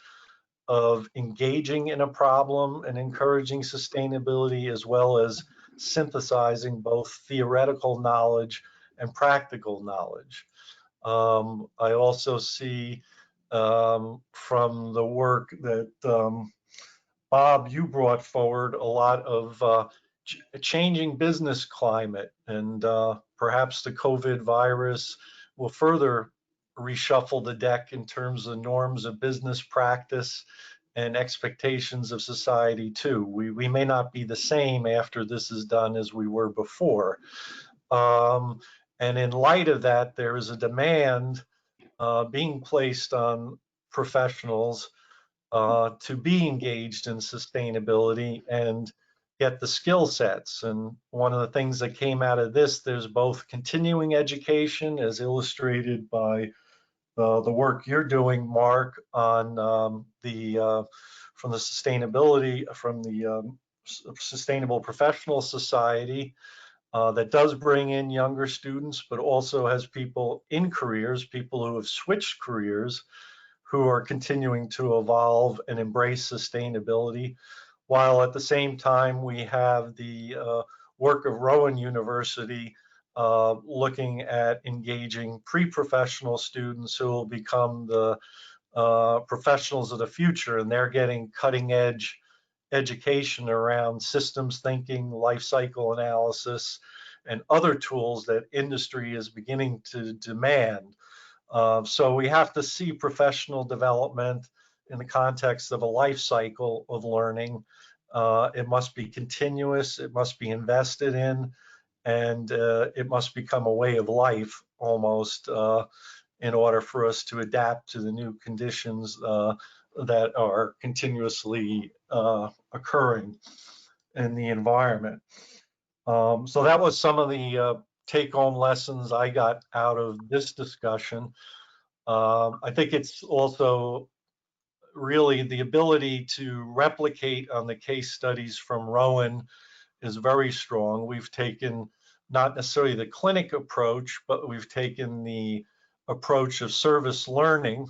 of engaging in a problem and encouraging sustainability, as well as synthesizing both theoretical knowledge and practical knowledge. I also see from the work that Bob, you brought forward a lot of changing business climate, and perhaps the COVID virus will further reshuffle the deck in terms of norms of business practice and expectations of society too. We may not be the same after this is done as we were before. And in light of that, there is a demand being placed on professionals to be engaged in sustainability and get the skill sets. And one of the things that came out of this, there's both continuing education, as illustrated by the work you're doing, Mark, on from the sustainability, from the Sustainable Professional Society, that does bring in younger students, but also has people in careers, people who have switched careers, who are continuing to evolve and embrace sustainability, while at the same time we have the work of Rowan University looking at engaging pre-professional students who will become the professionals of the future, and they're getting cutting edge education around systems thinking, life cycle analysis, and other tools that industry is beginning to demand. So we have to see professional development in the context of a life cycle of learning. It must be continuous, it must be invested in, and it must become a way of life almost in order for us to adapt to the new conditions that are continuously occurring in the environment. So that was some of the take-home lessons I got out of this discussion. I think it's also really the ability to replicate on the case studies from Rowan is very strong. We've taken not necessarily the clinic approach, but we've taken the approach of service learning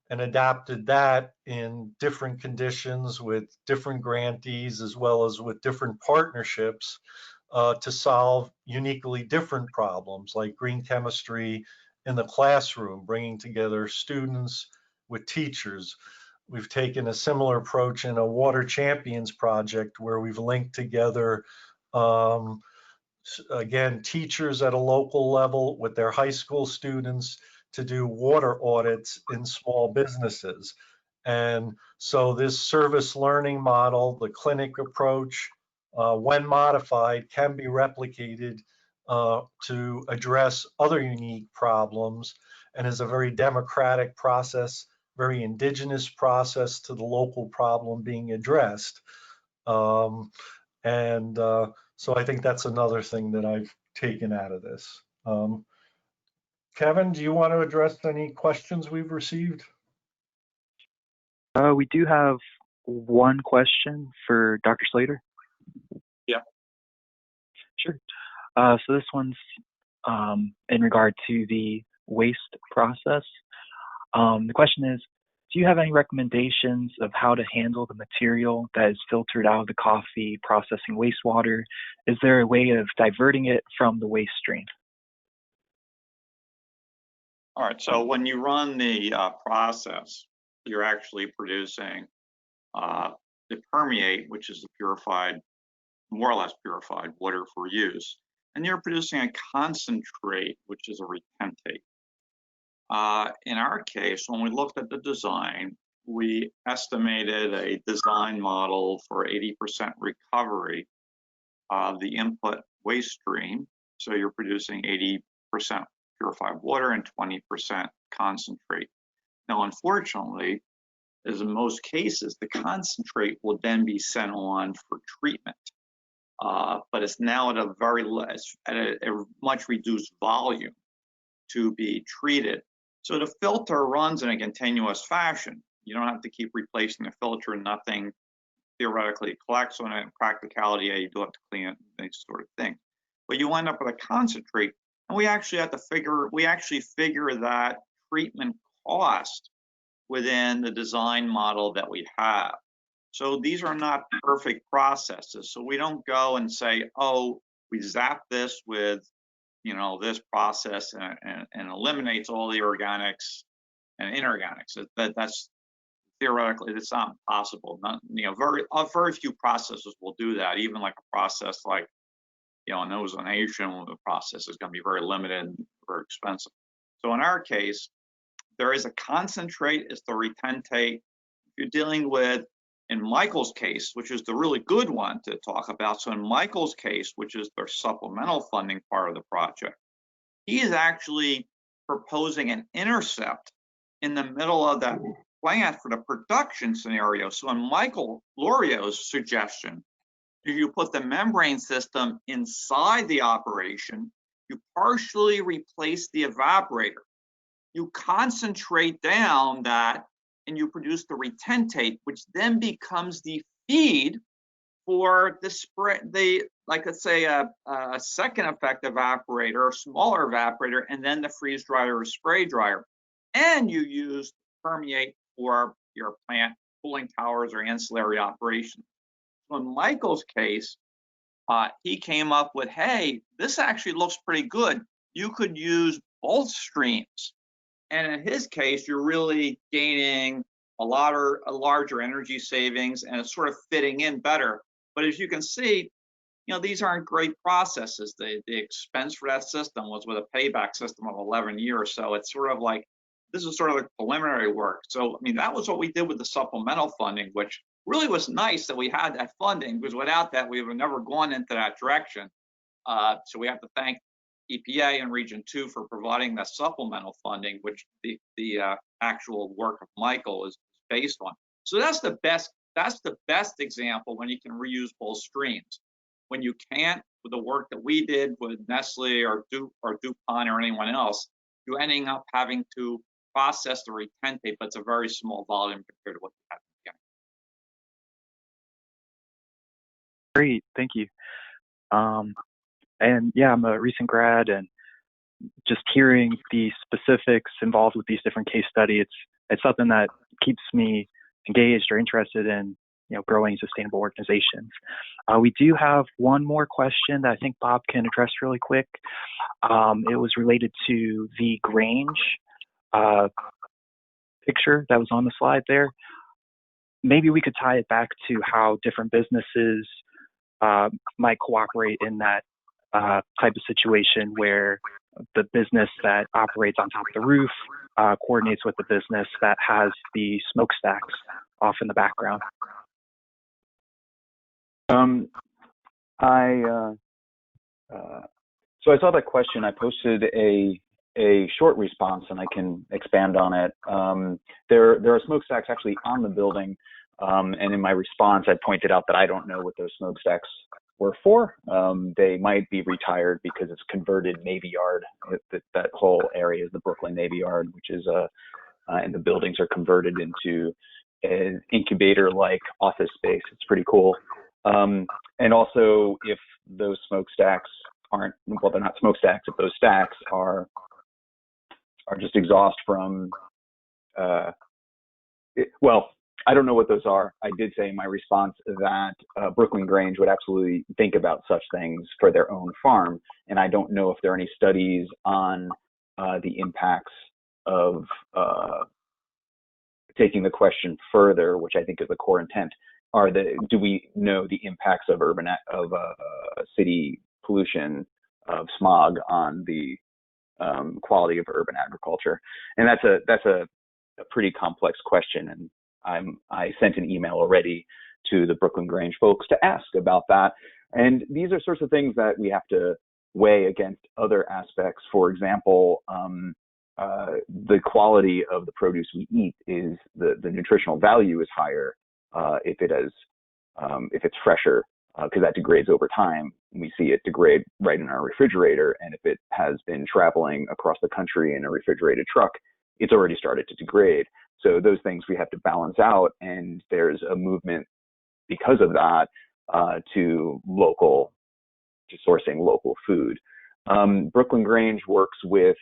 and adapted that in different conditions with different grantees as well as with different partnerships to solve uniquely different problems like green chemistry in the classroom, bringing together students with teachers. We've taken a similar approach in a Water Champions project where we've linked together, again, teachers at a local level with their high school students to do water audits in small businesses. And so this service learning model, the clinic approach, when modified, can be replicated to address other unique problems and is a very democratic process, very indigenous process to the local problem being addressed. So I think that's another thing that I've taken out of this. Kevin, do you want to address any questions we've received? We do have one question for Dr. Slater. Yeah. Sure. So this one's in regard to the waste process. The question is, do you have any recommendations of how to handle the material that is filtered out of the coffee processing wastewater? Is there a way of diverting it from the waste stream? All right, so when you run the process, you're actually producing the permeate, which is the purified, more or less purified water for use. And you're producing a concentrate, which is a retentate. In our case, when we looked at the design, we estimated a design model for 80% recovery of the input waste stream. So you're producing 80% purified water and 20% concentrate. Now, unfortunately, as in most cases, the concentrate will then be sent on for treatment, but it's now at a much reduced volume to be treated. So the filter runs in a continuous fashion. You don't have to keep replacing the filter. Nothing theoretically collects on it. In practicality, you do have to clean it, these sort of things. But you end up with a concentrate, and we actually have to figure that treatment cost within the design model that we have. So these are not perfect processes. So we don't go and say, oh, we zap this with this process and eliminates all the organics and inorganics. That's theoretically, it's not possible. Very few processes will do that. Even like a process like, an ozonation, the process is going to be very limited and very expensive. So in our case, there is a concentrate, it's the retentate. If you're dealing with, in Michael's case, which is the really good one to talk about. So in Michael's case, which is their supplemental funding part of the project, he is actually proposing an intercept in the middle of that plant for the production scenario. So in Michael Lorio's suggestion, if you put the membrane system inside the operation, you partially replace the evaporator. You concentrate down that and you produce the retentate, which then becomes the feed for the spray, like let's say a second effect evaporator, a smaller evaporator, and then the freeze dryer or spray dryer. And you use permeate for your plant cooling towers or ancillary operations. So in Michael's case, he came up with, hey, this actually looks pretty good. You could use both streams. And in his case, you're really gaining a larger energy savings, and it's sort of fitting in better. But as you can see, these aren't great processes. The expense for that system was with a payback system of 11 years. So it's sort of like, this is sort of like preliminary work. So, that was what we did with the supplemental funding, which really was nice that we had that funding, because without that, we would have never gone into that direction. So we have to thank EPA and Region 2 for providing that supplemental funding, which the actual work of Michael is based on. So that's the best example when you can reuse both streams. When you can't, with the work that we did with Nestle or DuPont or anyone else, you're ending up having to process the retentate, but it's a very small volume compared to what you have in the Great, thank you. And yeah, I'm a recent grad, and just hearing the specifics involved with these different case studies, it's something that keeps me engaged or interested in, growing sustainable organizations. We do have one more question that I think Bob can address really quick. It was related to the Grange picture that was on the slide there. Maybe we could tie it back to how different businesses might cooperate in that type of situation where the business that operates on top of the roof coordinates with the business that has the smokestacks off in the background. So I saw that question. I posted a short response, and I can expand on it. There are smokestacks actually on the building, and in my response, I pointed out that I don't know what those smokestacks were for. They might be retired because it's converted Navy Yard. That whole area is the Brooklyn Navy Yard, which is and the buildings are converted into an incubator-like office space. It's pretty cool. And also, if those smokestacks aren't, well, they're not smokestacks, if those stacks are just exhaust from, well, I don't know what those are. I did say in my response that Brooklyn Grange would absolutely think about such things for their own farm, and I don't know if there are any studies on the impacts of taking the question further, which I think is the core intent. Do we know the impacts of city pollution, of smog on the quality of urban agriculture? And that's a pretty complex question, and I sent an email already to the Brooklyn Grange folks to ask about that. And these are sorts of things that we have to weigh against other aspects. For example, the quality of the produce we eat is the nutritional value is higher if it's fresher, because that degrades over time. We see it degrade right in our refrigerator, and if it has been traveling across the country in a refrigerated truck, it's already started to degrade. So those things we have to balance out, and there's a movement because of that to sourcing local food. Brooklyn Grange works with,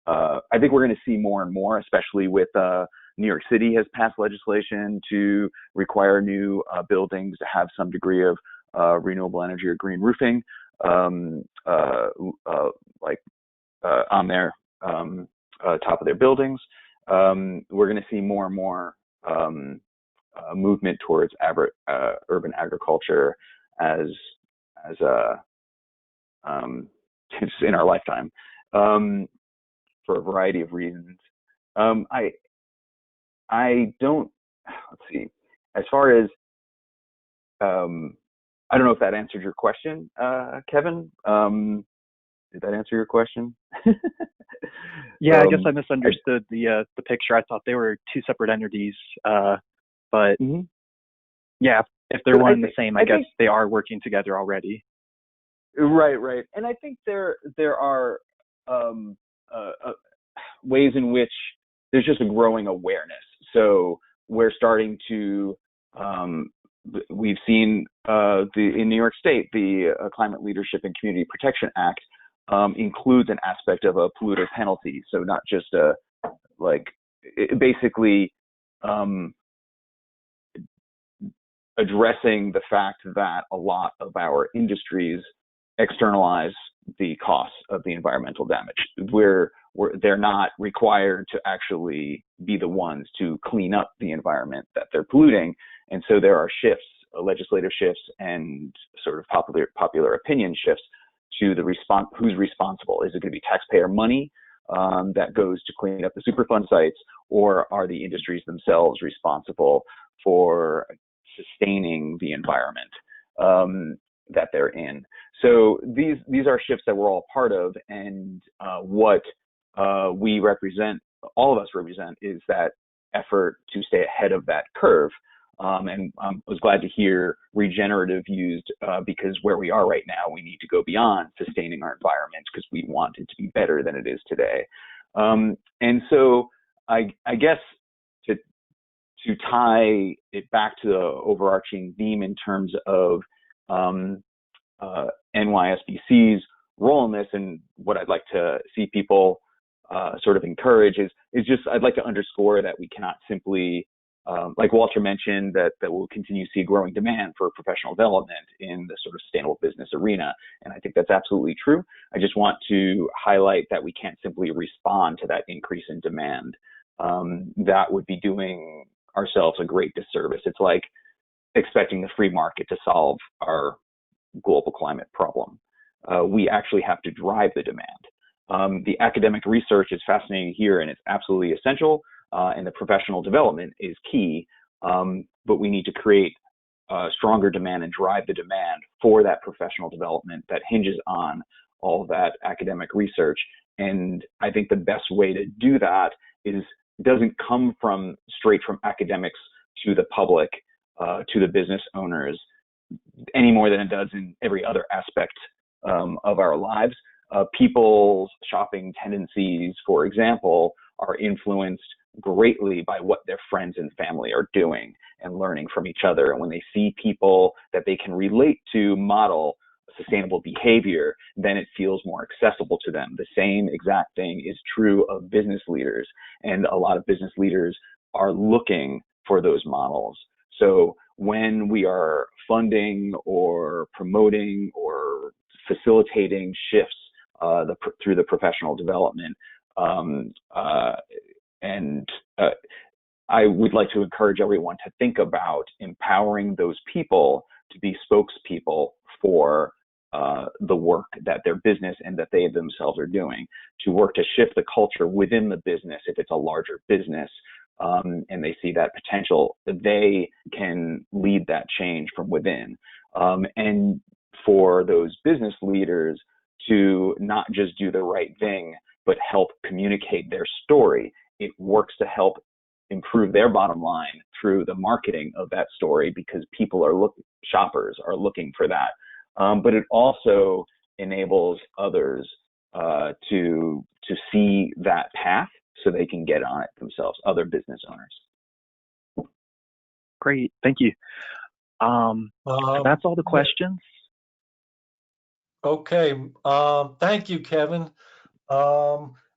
I think we're going to see more and more, especially with New York City has passed legislation to require new buildings to have some degree of renewable energy or green roofing, like on their top of their buildings. We're going to see more and more movement towards urban agriculture as it's in our lifetime, for a variety of reasons. I don't, let's see, as far as, I don't know if that answered your question, Kevin. Did that answer your question? Yeah, I guess I misunderstood the picture. I thought they were two separate entities, but yeah, if they're one and the same, I guess they are working together already. Right. And I think there are ways in which there's just a growing awareness. So we're starting to, we've seen in New York State, the Climate Leadership and Community Protection Act includes an aspect of a polluter penalty. So not just basically addressing the fact that a lot of our industries externalize the costs of the environmental damage. They're not required to actually be the ones to clean up the environment that they're polluting. And so there are shifts, legislative shifts, and sort of popular opinion shifts to who's responsible. Is it going to be taxpayer money that goes to clean up the Superfund sites, or are the industries themselves responsible for sustaining the environment? that they're in. So these are shifts that we're all part of, and what we represent, all of us represent, is that effort to stay ahead of that curve. And I was glad to hear regenerative used because where we are right now, we need to go beyond sustaining our environment because we want it to be better than it is today. And so I guess to tie it back to the overarching theme in terms of NYSBC's role in this, and what I'd like to see people sort of encourage is just, I'd like to underscore that we cannot simply, like Walter mentioned, that we'll continue to see growing demand for professional development in the sort of sustainable business arena. And I think that's absolutely true. I just want to highlight that we can't simply respond to that increase in demand. That would be doing ourselves a great disservice. It's like expecting the free market to solve our global climate problem. We actually have to drive the demand. The academic research is fascinating here, and it's absolutely essential, and the professional development is key, but we need to create stronger demand and drive the demand for that professional development that hinges on all that academic research. And I think the best way to do that doesn't come straight from academics to the public, to the business owners, any more than it does in every other aspect of our lives. People's shopping tendencies, for example, are influenced greatly by what their friends and family are doing and learning from each other. And when they see people that they can relate to model sustainable behavior, then it feels more accessible to them. The same exact thing is true of business leaders, and a lot of business leaders are looking for those models. So when we are funding or promoting or facilitating shifts through the professional development, I would like to encourage everyone to think about empowering those people to be spokespeople for the work that their business and that they themselves are doing, to work to shift the culture within the business. If it's a larger business and they see that potential, they can lead that change from within. And for those business leaders to not just do the right thing, but help communicate their story. It works to help improve their bottom line through the marketing of that story, because shoppers are looking for that. But it also enables others to see that path so they can get on it themselves, other business owners. Great, thank you. That's all the questions. Okay, thank you, Kevin.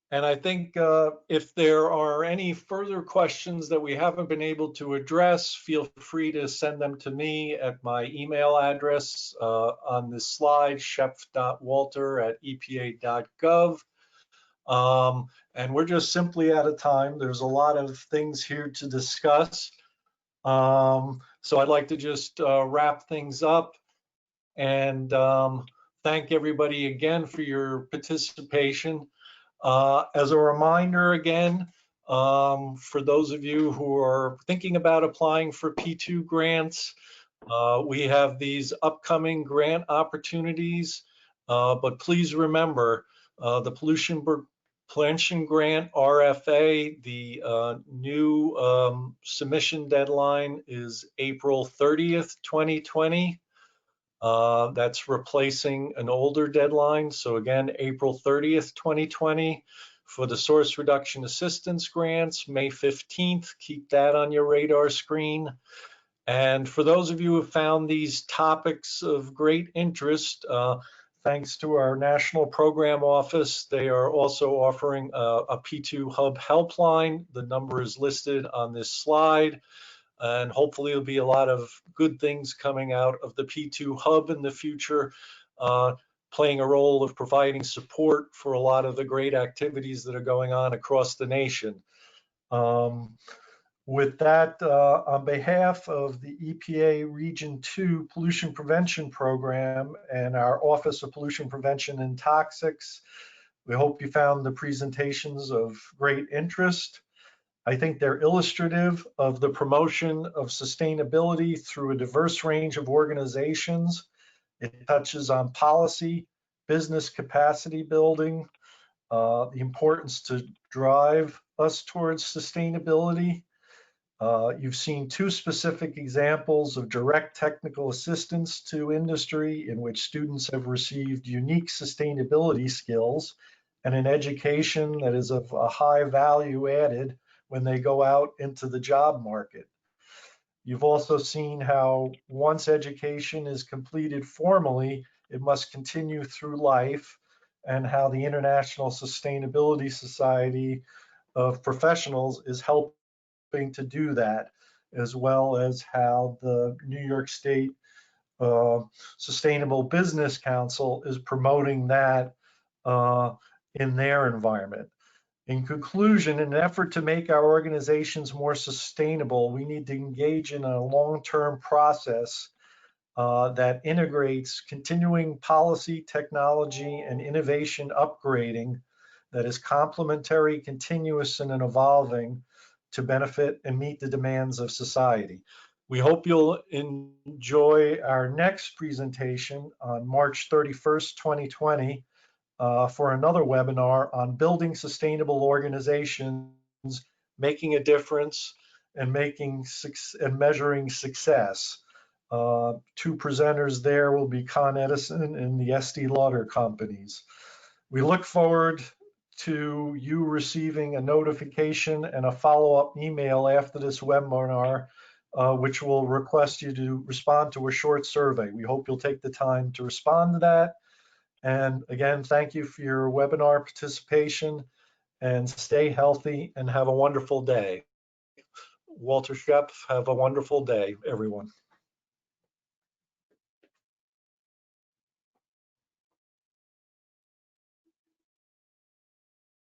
And I think if there are any further questions that we haven't been able to address, feel free to send them to me at my email address on this slide, shep.walter@epa.gov. And we're just simply out of time. There's a lot of things here to discuss. So I'd like to just wrap things up and thank everybody again for your participation. As a reminder again, for those of you who are thinking about applying for P2 grants, we have these upcoming grant opportunities, but please remember the pollution prevention grant, RFA, the new submission deadline is April 30th, 2020. That's replacing an older deadline. So again, April 30th, 2020. For the source reduction assistance grants, May 15th, keep that on your radar screen. And for those of you who have found these topics of great interest, thanks to our National Program Office, they are also offering a P2 Hub helpline. The number is listed on this slide. And hopefully there'll be a lot of good things coming out of the P2 Hub in the future, playing a role of providing support for a lot of the great activities that are going on across the nation. With that, on behalf of the EPA Region 2 Pollution Prevention Program and our Office of Pollution Prevention and Toxics, we hope you found the presentations of great interest. I think they're illustrative of the promotion of sustainability through a diverse range of organizations It touches on policy, business capacity building, the importance to drive us towards sustainability. You've seen two specific examples of direct technical assistance to industry in which students have received unique sustainability skills and an education that is of a high value added when they go out into the job market. You've also seen how once education is completed formally, it must continue through life, and how the International Sustainability Society of Professionals is helping to do that, as well as how the New York State Sustainable Business Council is promoting that in their environment. In conclusion, in an effort to make our organizations more sustainable, we need to engage in a long-term process that integrates continuing policy, technology, and innovation upgrading that is complementary, continuous, and evolving to benefit and meet the demands of society. We hope you'll enjoy our next presentation on March 31st, 2020, for another webinar on building sustainable organizations, making a difference, and measuring success. Two presenters there will be Con Edison and the Estee Lauder companies. We look forward to you receiving a notification and a follow-up email after this webinar, which will request you to respond to a short survey. We hope you'll take the time to respond to that. And again, thank you for your webinar participation, and stay healthy and have a wonderful day. Walter Schepp, have a wonderful day, everyone.